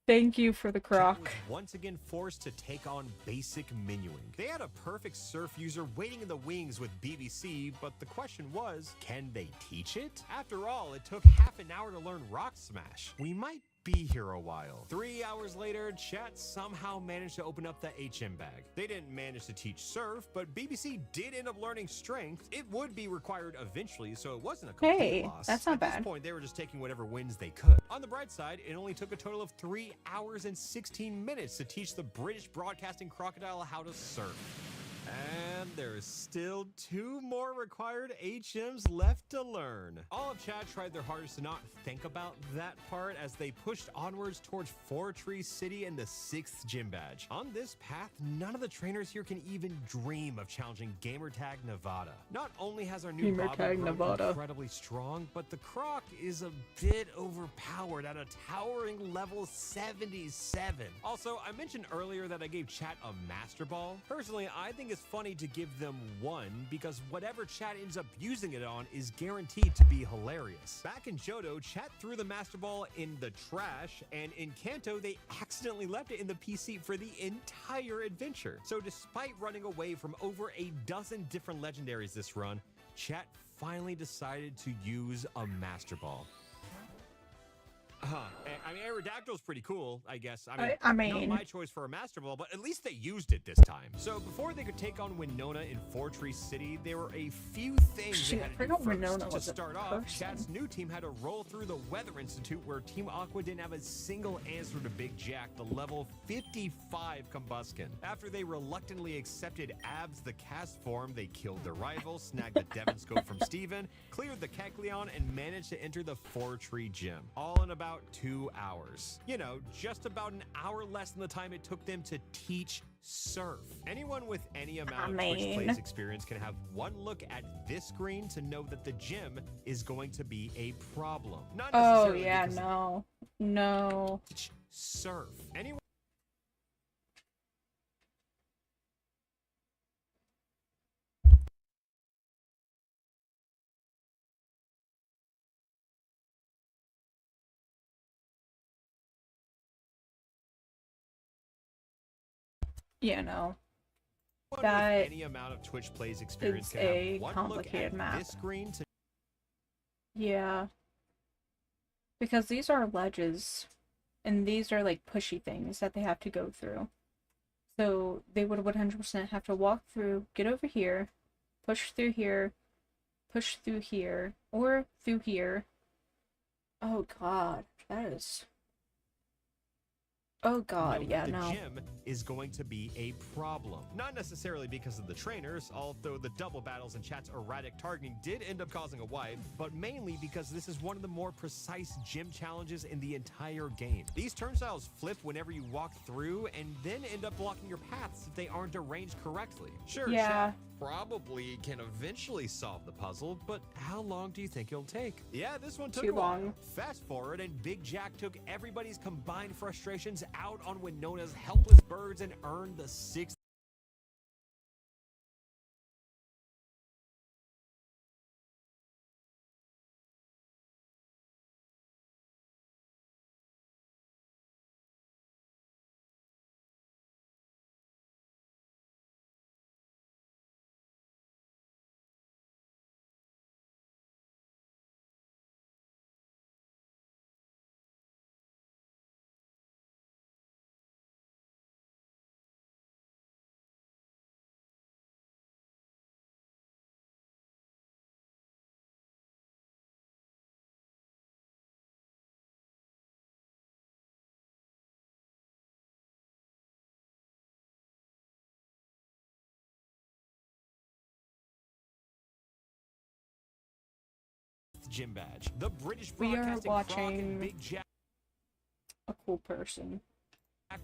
Thank you for the Croc. Was once again forced to take on basic menuing. They had a perfect surf user waiting in the wings with BBC, but the question was, can they teach it? After all, it took half an hour to learn Rock Smash. We might be here a while. 3 hours later, chat somehow managed to open up the HM bag. They didn't manage to teach surf, but BBC did end up learning strength. It would be required eventually, so it wasn't a complete loss. That's not bad. At this point, they were just taking whatever wins they could. On the bright side, it only took a total of 3 hours and 16 minutes to teach the British Broadcasting Crocodile how to surf. And there's still 2 more required HMs left to learn. All of chat tried their hardest to not think about that part as they pushed onwards towards Fortree City and the 6th gym badge. On this path, none of the trainers here can even dream of challenging Gamertag Nevada. Not only has our new Babu grown incredibly strong, but the Croc is a bit overpowered at a towering level 77. Also, I mentioned earlier that I gave chat a Master Ball. Personally, I think it's funny to give them one because whatever chat ends up using it on is guaranteed to be hilarious. Back in Johto, chat threw the Master Ball in the trash, and in Kanto, they accidentally left it in the PC for the entire adventure. So despite running away from over a dozen different legendaries this run, chat finally decided to use a Master Ball. I mean, Aerodactyl's pretty cool, I guess. I mean, not my choice for a Master Ball, but at least they used it this time. So before they could take on Winona in Fortree City, there were a few things they had to do first. Winona to start off, chat's new team had to roll through the Weather Institute, where Team Aqua didn't have a single answer to Big Jack, the level 55 Combuskin. After they reluctantly accepted Abs the cast form, they killed their rival, snagged the Devon Scope from Steven, cleared the Kecleon, and managed to enter the Fortree Gym. All in about 2 hours. You know, just about an hour less than the time it took them to teach surf. Anyone with any amount of Twitch Plays experience can have one look at this screen to know that the gym is going to be a problem. Not necessarily no. Surf. Anyone that any amount of Twitch Plays experience can a have one complicated look at map. this screen to because these are ledges, and these are like pushy things that they have to go through. So they would 100% have to walk through, get over here, push through here, or through here. Oh god, that is... Oh god, the gym is going to be a problem. Not necessarily because of the trainers, although the double battles and chat's erratic targeting did end up causing a wipe, but mainly because this is one of the more precise gym challenges in the entire game. These turnstiles flip whenever you walk through and then end up blocking your paths if they aren't arranged correctly. Sure, chat probably can eventually solve the puzzle, but how long do you think it'll take? Yeah, this one took a while. Fast forward, and Big Jack took everybody's combined frustrations out on Winona's helpless birds and earned the 6th gym badge. The British We are Broadcasting Croc and watching Big Jack a cool person.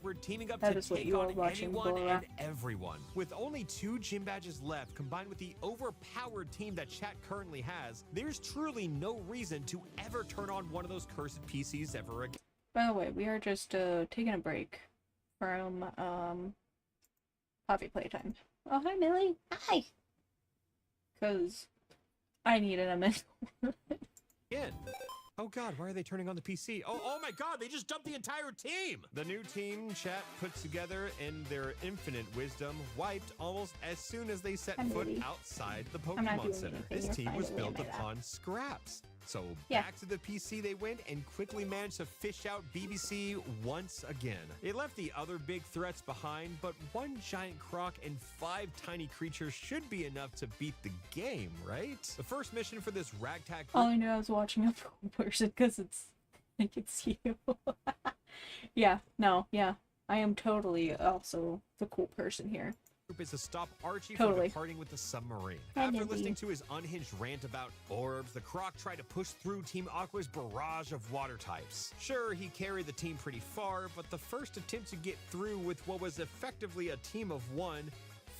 We're teaming up That to is what take you are on watching, anyone Laura. and everyone. With only 2 gym badges left, combined with the overpowered team that chat currently has, there's truly no reason to ever turn on one of those cursed PCs ever again. By the way, we are just taking a break from Coffee Playtime. Oh, hi, Millie. Hi. Because I needed a mental. Oh god, why are they turning on the PC? Oh my god, they just dumped the entire team! The new team chat put together in their infinite wisdom wiped almost as soon as they set foot outside the Pokemon Center. This team was built upon scraps. So back to the PC they went and quickly managed to fish out BBC once again. They left the other big threats behind, but 1 giant croc and 5 tiny creatures should be enough to beat the game, right? The first mission for this ragtag group— All I knew I was watching a cool person because it's like it's you. Yeah, no, yeah. I am totally also the cool person here. Is to stop Archie Totally. from departing with the submarine. After listening to his unhinged rant about orbs, the Croc tried to push through Team Aqua's barrage of water types. Sure, he carried the team pretty far, but the first attempt to get through with what was effectively a team of 1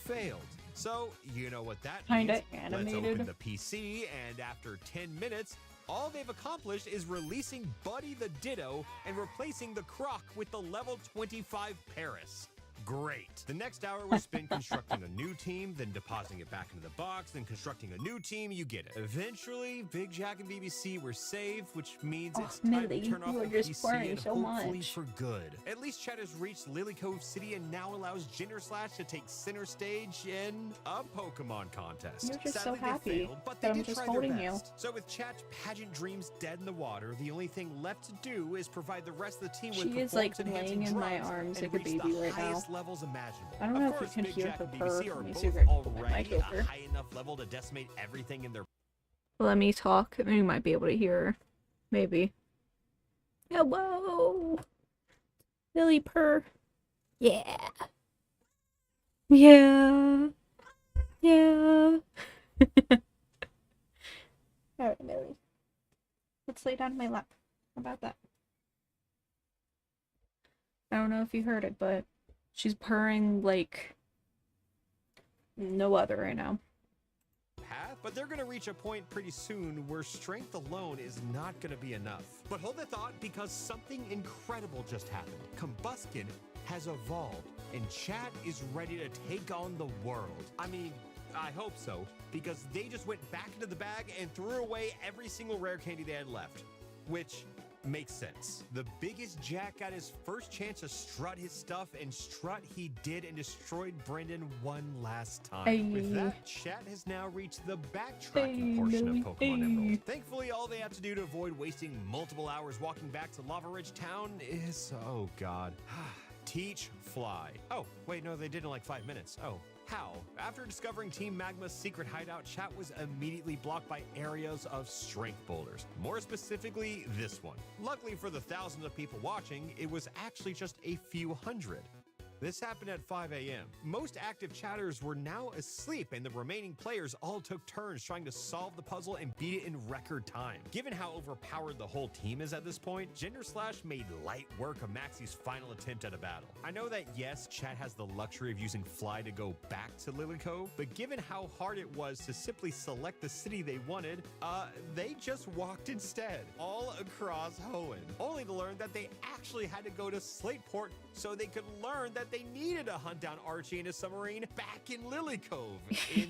failed. So, you know what that Kinda means. animated. Let's open the PC, and after 10 minutes, all they've accomplished is releasing Buddy the Ditto and replacing the Croc with the level 25 Paris. Great. The next hour was spent constructing a new team, then depositing it back into the box, then constructing a new team. You get it. Eventually, Big Jack and BBC were saved, which means it's time Millie, to turn off you the are just PC pouring and so hopefully much. for good. At least Chat has reached Lily Cove City and now allows Ginger Slash to take center stage in a Pokemon contest. You're just Sadly, so happy they failed, but that they I'm did just try their holding you. best. So with Chat's pageant dreams dead in the water, the only thing left to do is provide the rest of the team with She is like performance-enhancing laying in my drugs arms and like a reach baby the right now. highest levels imaginable. I don't know Of if you course, can Big hear Jack the and purr BBC from are these both cigarettes in my already at over. a high enough level to decimate everything in their— Let me talk. You might be able to hear her. Maybe. Hello. Millie purr. Yeah. Yeah. Yeah. Alright, Millie. Let's lay down in my lap. How about that? I don't know if you heard it, but she's purring like no other right now. path, but they're going to reach a point pretty soon where strength alone is not going to be enough. But hold that thought, because something incredible just happened. Combuskin has evolved, and Chat is ready to take on the world. I mean, I hope so, because they just went back into the bag and threw away every single rare candy they had left, which makes sense. The biggest Jack got his first chance to strut his stuff, and strut he did, and destroyed Brendan one last time. With that, Chat has now reached the backtracking portion of Pokemon Emerald. Thankfully, all they have to do to avoid wasting multiple hours walking back to Lava Ridge Town is, oh god, teach fly. Oh, wait, no, they did in like 5 minutes. Oh. How? After discovering Team Magma's secret hideout, Chat was immediately blocked by areas of strength boulders. More specifically, this one. Luckily for the thousands of people watching, it was actually just a few hundred. This happened at 5 a.m. Most active chatters were now asleep, and the remaining players all took turns trying to solve the puzzle and beat it in record time. Given how overpowered the whole team is at this point, Ginger Slash made light work of Maxie's final attempt at a battle. I know that yes, Chat has the luxury of using Fly to go back to Lily Cove, but given how hard it was to simply select the city they wanted, they just walked instead, all across Hoenn, only to learn that they actually had to go to Slateport so they could learn that they needed to hunt down Archie and his submarine back in Lily Cove.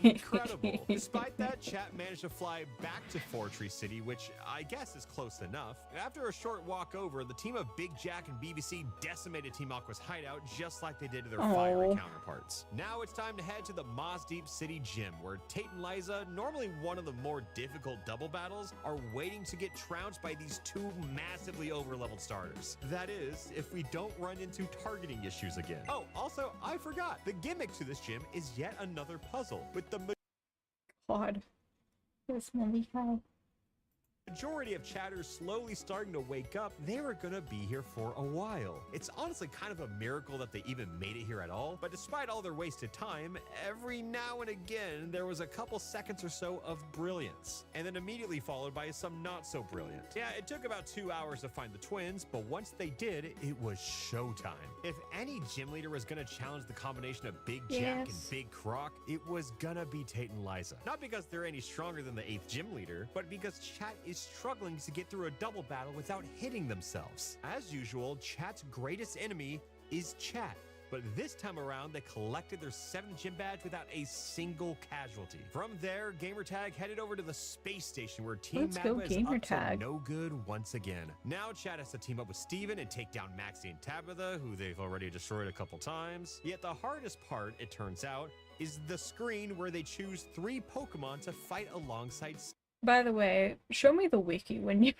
Incredible. Despite that, Chat managed to fly back to Fortree City, which I guess is close enough. After a short walk over, the team of Big Jack and BBC decimated Team Aqua's hideout just like they did to their fiery counterparts. Now it's time to head to the Moss Deep City Gym, where Tate and Liza, normally one of the more difficult double battles, are waiting to get trounced by these two massively overleveled starters. That is, if we don't run into targeting issues again. Oh, also, I forgot. The gimmick to this gym is yet another puzzle with the God. This Millie cow. Majority of chatters slowly starting to wake up, they were gonna be here for a while. It's honestly kind of a miracle that they even made it here at all, but despite all their wasted time, every now and again there was a couple seconds or so of brilliance, and then immediately followed by some not so brilliant. Yeah, it took about 2 hours to find the twins, but once they did, it was showtime. If any gym leader was gonna challenge the combination of Big Jack and Big Croc, it was gonna be Tate and Liza. Not because they're any stronger than the 8th gym leader, but because Chat is struggling to get through a double battle without hitting themselves. As usual, Chat's greatest enemy is Chat. But this time around, they collected their 7th gym badge without a single casualty. From there, Gamertag headed over to the space station where Team Magma is up to no good once again. Now Chat has to team up with Steven and take down Maxie and Tabitha, who they've already destroyed a couple times. Yet the hardest part, it turns out, is the screen where they choose 3 Pokemon to fight alongside. By the way, show me the wiki when you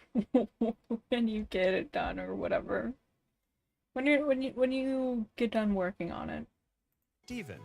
when you get it done or whatever. When you get done working on it. Steven.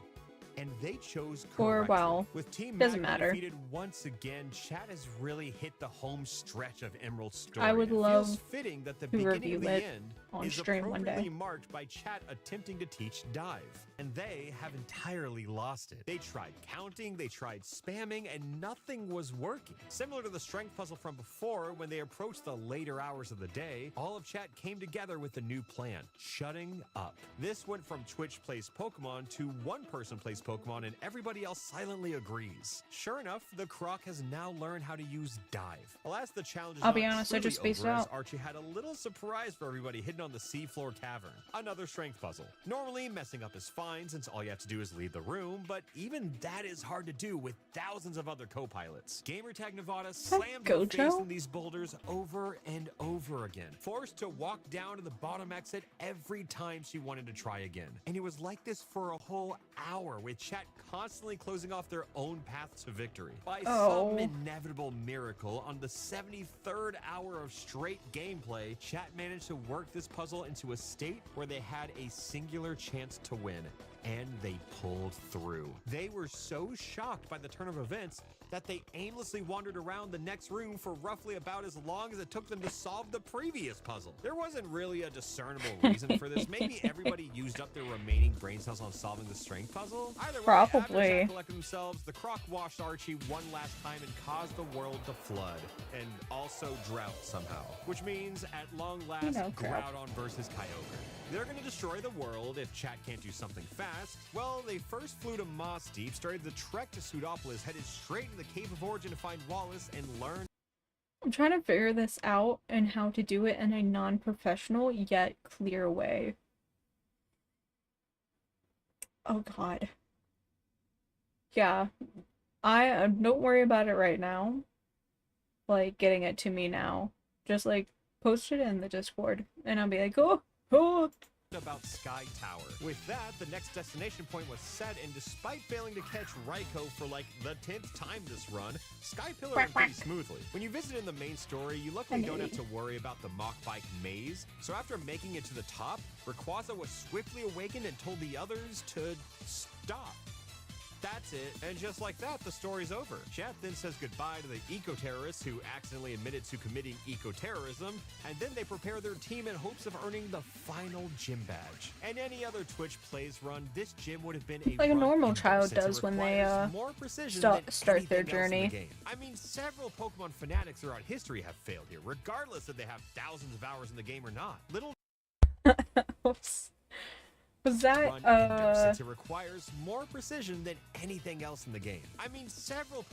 And they chose correctly. Or, well, with Team doesn't Magma matter. defeated once again, Chat has really hit the home stretch of Emerald's story. I would It love feels fitting that the to beginning review of the it end on is stream one day. appropriately marked by Chat attempting to teach Dive. And they have entirely lost it. They tried counting, they tried spamming, and nothing was working. Similar to the strength puzzle from before, when they approached the later hours of the day, all of Chat came together with a new plan: shutting up. This went from Twitch plays Pokemon to one person plays Pokemon and everybody else silently agrees. Sure enough, the Croc has now learned how to use Dive. Alas, the challenge is I'll be not honest, I truly just spaced over, as out. Archie had a little surprise for everybody hidden on the seafloor cavern. Another strength puzzle. Normally, messing up is fine since all you have to do is leave the room, but even that is hard to do with thousands of other co-pilots. Gamertag Nevada slammed her face in these boulders over and over again, forced to walk down to the bottom exit every time she wanted to try again. And it was like this for a whole hour, with Chat constantly closing off their own path to victory. By some inevitable miracle, on the 73rd hour of straight gameplay, Chat managed to work this puzzle into a state where they had a singular chance to win. And they pulled through. They were so shocked by the turn of events that they aimlessly wandered around the next room for roughly about as long as it took them to solve the previous puzzle. There wasn't really a discernible reason for this. Maybe everybody used up their remaining brain cells on solving the strength puzzle. Either way, after Chat collected themselves, the Croc washed Archie one last time and caused the world to flood. And also drought somehow. Which means, at long last, Groudon versus Kyogre. They're gonna destroy the world if Chat can't do something fast. Well, they first flew to Moss Deep, started the trek to Pseudopolis, headed straight to the Cave of Origin to find Wallace, and learn. I'm trying to figure this out and how to do it in a non-professional yet clear way. Oh god. Yeah. Don't worry about it right now. Like, getting it to me now. Just, like, post it in the Discord, and I'll be like, oh! About Sky Tower. With that, the next destination point was set, and despite failing to catch Raikou for like the 10th time this run, Sky Pillar went pretty smoothly. When you visit in the main story, you luckily don't have to worry about the Mach Bike maze, so after making it to the top, Rayquaza was swiftly awakened and told the others to stop. That's it, and just like that, the story's over. Chat then says goodbye to the eco-terrorists who accidentally admitted to committing eco-terrorism, and then they prepare their team in hopes of earning the final gym badge. And any other Twitch plays run, this gym would have been like a normal child does when they start their journey. I mean, several Pokemon fanatics throughout history have failed here, regardless if they have thousands of hours in the game or not. Little Was that, since it requires more precision than anything else in the game. I mean, several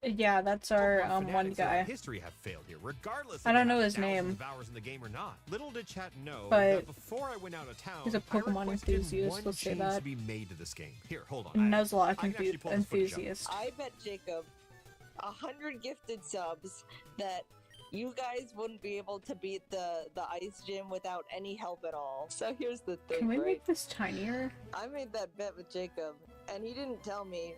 yeah, that's our one guy. History have failed here, regardless. I don't know his name. Of hours in the game or not. Little did Chat know but that before I went out of town, he's a Pokemon enthusiast. Let's say that. To be made to this game. Here, hold on. Nuzlocke enthusiast. I bet Jacob 100 gifted subs that you guys wouldn't be able to beat the ice gym without any help at all. So here's the thing, Can we right? make this tinier? I made that bet with Jacob, and he didn't tell me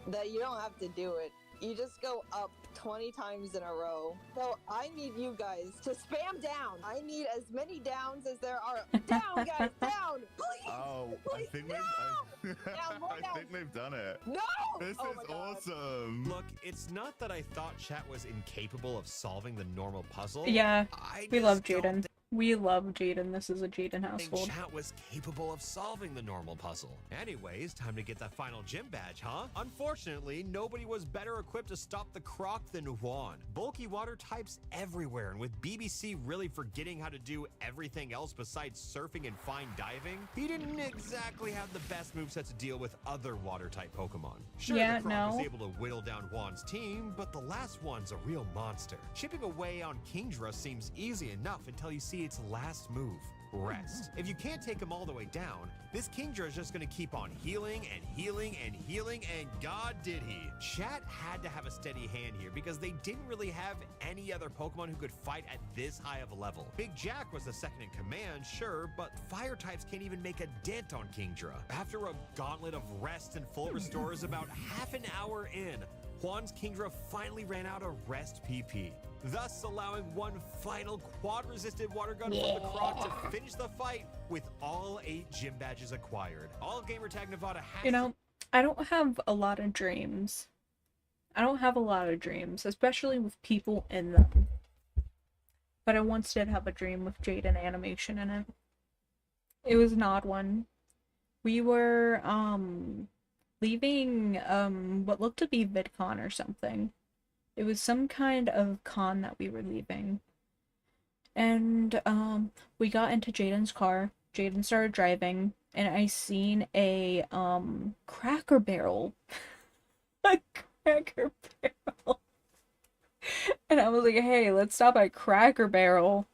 that you don't have to do it. You just go up 20 times in a row. So I need you guys to spam down. I need as many downs as there are. Down, guys, down! Please! Oh, please, I think no! I think they've done it. No! This is awesome. Look, it's not that I thought chat was incapable of solving the normal puzzle. Yeah, we love Jaden. We love Jaden. This is a Jaden household. Chat was capable of solving the normal puzzle. Anyways, time to get that final gym badge, huh? Unfortunately, nobody was better equipped to stop the croc than Juan. Bulky water types everywhere, and with BBC really forgetting how to do everything else besides surfing and fine diving, he didn't exactly have the best moveset to deal with other water type Pokemon. Sure, the croc was able to whittle down Juan's team, but the last one's a real monster. Chipping away on Kingdra seems easy enough until you see its last move, rest. If you can't take him all the way down, this Kingdra is just gonna keep on healing and healing and healing, and God did he. Chat had to have a steady hand here because they didn't really have any other Pokemon who could fight at this high of a level. Big Jack was the second in command, sure, but fire types can't even make a dent on Kingdra. After a gauntlet of rest and full restores about half an hour in, Juan's Kingdra finally ran out of rest PP, thus allowing one final quad-resisted water gun from the Croc to finish the fight with all 8 gym badges acquired. All Gamertag Nevada has You know, I don't have a lot of dreams. I don't have a lot of dreams, especially with people in them. But I once did have a dream with Jaden animation in it. It was an odd one. We were, leaving, what looked to be VidCon or something. It was some kind of con that we were leaving. And, we got into Jaden's car. Jaden started driving, and I seen a, Cracker Barrel. A Cracker Barrel. And I was like, hey, let's stop at Cracker Barrel.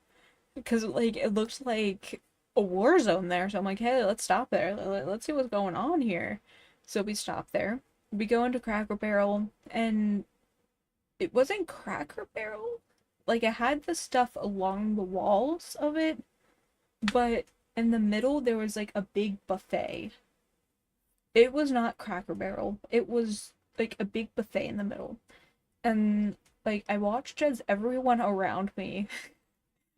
Because, like, it looked like a war zone there. So I'm like, hey, let's stop there. Let's see what's going on here. So we stop there. We go into Cracker Barrel, and it wasn't Cracker Barrel. Like, it had the stuff along the walls of it, but in the middle there was like a big buffet. It was not Cracker Barrel. It was like a big buffet in the middle. And like, I watched as everyone around me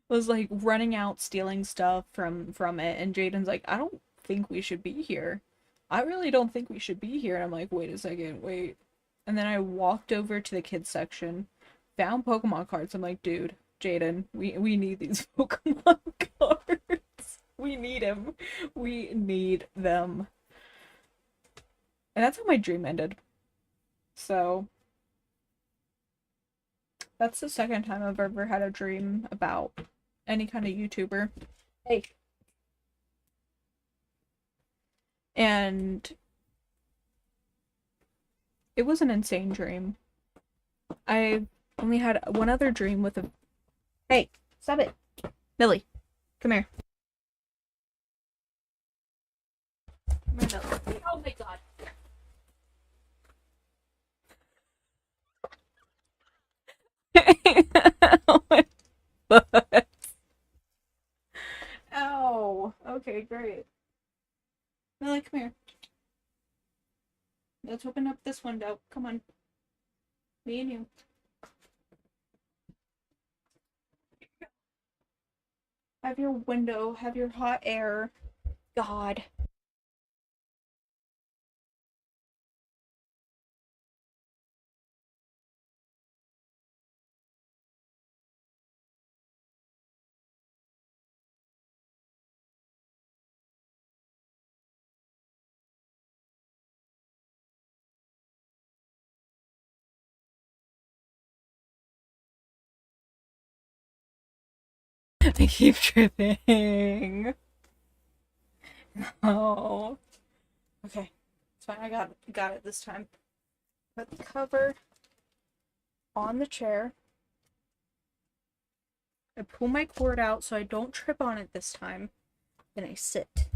was like running out, stealing stuff from it, and Jaden's like, I don't think we should be here. I really don't think we should be here. And I'm like, wait a second, wait. And then I walked over to the kids section, found Pokemon cards. I'm like, dude, Jaden, we need these Pokemon cards. We need them. We need them. And that's how my dream ended. So, that's the second time I've ever had a dream about any kind of YouTuber. Hey. And it was an insane dream. I only had one other dream with a... Hey, stop it. Millie, come here. Come here, Millie. Oh my god. Oh my butt. Ow. Okay, great. Millie, come here. Let's open up this window. Come on. Me and you. Have your window. Have your hot air. God. I keep tripping. Oh. Okay. It's fine. I got it this time. Put the cover on the chair. I pull my cord out so I don't trip on it this time. Then I sit.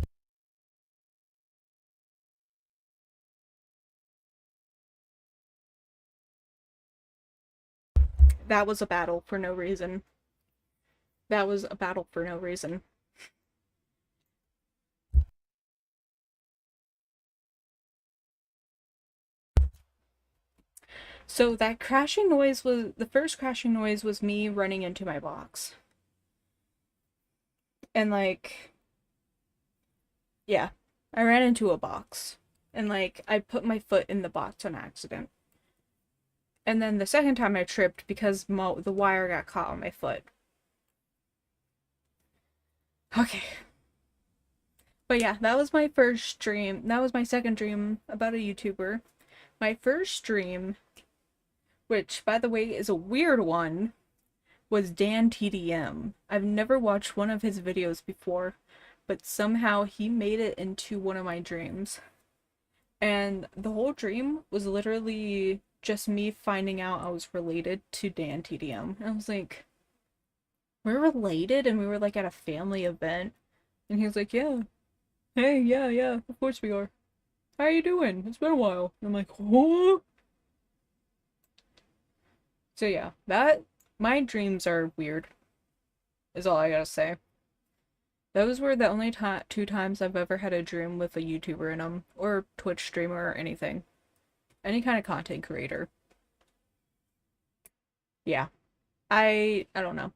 That was a battle for no reason. That was a battle for no reason. So that crashing noise was, the first crashing noise was me running into my box. And like, yeah, I ran into a box. and like I put my foot in the box on accident. And then the second time I tripped because the wire got caught on my foot. Okay. But yeah, that was my first dream. That was my second dream about a YouTuber. My first dream, which by the way is a weird one, was Dan TDM. I've never watched one of his videos before, but somehow he made it into one of my dreams. And the whole dream was literally just me finding out I was related to Dan TDM. And I was like, we're related? And we were like at a family event. And he was like, yeah. Hey, yeah, of course we are. How are you doing? It's been a while. And I'm like, what? So yeah, my dreams are weird, is all I gotta say. Those were the only two times I've ever had a dream with a YouTuber in them, or Twitch streamer, or anything. Any kind of content creator. Yeah. I don't know.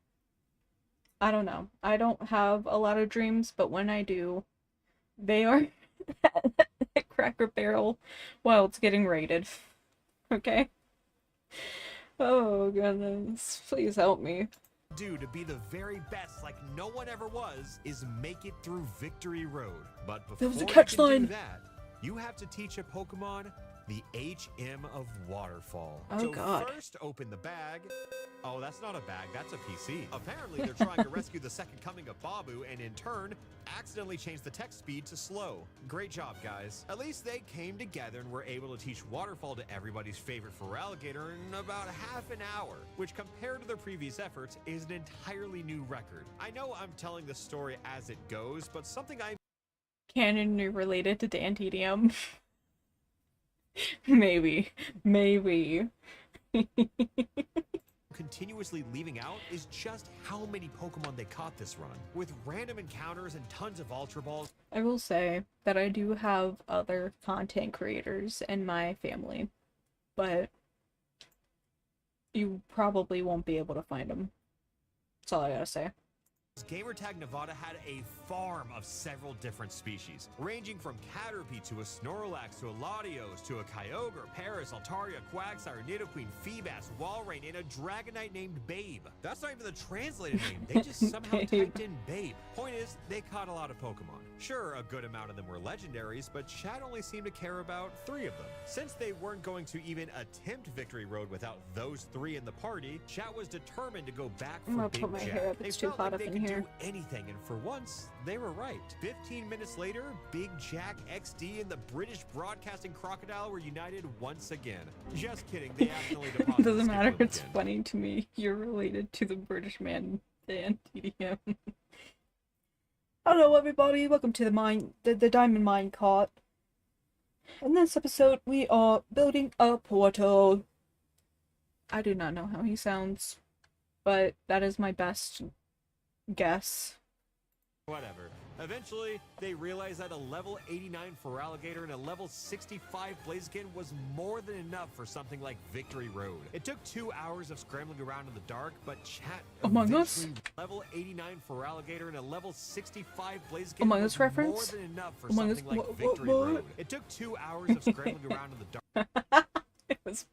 I don't know. I don't have a lot of dreams, but when I do, they are at Cracker Barrel while it's getting raided. Okay? Oh, goodness. Please help me. Do to be the very best like no one ever was is make it through Victory Road. But before you can do that, you have to teach a Pokemon the HM of Waterfall. Oh, so God. First, open the bag. Oh, that's not a bag, that's a PC. Apparently, they're trying to rescue the second coming of Babu, and in turn, accidentally changed the text speed to slow. Great job, guys. At least they came together and were able to teach Waterfall to everybody's favorite Feraligatr in about half an hour, which compared to their previous efforts is an entirely new record. I know I'm telling the story as it goes, but something I Canon related to Dan TDM. Maybe. continuously leaving out is just how many Pokemon they caught this run. With random encounters and tons of Ultra Balls. I will say that I do have other content creators in my family, but you probably won't be able to find them. That's all I gotta say. Gamertag Nevada had a farm of several different species, ranging from Caterpie to a Snorlax to a Latios to a Kyogre, Paris, Altaria, Quagsire, Nidoqueen, Feebas, Walrein, and a Dragonite named Babe. That's not even the translated name, they just somehow typed in Babe. Point is, they caught a lot of Pokemon. Sure, a good amount of them were legendaries, but chat only seemed to care about 3 of them. Since they weren't going to even attempt Victory Road without those 3 in the party, chat was determined to go back for I'm gonna Big put my Jack. hair up, They it's too felt hot like up they in could here. do anything, and for once, they were right. 15 minutes later, Big Jack, XD, and the British Broadcasting Crocodile were united once again. Just kidding, they accidentally It deposited doesn't matter, Skiploom it's again. funny to me. You're related to the British man, Dan TDM. Hello everybody, welcome to the Diamond Mine Cart. In this episode, we are building a portal. I do not know how he sounds, but that is my best guess. Whatever. Eventually, they realized that a level 89 Feraligatr and a level 65 Blaziken was more than enough for something like Victory Road. It took 2 hours of scrambling around in the dark, but chat Among Us? eventually level 89 Feraligatr and a level 65 Blaziken Among was Us reference? more than enough for Among something Us- like what- Victory what? Road. It took 2 hours of scrambling around in the dark. It was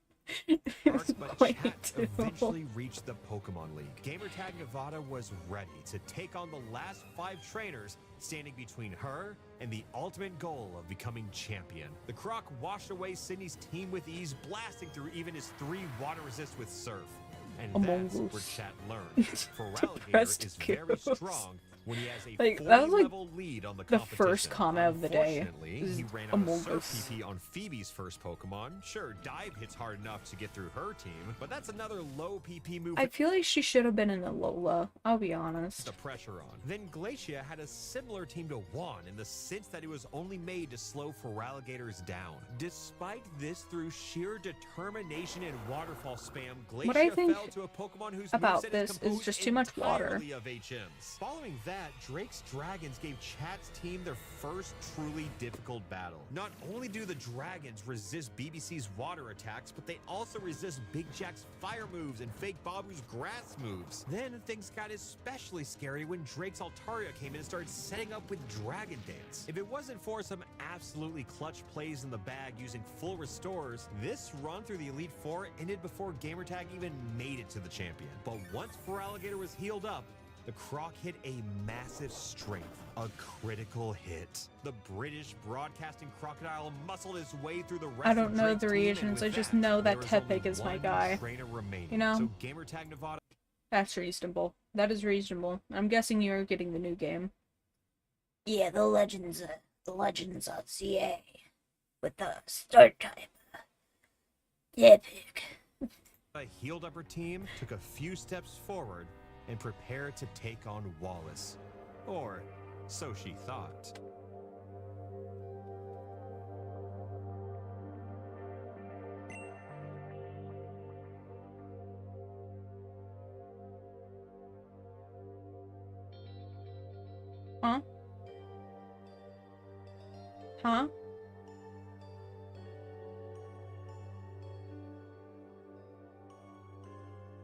But quite chat too. eventually reached the Pokemon League. Gamertag Nevada was ready to take on the last 5 trainers standing between her and the ultimate goal of becoming champion. The Croc washed away Sydney's team with ease, blasting through even his 3 water resist with Surf. And Among that's where Us. chat learned. Feraligatr Depressed is very goose. strong when he has a Like, 40 that was, like, level lead on the the competition. first comment of the day, Unfortunately, is he ran out Among of Surf Us. PP on Phoebe's first Pokemon. Sure, Dive hits hard enough to get through her team, but that's another low PP move. I feel like she should have been in the Lola, I'll be honest. The pressure on. Then Glacia had a similar team to Juan in the sense that it was only made to slow Feraligatrs down. Despite this, through sheer determination and waterfall spam, What I Glacia think fell to a Pokemon whose about moveset this is composed just too much water. entirely of HMs. Following that, that, Drake's Dragons gave Chat's team their first truly difficult battle. Not only do the Dragons resist BBC's water attacks, but they also resist Big Jack's fire moves and Fake Babu's grass moves. Then things got especially scary when Drake's Altaria came in and started setting up with Dragon Dance. If it wasn't for some absolutely clutch plays in the bag using full restores, this run through the Elite Four ended before Gamertag even made it to the champion. But once Feraligatr was healed up, the Croc hit a massive strength, a critical hit. The British broadcasting crocodile muscled his way through the rest I don't of know Drake's the team, regions, I and with just know that there was only Tepig is my one guy. trainer remaining. You know? So Gamertag Nevada. That's reasonable. That is reasonable. I'm guessing you're getting the new game. Yeah, the Legends on CA. With the start time. Epic. A healed up her team took a few steps forward and prepared to take on Wallace. Or so she thought. Huh? Huh?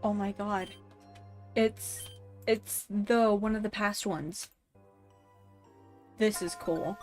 Oh my god. It's the one of the past ones. This is cool.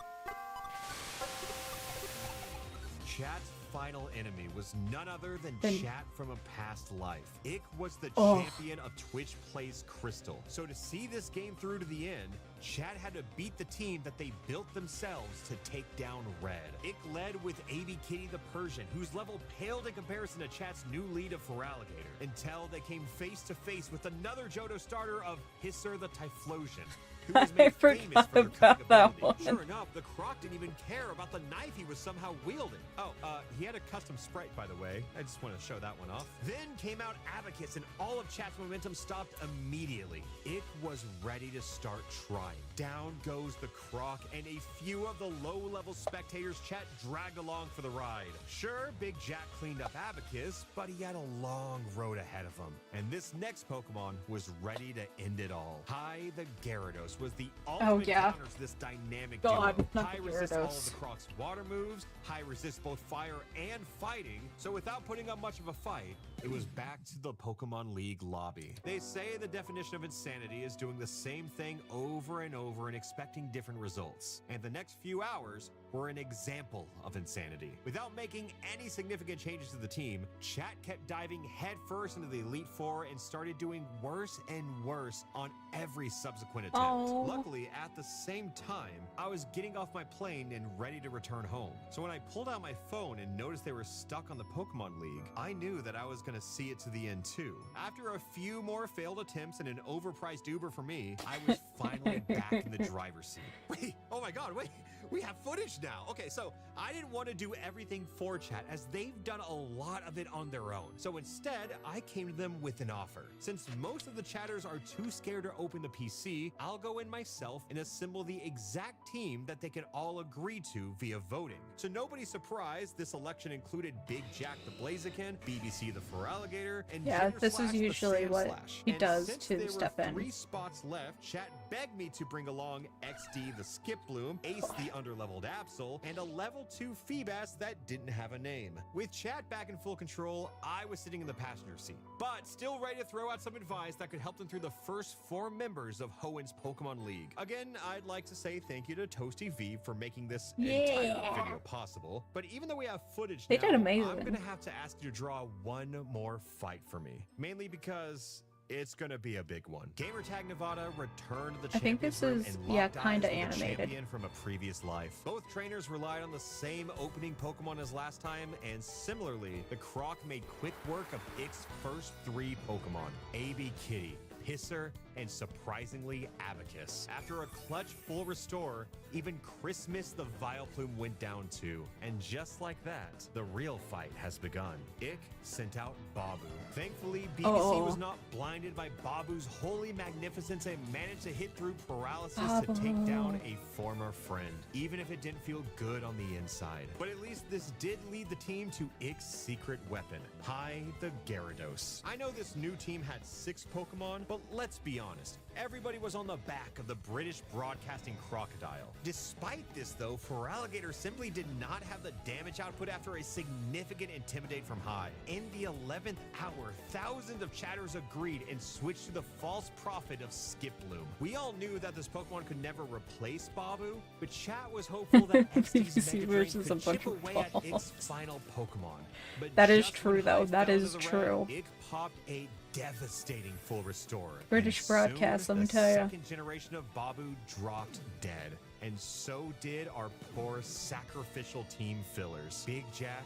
Chat's final enemy was none other than Chat from a past life. Ick was the Oh. champion of Twitch Plays Crystal. So to see this game through to the end, Chat had to beat the team that they built themselves to take down Red. Ick led with AB Kitty the Persian, whose level paled in comparison to Chat's new lead of Feraligatr, until they came face to face with another Johto starter of Hisser the Typhlosion, who was made famous for their cutting ability. Sure enough, the Croc didn't even care about the knife he was somehow wielding. Oh, he had a custom sprite, by the way. I just want to show that one off. Then came out Abacus, and all of Chat's momentum stopped immediately. It was ready to start trying. Down goes the Croc, and a few of the low-level spectators Chat dragged along for the ride. Sure, Big Jack cleaned up Abacus, but he had a long road ahead of him. And this next Pokemon was ready to end it all. Hi, the Gyarados was the ultimate counter to this dynamic duo. High resists all of the Croc's water moves, high resists both fire and fighting, so without putting up much of a fight, it was back to the Pokemon League lobby. They say the definition of insanity is doing the same thing over and over and expecting different results. And the next few hours were an example of insanity. Without making any significant changes to the team, Chat kept diving headfirst into the Elite Four and started doing worse and worse on every subsequent attempt. Oh. Luckily, at the same time, I was getting off my plane and ready to return home. So when I pulled out my phone and noticed they were stuck on the Pokemon League, I knew that I was going to see it to the end too. After a few more failed attempts and an overpriced Uber for me, I was finally back in the driver's seat. Wait, oh my god, wait. We have footage now. Okay, so I didn't want to do everything for Chat as they've done a lot of it on their own. So instead, I came to them with an offer. Since most of the chatters are too scared to open the PC, I'll go in myself and assemble the exact team that they could all agree to via voting. So nobody's surprised this election included Big Jack the Blaziken, BBC the Feraligatr, and Yeah, Ginger this Slash is the usually Sand what Slash. he And does since to there step were in. 3 spots left, Chat begged me to bring along XD the Skip Bloom, Ace the underleveled Absol, and a level 2 Feebas that didn't have a name. With Chat back in full control, I was sitting in the passenger seat, but still ready to throw out some advice that could help them through the first 4 members of Hoen's Pokemon League. Again, I'd like to say thank you to Toasty V for making this entire video possible, but even though we have footage They now, did amazing. I'm gonna have to ask you to draw one more fight for me, mainly because it's gonna be a big one. Gamertag Nevada returned to the I think this champions is, room and yeah, locked eyes kinda with a animated. champion from a previous life. Both trainers relied on the same opening Pokemon as last time, and similarly, the Croc made quick work of Ick's first 3 Pokemon, AB Kitty, Hisser, and surprisingly Abacus. After a clutch full restore, even Christmas the Vileplume went down too. And just like that, the real fight has begun. Ick sent out Babu. Thankfully, BBC was not blinded by Babu's holy magnificence and managed to hit through paralysis to take down a former friend, even if it didn't feel good on the inside. But at least this did lead the team to Ick's secret weapon, Hi the Gyarados. I know this new team had 6 Pokemon, but let's be honest, Everybody was on the back of the British broadcasting crocodile. Despite this, though, Feraligatr simply did not have the damage output after a significant intimidate from high. In the 11th hour, thousands of chatters agreed and switched to the false prophet of Skiploom. We all knew that this Pokemon could never replace Babu, but chat was hopeful that XD's Mega Drain could chip away at its final Pokemon. But that is just true, when though. Hive That fell is to the true. red, it popped a devastating full restore. British And broadcast, soon, let me the tell ya. second generation of Babu dropped dead. And so did our poor sacrificial team fillers. Big Jack,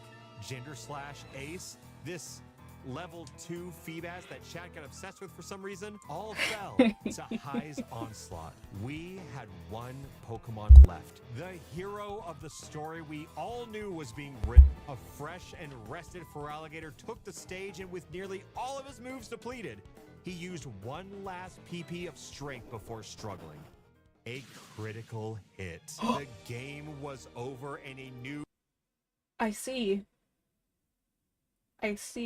Gender Slash, Ace, this level 2 Feebas that chat got obsessed with for some reason, all fell to High's onslaught. We had one Pokemon left. The hero of the story we all knew was being written. A fresh and rested Feraligatr took the stage, and with nearly all of his moves depleted, he used one last PP of strength before struggling. A critical hit. The game was over and a new I see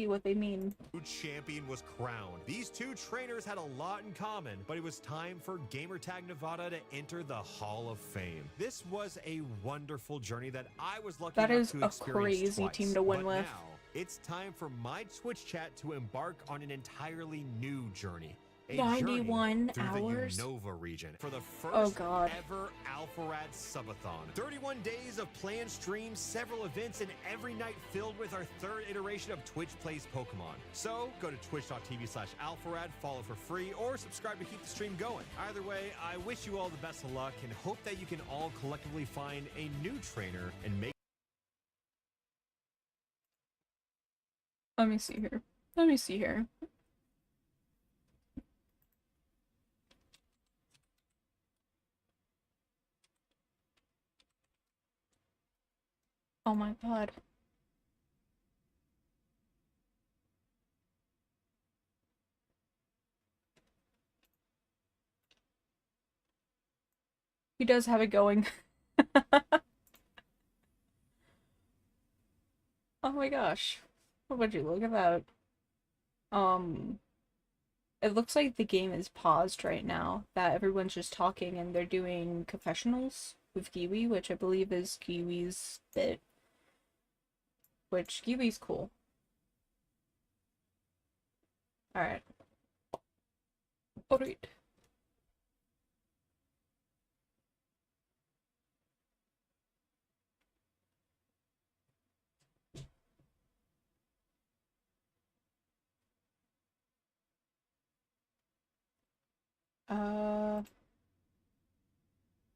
what they mean. champion was crowned. These two trainers had a lot in common, but it was time for Gamertag Nevada to enter the Hall of Fame. This was a wonderful journey that I was lucky That enough is to a experience crazy twice. team to win But with. now, it's time for my Twitch chat to embark on an entirely new journey. A 91 journey through hours? the Unova region for the first Oh, God. ever Alpharad Subathon. 31 days of planned streams, several events, and every night filled with our third iteration of Twitch Plays Pokemon. So go to twitch.tv/Alpharad, follow for free, or subscribe to keep the stream going. Either way, I wish you all the best of luck and hope that you can all collectively find a new trainer and make. Let me see here. Let me see here. Oh my god. He does have it going. Oh my gosh. Would you look at that? It looks like the game is paused right now, that everyone's just talking and they're doing confessionals with Kiwi, which I believe is Kiwi's bit. Which, Kiwi's cool. Alright. Alright.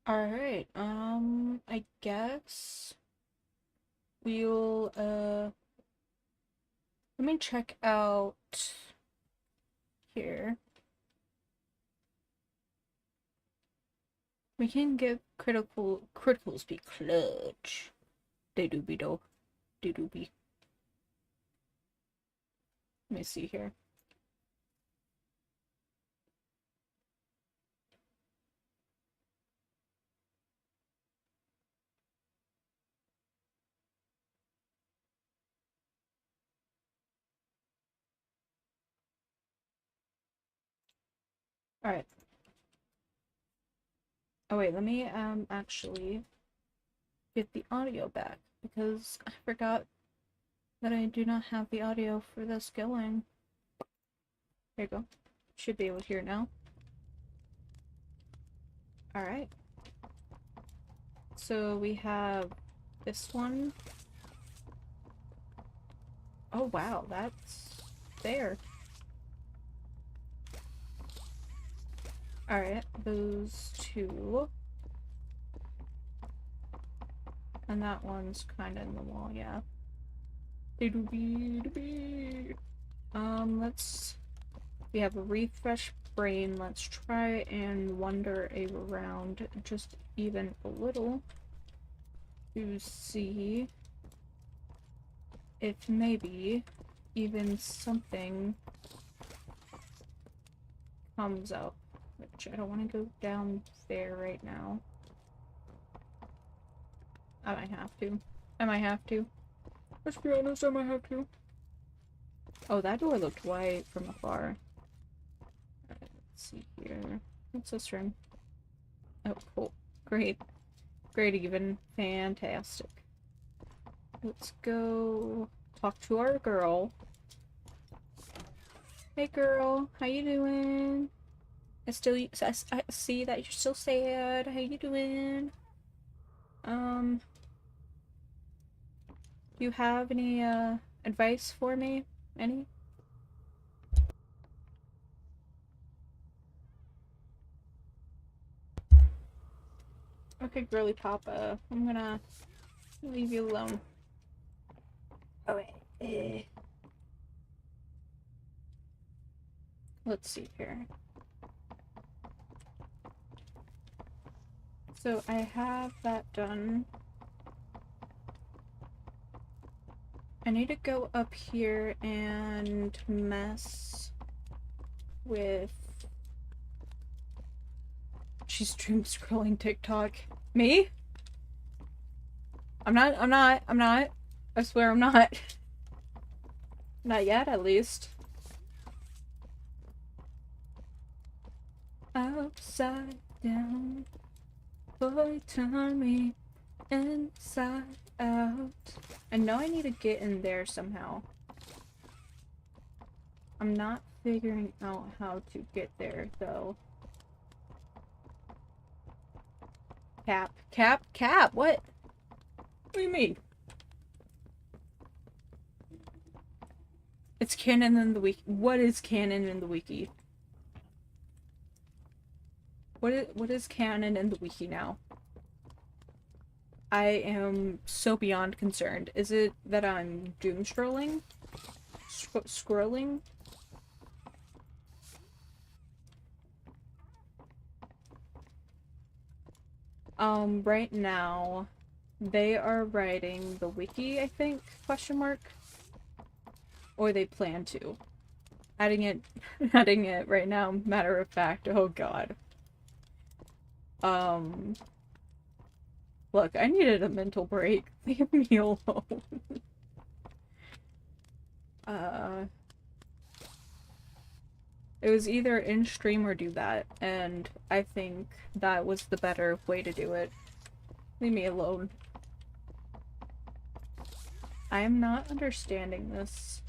Alright, I guess we'll, let me check out here. We can get criticals be clutch. They do be though. They do be. Let me see here. Alright. Oh wait, let me actually get the audio back, because I forgot that I do not have the audio for this going. There you go. Should be able to hear it now. Alright. So we have this one. Oh wow, that's there. Alright, those two. And that one's kinda in the wall, yeah. We have a refresh brain. Let's try and wander around just even a little to see if maybe even something comes up. Which I don't want to go down there right now. I might have to. I might have to. Let's be honest, I might have to. Oh, that door looked white from afar. Alright, let's see here. What's this room? Oh, cool. Great. Great even. Fantastic. Let's go talk to our girl. Hey girl, how you doing? I see that you're still sad. How you doing? Do you have any advice for me? Any? Okay, girly papa. I'm gonna leave you alone. Oh wait. Let's see here. So I have that done. I need to go up here and mess with... She's stream scrolling TikTok. Me? I'm not. I swear I'm not. Not yet, at least. Upside down. Boy, turn me inside out. I know I need to get in there somehow. I'm not figuring out how to get there, though. Cap, what? What do you mean? It's canon in the wiki. What is canon in the wiki? What is canon in the wiki now? I am so beyond concerned. Is it that I'm doom scrolling? Scrolling? Right now, they are writing the wiki, I think, question mark? Or they plan to. Adding it right now, matter of fact, oh god. Look, I needed a mental break. Leave me alone. It was either in stream or do that, and I think that was the better way to do it. Leave me alone. I am not understanding this,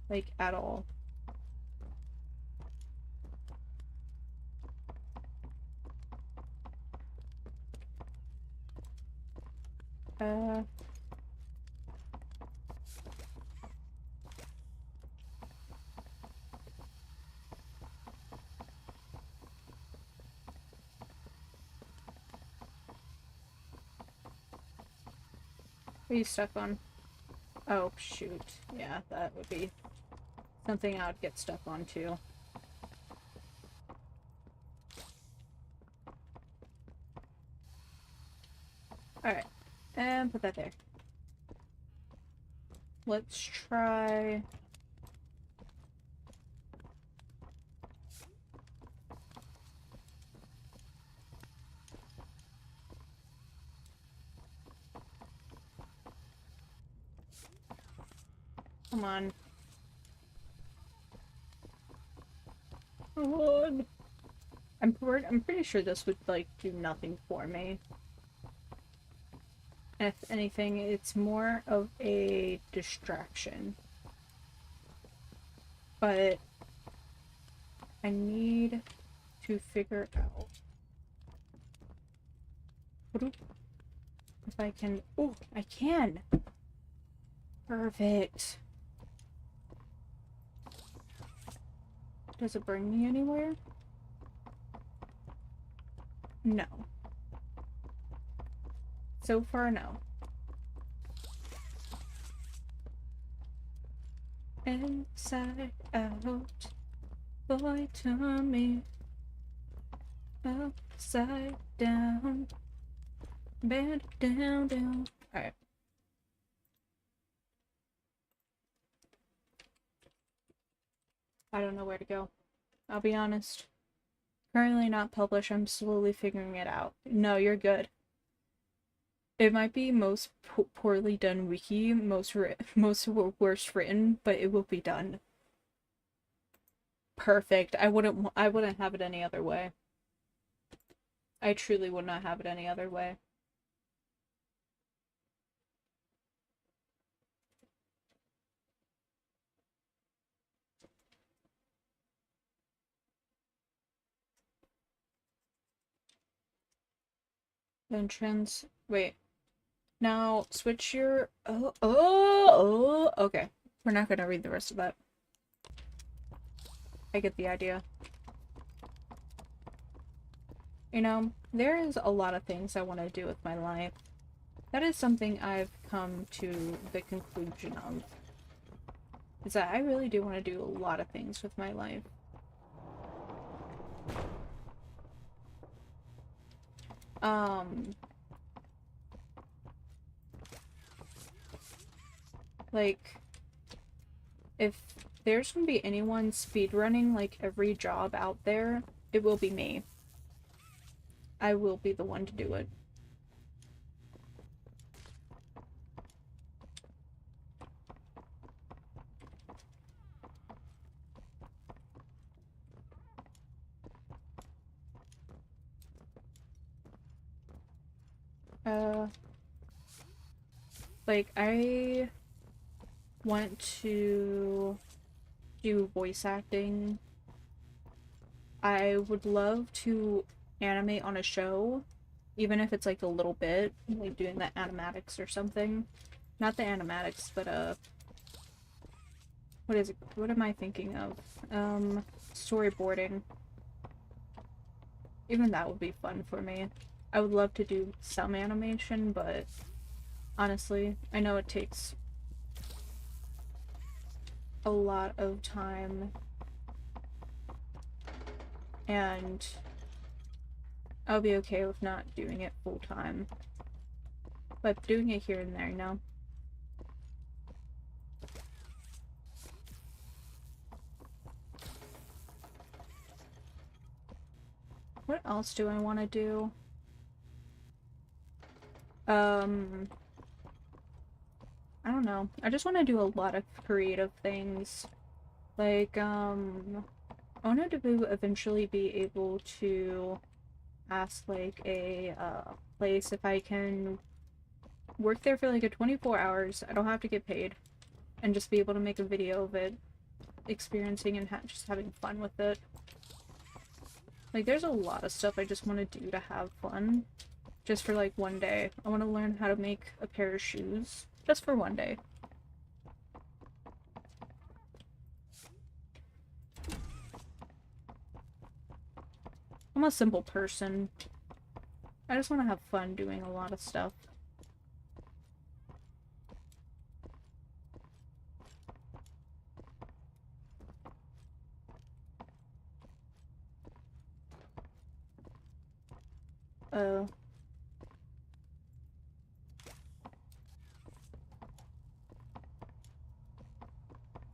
like, at all. What are you stuck on? Oh, shoot. Yeah, that would be something I would get stuck on, too. Alright. And put that there. Let's try... Come on. Come on. I'm pretty sure this would, like, do nothing for me. If anything, it's more of a distraction. But I need to figure out if I can... Oh, I can! Perfect. Does it bring me anywhere? No. So far, no. Inside out, boy, turn me upside down, bend down. Alright. I don't know where to go. I'll be honest. Currently not published, I'm slowly figuring it out. No, you're good. It might be most poorly done wiki, most worst written, but it will be done. perfect. I wouldn't have it any other way. I truly would not have it any other way. Entrance. Wait. Now, switch your... okay. We're not gonna read the rest of that. I get the idea. You know, there is a lot of things I want to do with my life. That is something I've come to the conclusion of. Is that I really do want to do a lot of things with my life. Like, if there's gonna be anyone speedrunning, like, every job out there, it will be me. I will be the one to do it. Like, I want to do voice acting. I would love to animate on a show, even if it's like a little bit, like doing the animatics or something. Not the animatics, but what is it? What am I thinking of? Storyboarding. Even that would be fun for me. I would love to do some animation, but honestly, I know it takes a lot of time, and I'll be okay with not doing it full time, but doing it here and there, you know? What else do I want to do? I don't know. I just want to do a lot of creative things. Like, I wanted to eventually be able to ask, like, a, place if I can work there for, like, a 24 hours. I don't have to get paid. And just be able to make a video of it. Experiencing and just having fun with it. Like, there's a lot of stuff I just want to do to have fun. Just for, like, one day. I want to learn how to make a pair of shoes. Just for one day. I'm a simple person. I just want to have fun doing a lot of stuff.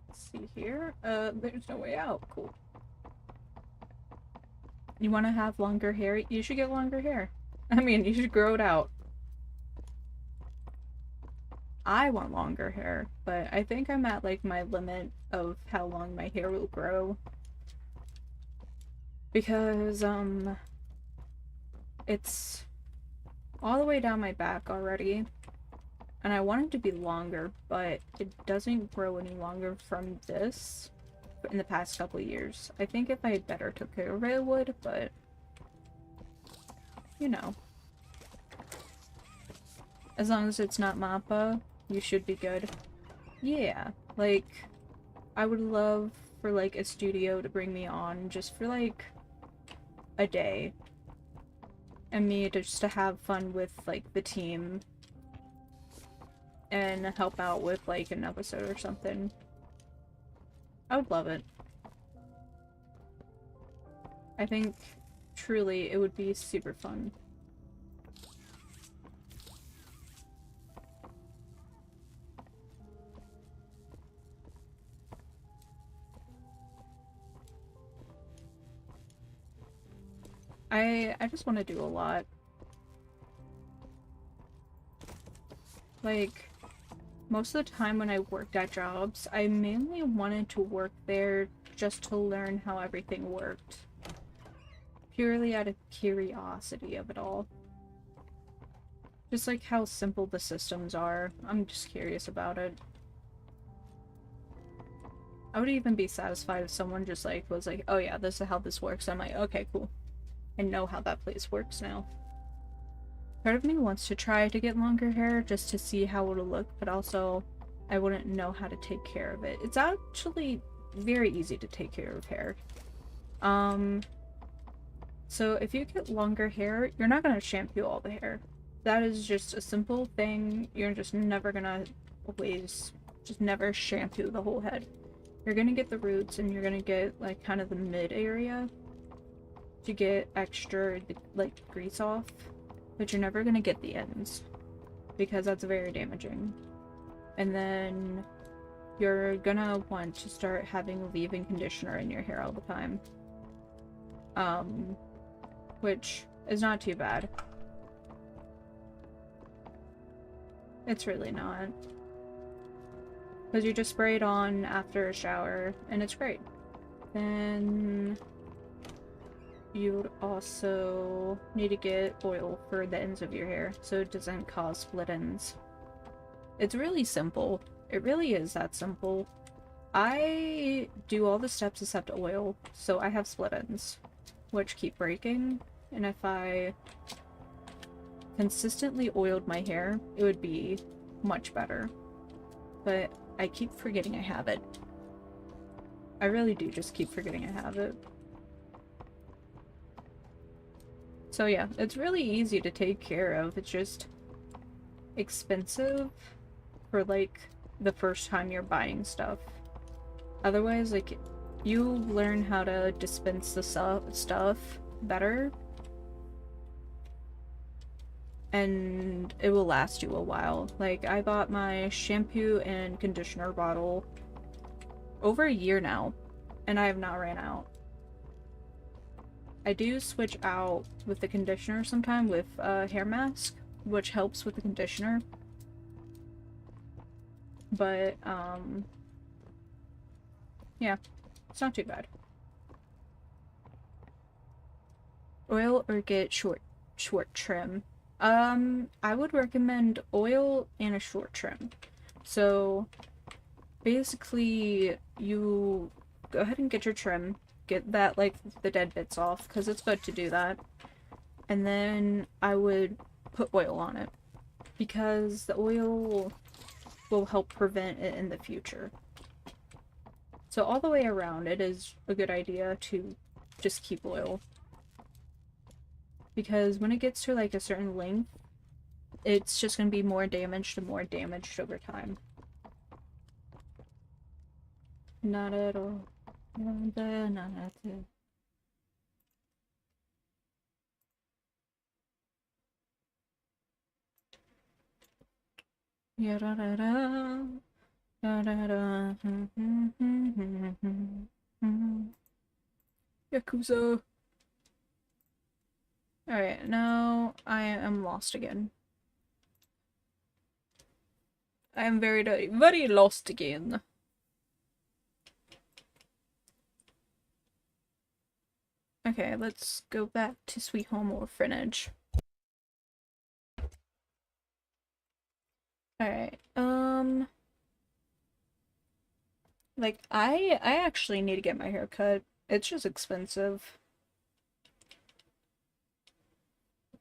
Let's see here. There's no way out. Cool. You want to have longer hair? You should get longer hair. I mean, you should grow it out. I want longer hair, but I think I'm at, like, my limit of how long my hair will grow. Because, it's all the way down my back already. And I want it to be longer, but it doesn't grow any longer from this in the past couple of years. I think if I better took care of it, it would, but you know. As long as it's not Mappa, you should be good. Yeah, like, I would love for, like, a studio to bring me on just for, like, a day. And me just to have fun with, like, the team. And help out with, like, an episode or something. I would love it. I think, truly, it would be super fun. I just want to do a lot. Like, most of the time when I worked at jobs, I mainly wanted to work there just to learn how everything worked. Purely out of curiosity of it all. Just like how simple the systems are. I'm just curious about it. I would even be satisfied if someone just like was like, oh yeah, this is how this works. I'm like, okay, cool. I know how that place works now. Part of me wants to try to get longer hair just to see how it'll look, but also I wouldn't know how to take care of it. It's actually very easy to take care of hair. So if you get longer hair, you're not gonna shampoo all the hair. That is just a simple thing. You're just never gonna just never shampoo the whole head. You're gonna get the roots and you're gonna get like kind of the mid area to get extra like grease off, but you're never gonna get the ends because that's very damaging. And then you're gonna want to start having leave-in conditioner in your hair all the time. Which is not too bad. It's really not. Because you just spray it on after a shower, and it's great. Then you would also need to get oil for the ends of your hair, so it doesn't cause split ends. It's really simple. It really is that simple. I do all the steps except oil, so I have split ends, which keep breaking, and if I consistently oiled my hair, it would be much better. But I keep forgetting I have it. I really do just keep forgetting I have it. So yeah, it's really easy to take care of. It's just expensive for like the first time you're buying stuff. Otherwise, like, you learn how to dispense the stuff better, and it will last you a while. Like, I bought my shampoo and conditioner bottle over a year now, and I have not ran out. I do switch out with the conditioner sometime with a hair mask, which helps with the conditioner. But, yeah, it's not too bad. Oil or get short trim? I would recommend oil and a short trim. So, basically, you go ahead and get your trim, get that, like, the dead bits off, because it's good to do that. And then I would put oil on it, because the oil will help prevent it in the future. So all the way around, it is a good idea to just keep oil. Because when it gets to like a certain length, it's just going to be more damaged and more damaged over time. Not at all. Not at all. Ya-da-da-da. Da-da-da. Yakuza. Alright, now I am lost again. I am very, very lost again. Okay, let's go back to Sweet Home Orphanage. Alright, like, I actually need to get my hair cut. It's just expensive.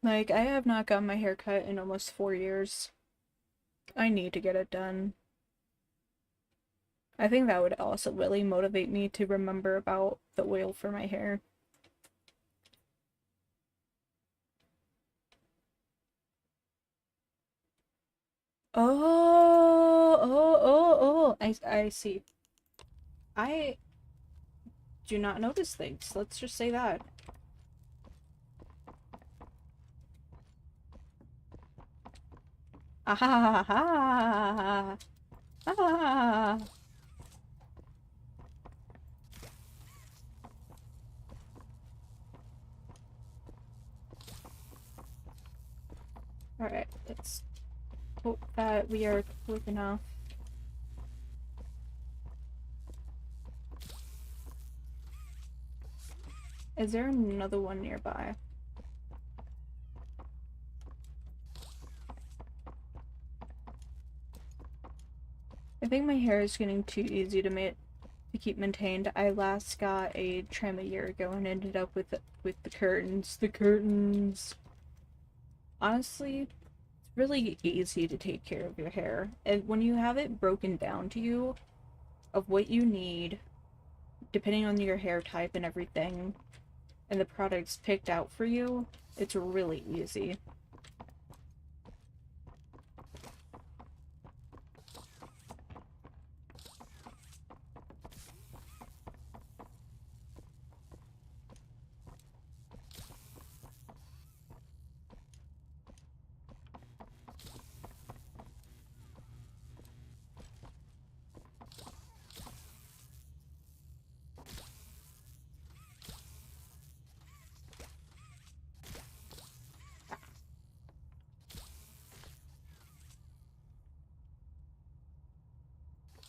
Like, I have not gotten my hair cut in almost 4 years. I need to get it done. I think that would also really motivate me to remember about the oil for my hair. Oh, I see. I do not notice things. Let's just say that. Ah ha ha ha ha ha. Alright, let's hope that we are quick enough. Is there another one nearby? I think my hair is getting too easy to keep maintained. I last got a trim a year ago and ended up with the curtains. The curtains. Honestly, it's really easy to take care of your hair. And when you have it broken down to you of what you need, depending on your hair type and everything, and the products picked out for you, it's really easy.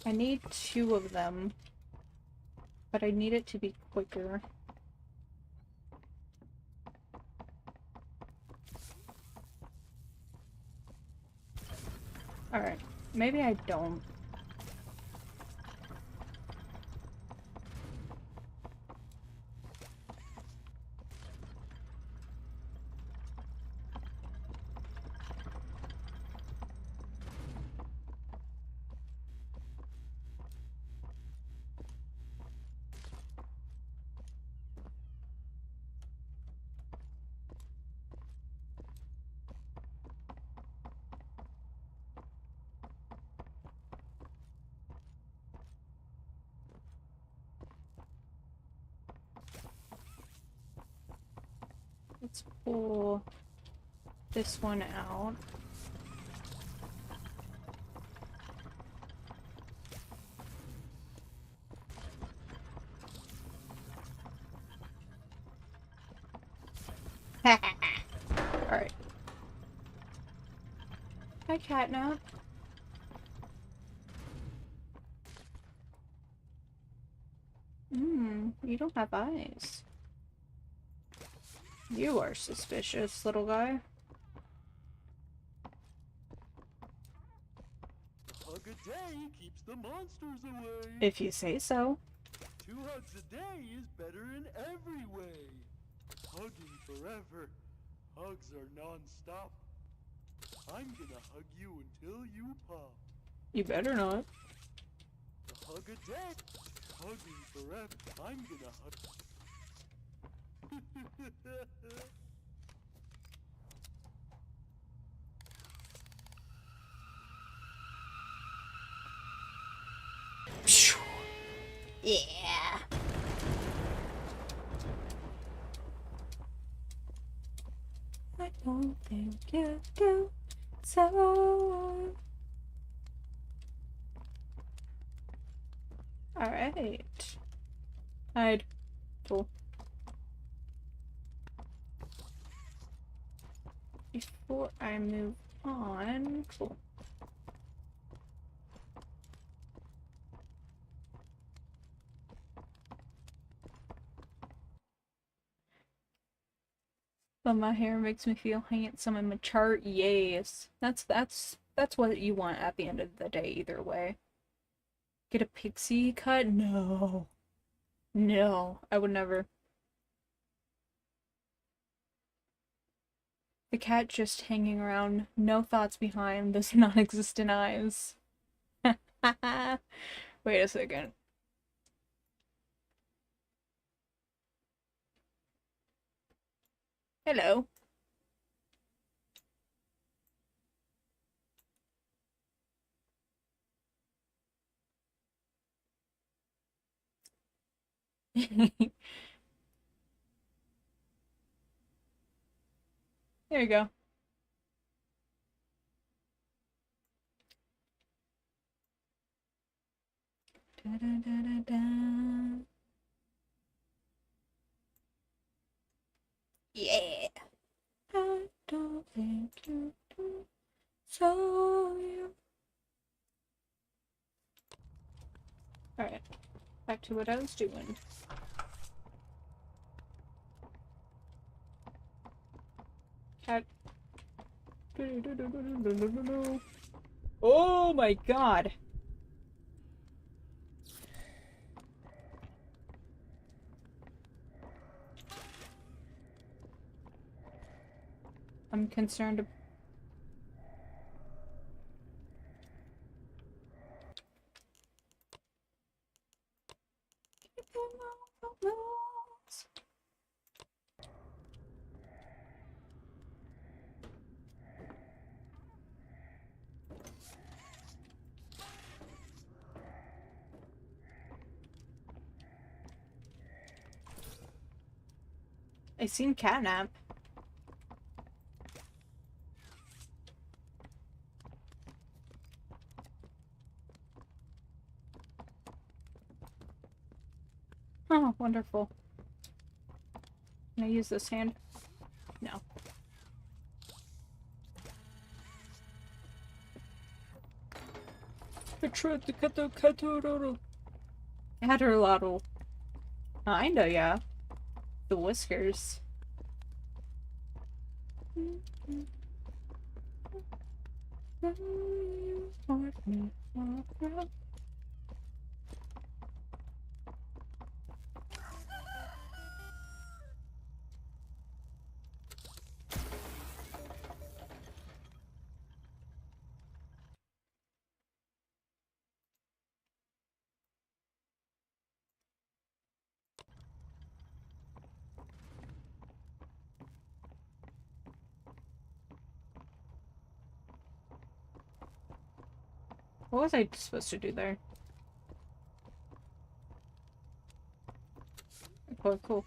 I need 2 of them, but I need it to be quicker. Alright, maybe I don't. Let's pull this one out. Alright. Hi, Catnap. You don't have eyes. You are suspicious, little guy. Hug a day keeps the monsters away. If you say so. 2 hugs a day is better in every way. Hugging forever. Hugs are non-stop. I'm gonna hug you until you pop. You better not. Hug a day. Hugging forever. I'm gonna hug. Yeah. I don't think you do so. Alright. Hide. Cool. Before I move on, cool. But my hair makes me feel handsome and mature. Yes. That's what you want at the end of the day, either way. Get a pixie cut? No. No, I would never. The cat just hanging around, no thoughts behind those non-existent eyes. Wait a second. Hello. There you go. Da, da, da, da, da. Yeah. I don't think you do. So you. Alright. Back to what I was doing. Cat. Oh my god. I'm concerned. I seen catnap. Oh, wonderful. Can I use this hand? No. Caterlotl. I know, yeah. The whiskers. What was I supposed to do there? Oh, cool.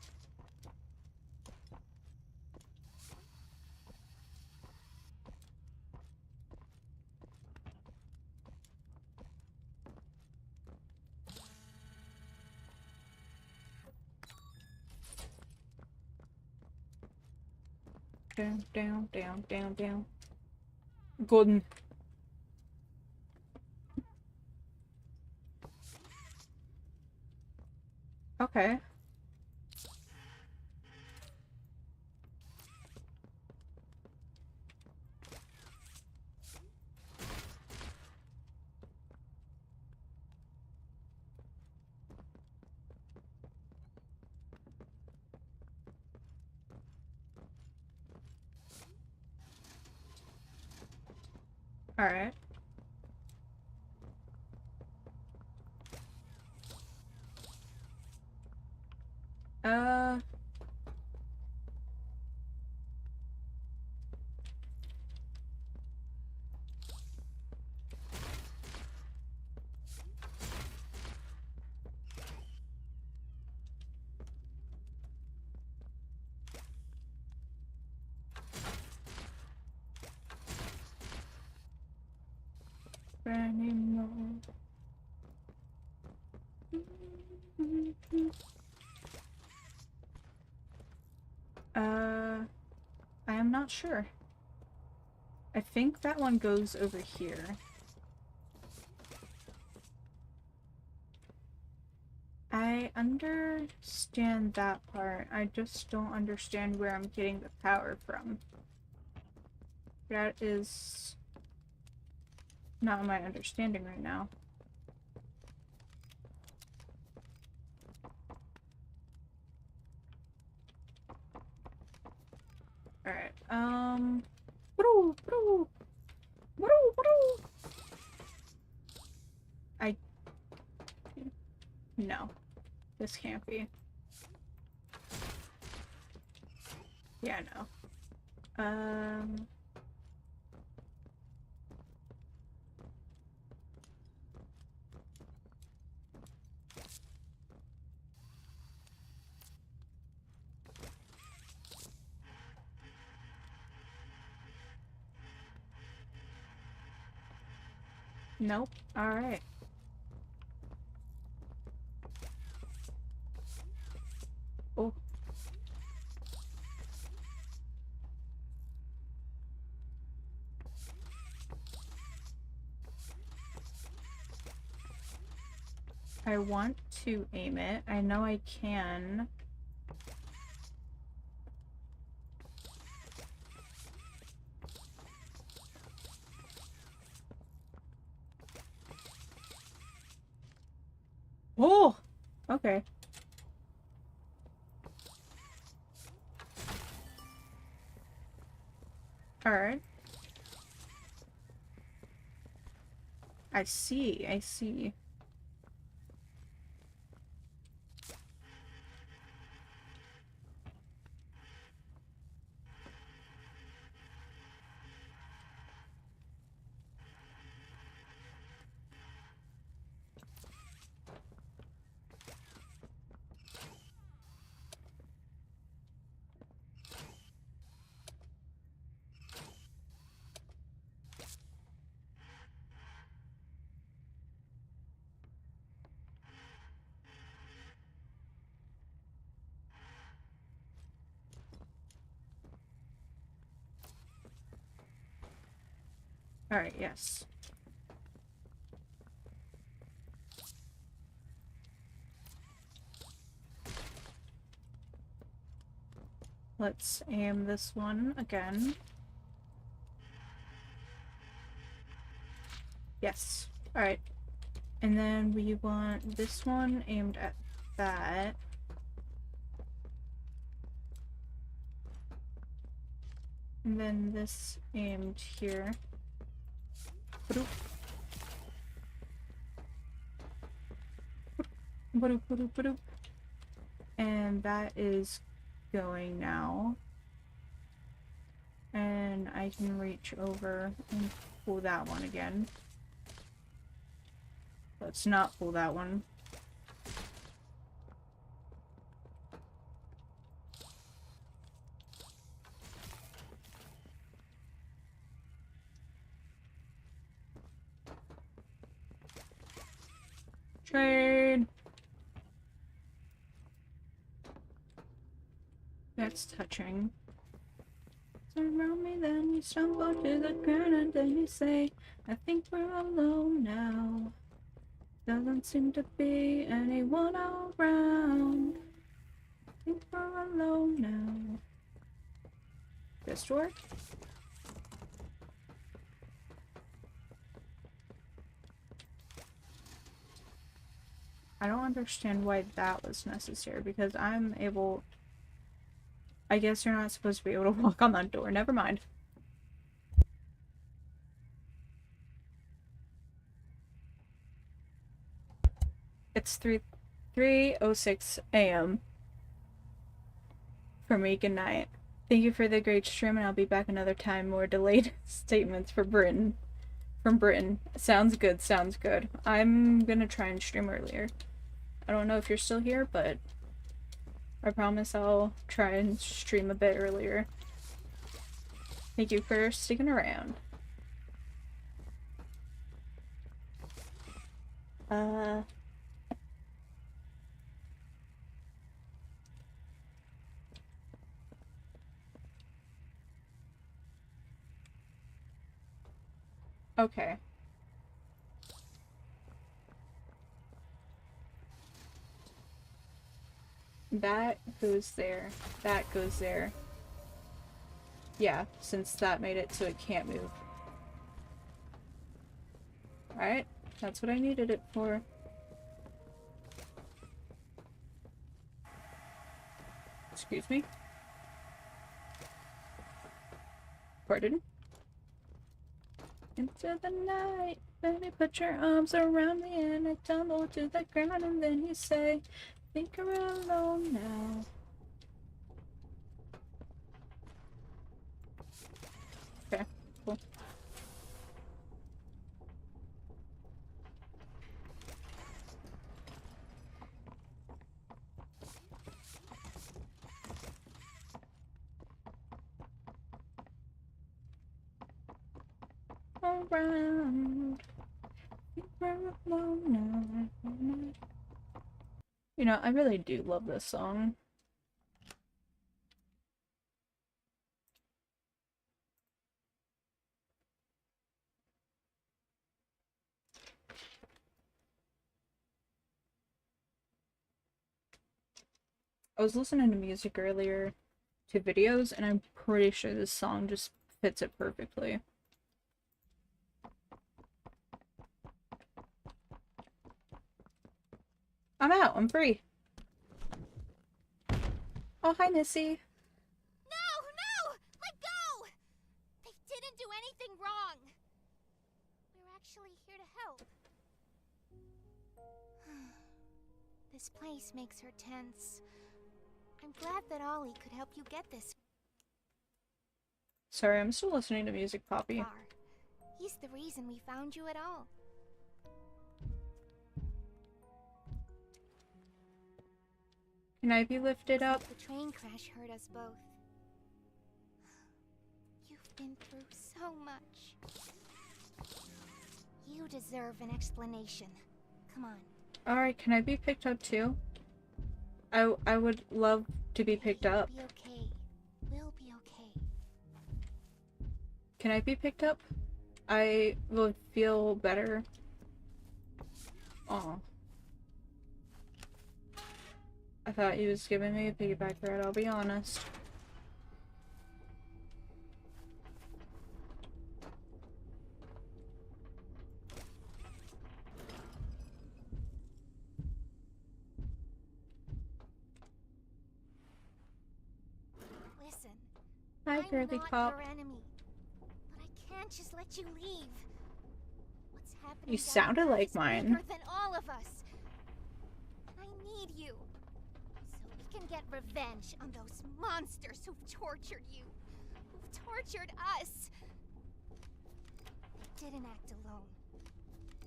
Down, down, down, down, down. Golden. Okay. Alright. Anymore. I am not sure. I think that one goes over here. I understand that part. I just don't understand where I'm getting the power from. That is not my understanding right now. Alright, no. This can't be. Yeah, no. Nope. Alright. Oh. I want to aim it. I know I can. Oh! Okay. Alright. I see, I see. Alright, yes. Let's aim this one again. Yes. Alright. And then we want this one aimed at that. And then this aimed here. Ba-doop. Ba-doop, ba-doop, ba-doop. And that is going now. And I can reach over and pull that one again. Let's not pull that one. Trade! That's touching. Surround me, then you stumble to the ground, and then you say, I think we're alone now. Doesn't seem to be anyone around. I think we're alone now. This door? I don't understand why that was necessary, because I'm able... I guess you're not supposed to be able to walk on that door. Never mind. It's 3:06 a.m. for me. Good night. Thank you for the great stream, and I'll be back another time. More delayed statements for Britain. From Britain. Sounds good, sounds good. I'm gonna try and stream earlier. I don't know if you're still here, but I promise I'll try and stream a bit earlier. Thank you for sticking around. Okay. That goes there. That goes there. Yeah, since that made it so it can't move. Alright, that's what I needed it for. Excuse me? Pardon? Into the night, baby, put your arms around me, and I tumble to the ground, and then you say, think you're alone now. Okay, cool. Around. You know, I really do love this song. I was listening to music earlier to videos, and I'm pretty sure this song just fits it perfectly. I'm out. I'm free. Oh, hi, Missy. No! No! Let go! They didn't do anything wrong. We're actually here to help. This place makes her tense. I'm glad that Ollie could help you get this Sorry, I'm still listening to music, Poppy. far. He's the reason we found you at all. Can I be lifted up? The train crash hurt us both. You've been through so much. You deserve an explanation. Come on. Alright, can I be picked up too? I would love to be picked up. Be okay. We'll be okay. Can I be picked up? I will feel better. Aw. I thought he was giving me a piggyback ride, I'll be honest. Listen. Hi, I'm Girly not Pop. your enemy. But I can't just let you leave. What's happening You down sounded there like is mine. bigger than all of us. And I need you. So we can get revenge on those monsters who've tortured you. Who've tortured us. They didn't act alone.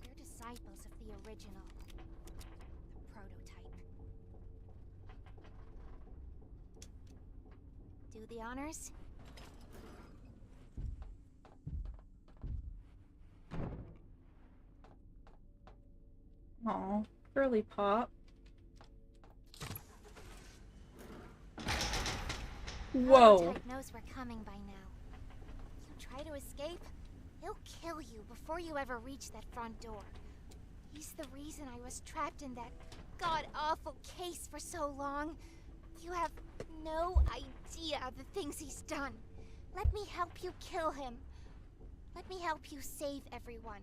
They're disciples of the original. The prototype. Do the honors? Aw, Girly Pop. Whoa. Prototype knows we're coming by now. You try to escape, he'll kill you before you ever reach that front door. He's the reason I was trapped in that god-awful case for so long. You have no idea the things he's done. Let me help you kill him. Let me help you save everyone.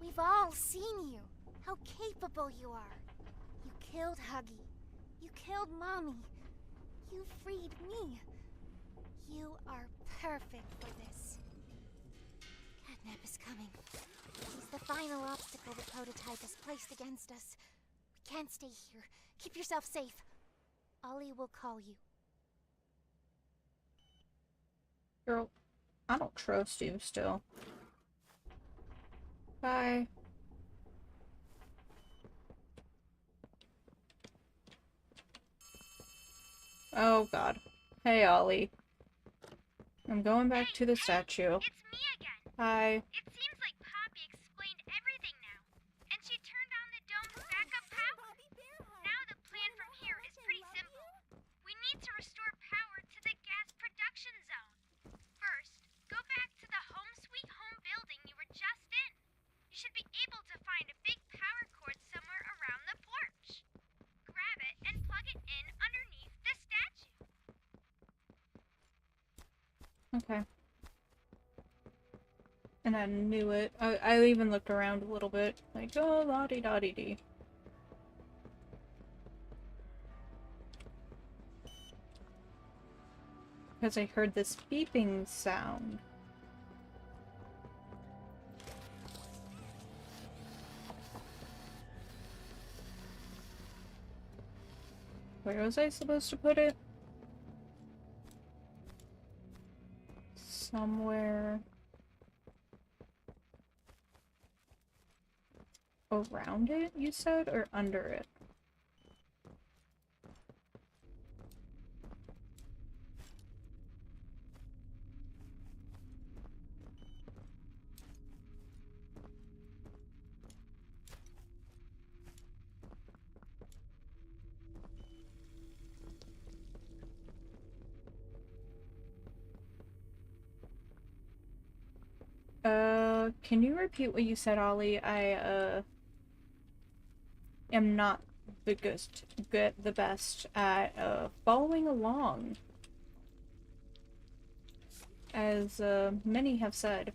We've all seen you, how capable you are. You killed Huggy. You killed Mommy. You freed me. You are perfect for this. Catnap is coming. He's the final obstacle the prototype has placed against us. We can't stay here. Keep yourself safe. Ollie will call you. Girl, I don't trust you still. Bye. Oh god. Hey, Ollie. I'm going back to the statue. It's me again. Hi. It seems like Poppy explained everything now. And she turned on the dome's backup power. Now the plan from here is pretty simple. We need to restore power to the gas production zone. First, go back to the home sweet home building you were just in. You should be able to find a big power cord somewhere around the porch. Grab it and plug it in underneath the statue. Okay. And I knew it. I even looked around a little bit. Like, oh, la-di-da-di-dee. Because I heard this beeping sound. Where was I supposed to put it? Somewhere around it, you said? Or under it? Can you repeat what you said, Ollie? I, am not the best at, following along. As, many have said.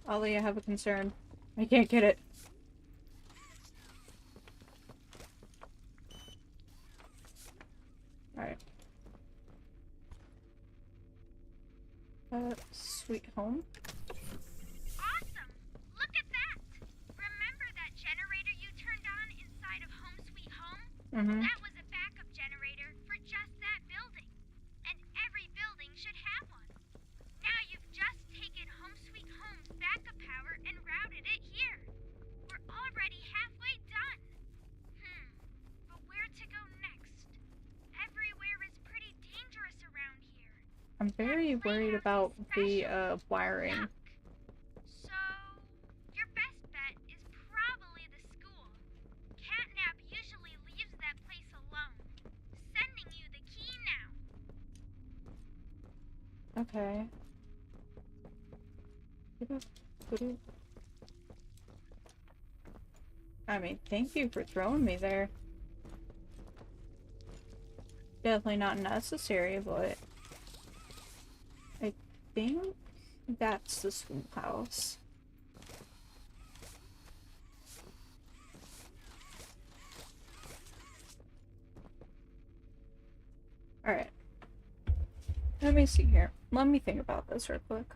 Ollie, I have a concern. I can't get it. Alright. Sweet home. Awesome! Look at that! Remember that generator you turned on inside of Home Sweet Home? Mm-hmm. That was a backup generator for just that building. And every building should have one. Now you've just taken Home Sweet Home's backup power and routed it here. We're already halfway done. But where to go next? Everywhere is pretty dangerous around here. I'm very worried about the wiring. So, your best bet is probably the school. Catnap usually leaves that place alone. Sending you the key now. Okay. I mean, thank you for throwing me there. Definitely not necessary, but I think that's the schoolhouse. Alright. Let me see here. Let me think about this real quick.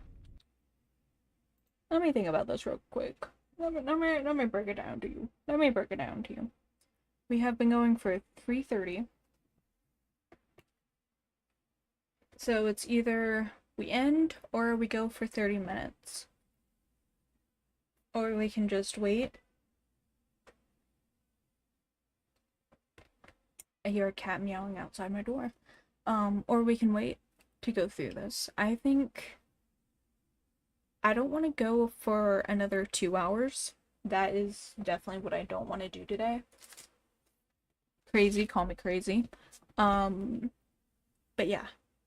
Let me think about this real quick. Let me break it down to you. Let me break it down to you. We have been going for 3:30. So it's either we end or we go for 30 minutes. Or we can just wait. I hear a cat meowing outside my door. Or we can wait to go through this. I think I don't want to go for another 2 hours. That is definitely what I don't want to do today. Crazy, call me crazy. But yeah,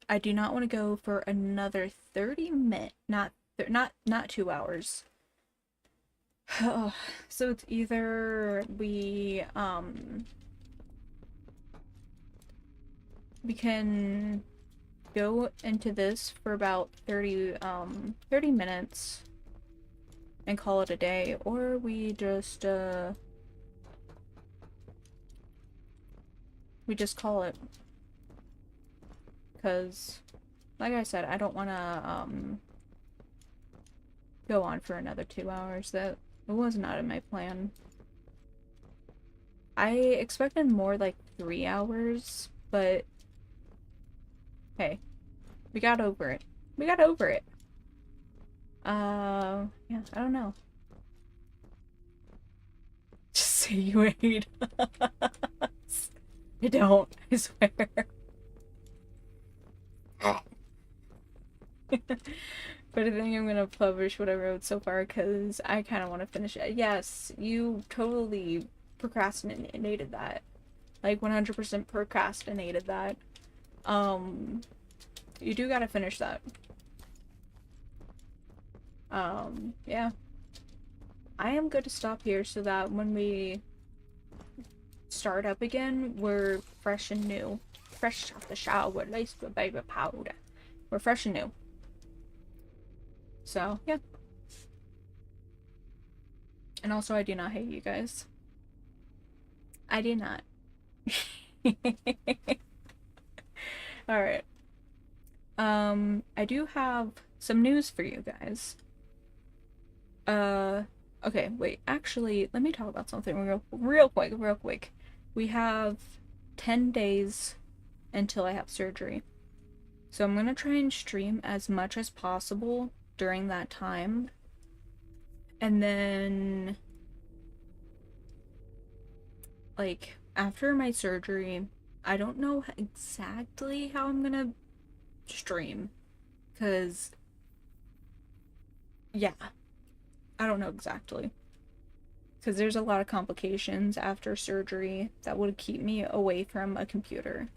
I do not want to go for another 30 minutes, not 2 hours. So it's either we can go into this for about 30 minutes and call it a day, or we just call it, because like I said, I don't want to go on for another 2 hours. That was not in my plan. I expected more like 3 hours, but hey, we got over it. We got over it. Yeah, I don't know. Just say you hate us. I don't, I swear. But I think I'm gonna publish what I wrote so far because I kind of want to finish it. Yes, you totally procrastinated that. Like 100% procrastinated that. You do gotta finish that. Yeah. I am going to stop here so that when we start up again, we're fresh and new. Fresh off the shower, laced with baby powder. We're fresh and new. So, yeah. And also, I do not hate you guys. I do not. Alright. I do have some news for you guys. Okay, wait, actually, let me talk about something real quick. We have 10 days until I have surgery. So I'm gonna try and stream as much as possible during that time. And then, like, after my surgery, I don't know exactly how I'm gonna stream. Because, yeah, I don't know exactly. Because there's a lot of complications after surgery that would keep me away from a computer.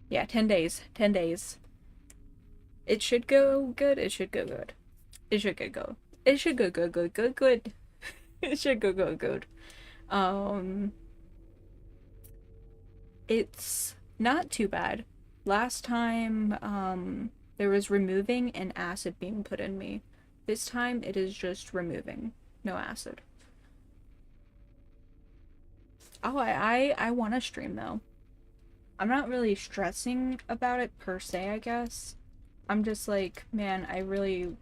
Yeah, 10 days. 10 days. It should go good. It should go good. It should go. It should go good. It should go good. It's not too bad. Last time, there was removing and acid being put in me. This time, it is just removing. No acid. Oh, I want to stream, though. I'm not really stressing about it per se, I guess. I'm just like, man, I really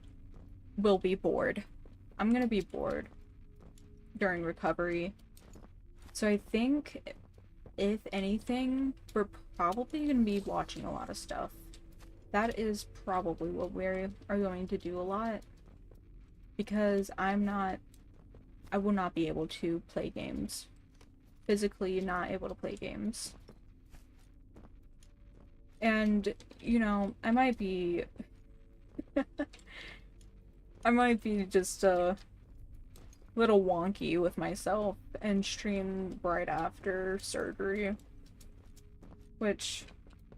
will be bored. I'm gonna be bored during recovery. So I think, if anything, we're probably gonna be watching a lot of stuff. That is probably what we are going to do a lot. Because I will not be able to play games. Physically not able to play games. And, you know, I might be just a little wonky with myself and stream right after surgery. Which,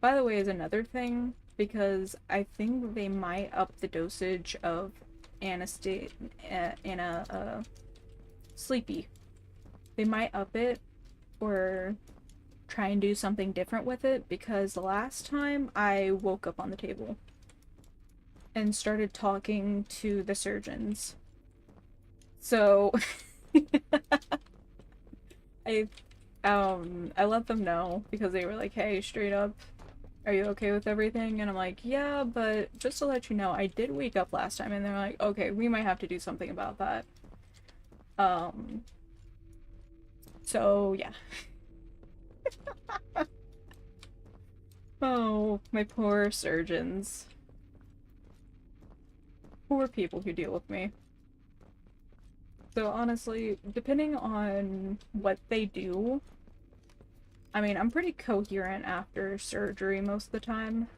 by the way, is another thing, because I think they might up the dosage of Sleepy. They might up it, or try and do something different with it, because the last time I woke up on the table and started talking to the surgeons. So I let them know, because they were like, hey, straight up, are you okay with everything? And I'm like, yeah, but just to let you know, I did wake up last time. And they're like, okay, we might have to do something about that. So yeah. Oh, my poor surgeons. Poor people who deal with me. So honestly, depending on what they do, I mean, I'm pretty coherent after surgery most of the time.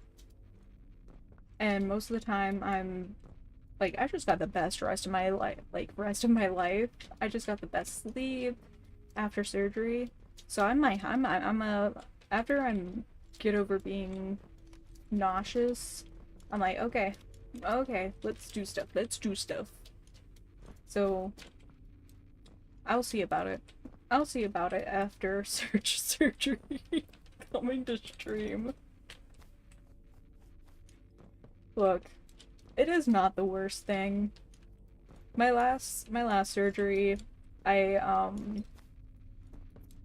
And most of the time I'm, like, I just got the best rest of my life, I just got the best sleep after surgery. So after I'm get over being nauseous, I'm like, okay, let's do stuff. So, I'll see about it. I'll see about it after surgery coming to stream. Look, it is not the worst thing. My last surgery, I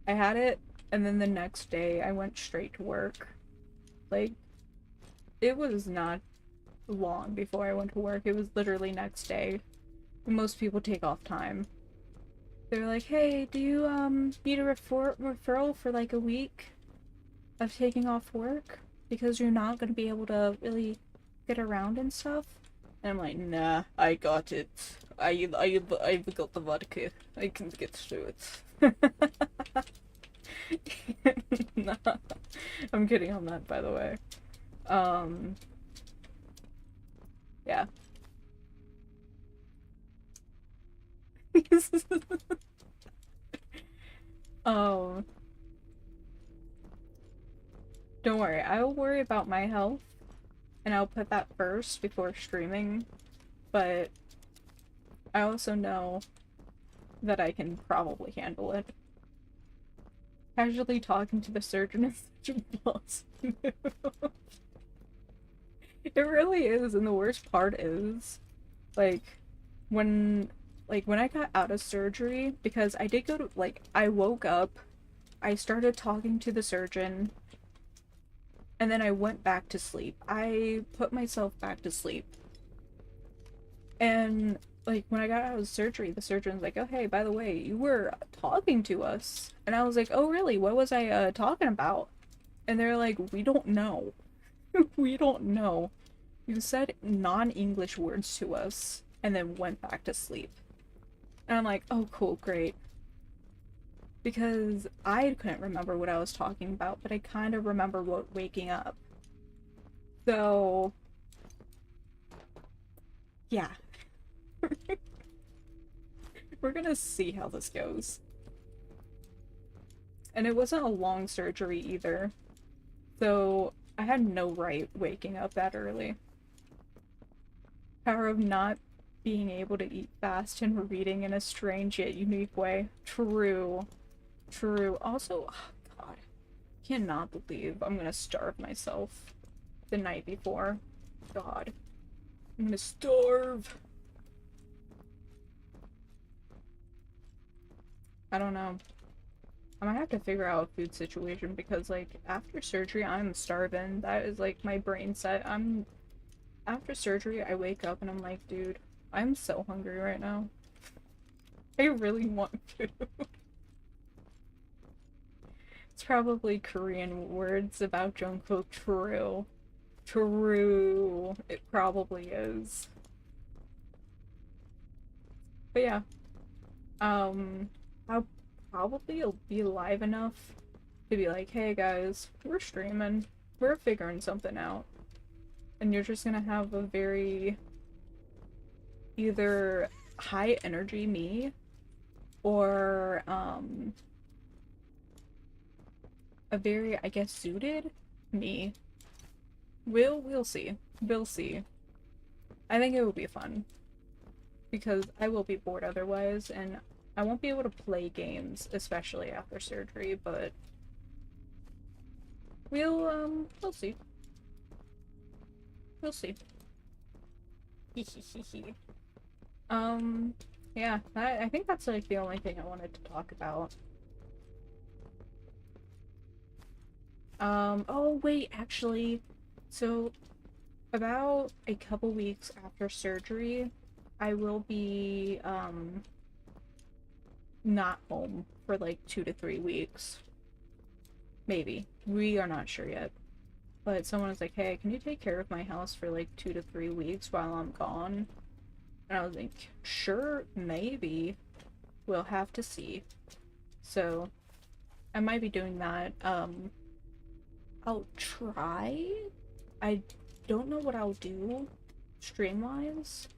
had it, and then the next day I went straight to work. Like, it was not long before I went to work. It was literally next day. Most people take off time. They're like, hey, do you need a referral for like a week of taking off work? Because you're not gonna be able to really get around and stuff? And I'm like, nah, I got it. I've got the vodka. I can get through it. Nah, I'm kidding on that, by the way. Yeah. Don't worry, I'll worry about my health, and I'll put that first before streaming, but I also know that I can probably handle it. Casually talking to the surgeon is such a boss move. It really is, and the worst part is, like, when I got out of surgery, because I did go to, like, I woke up, I started talking to the surgeon, and then I went back to sleep. I put myself back to sleep. And, like, when I got out of surgery, the surgeon's like, oh, hey, by the way, you were talking to us. And I was like, oh, really? What was I, talking about? And they're like, we don't know. We don't know. You said non-English words to us, and then went back to sleep. And I'm like, oh, cool, great. Because I couldn't remember what I was talking about, but I kind of remember waking up. So, yeah. We're gonna see how this goes. And it wasn't a long surgery either. So, I had no right waking up that early. Power of not being able to eat fast and reading in a strange yet unique way. True. True. Also, oh god. Cannot believe I'm gonna starve myself the night before. God. I'm gonna starve. I don't know. I might have to figure out a food situation because, like, after surgery, I'm starving. That is, like, my brain set. After surgery, I wake up and I'm like, dude, I'm so hungry right now. I really want food. It's probably Korean words about Jungkook. True. True. It probably is. But yeah. I'll probably be live enough to be like, hey guys, we're streaming. We're figuring something out. And you're just gonna have a very either high energy me or a very, I guess, suited me. We'll see. We'll see. I think it will be fun. Because I will be bored otherwise, and I won't be able to play games, especially after surgery, but we'll see. We'll see. Yeah, I think that's like the only thing I wanted to talk about. Oh wait, actually, so about a couple weeks after surgery, I will be, not home for like 2 to 3 weeks. Maybe. We are not sure yet. But someone was like, hey, can you take care of my house for like 2 to 3 weeks while I'm gone? And I was like, sure, maybe. We'll have to see. So, I might be doing that. I'll try. I don't know what I'll do stream-wise.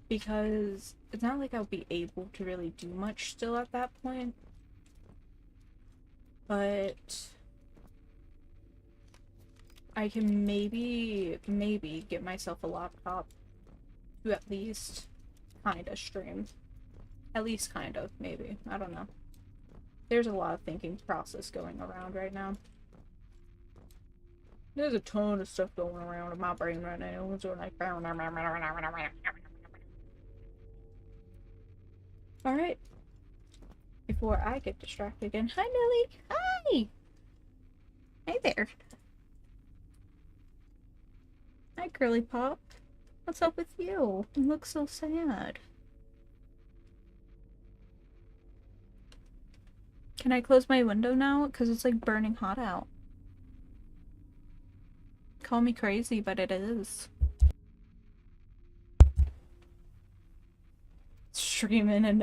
Because it's not like I'll be able to really do much still at that point. But I can maybe get myself a laptop to at least kinda stream. At least kind of, maybe. I don't know. There's a lot of thinking process going around right now. There's a ton of stuff going around in my brain right now. So like, alright. Before I get distracted again. Hi, Millie! Hi! Hey there. Hi, Curly Pop. What's up with you? You look so sad. Can I close my window now? Because it's like burning hot out. Call me crazy, but it is. Stream in a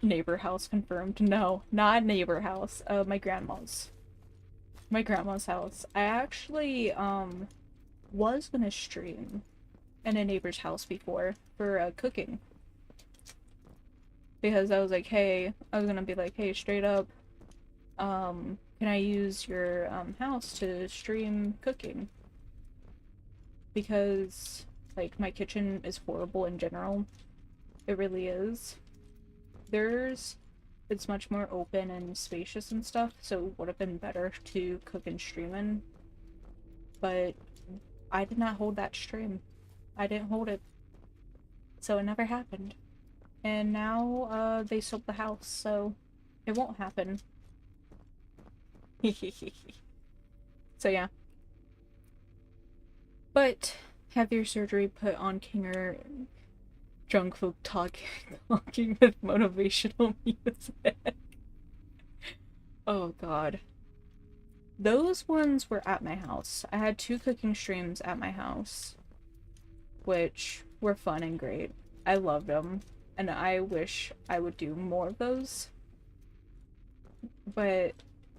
neighbor house confirmed. No, not neighbor house. My grandma's. My grandma's house. I actually, was gonna stream in a neighbor's house before for, cooking. Because I was like, hey, I was gonna be like, hey, straight up, can I use your, house to stream cooking? Because, like, my kitchen is horrible in general. It really is. It's much more open and spacious and stuff, so it would have been better to cook and stream in. But I did not hold that stream. I didn't hold it. So it never happened. And now, they sold the house, so it won't happen. So yeah. But have your surgery put on Kinger Jungkook talking with motivational music. Oh god. Those ones were at my house. I had 2 cooking streams at my house, which were fun and great. I loved them, and I wish I would do more of those. But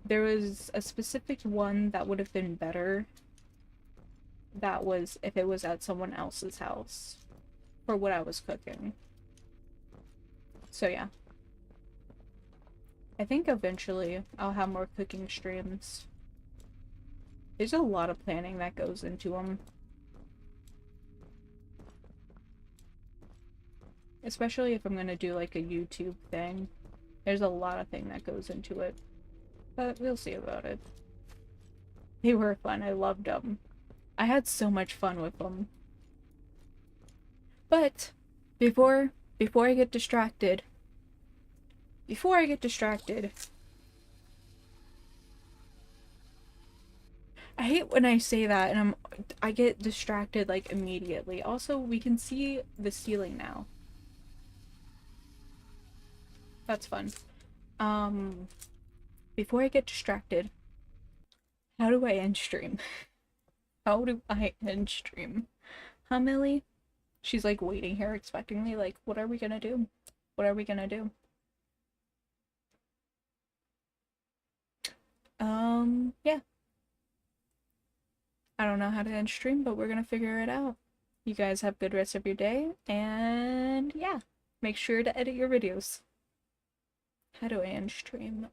there was a specific one that would have been better. That was if it was at someone else's house for what I was cooking. So yeah. I think eventually I'll have more cooking streams. There's a lot of planning that goes into them. Especially if I'm gonna do like a YouTube thing. There's a lot of thing that goes into it. But we'll see about it. They were fun. I loved them. I had so much fun with them. But before I get distracted, I hate when I say that and I get distracted like immediately. Also, we can see the ceiling now. That's fun. Before I get distracted, how do I end stream? How do I end stream? Huh, Millie? She's like waiting here expectingly, like, what are we gonna do? What are we gonna do? Yeah. I don't know how to end stream, but we're gonna figure it out. You guys have a good rest of your day, and yeah, make sure to edit your videos. How do I end stream?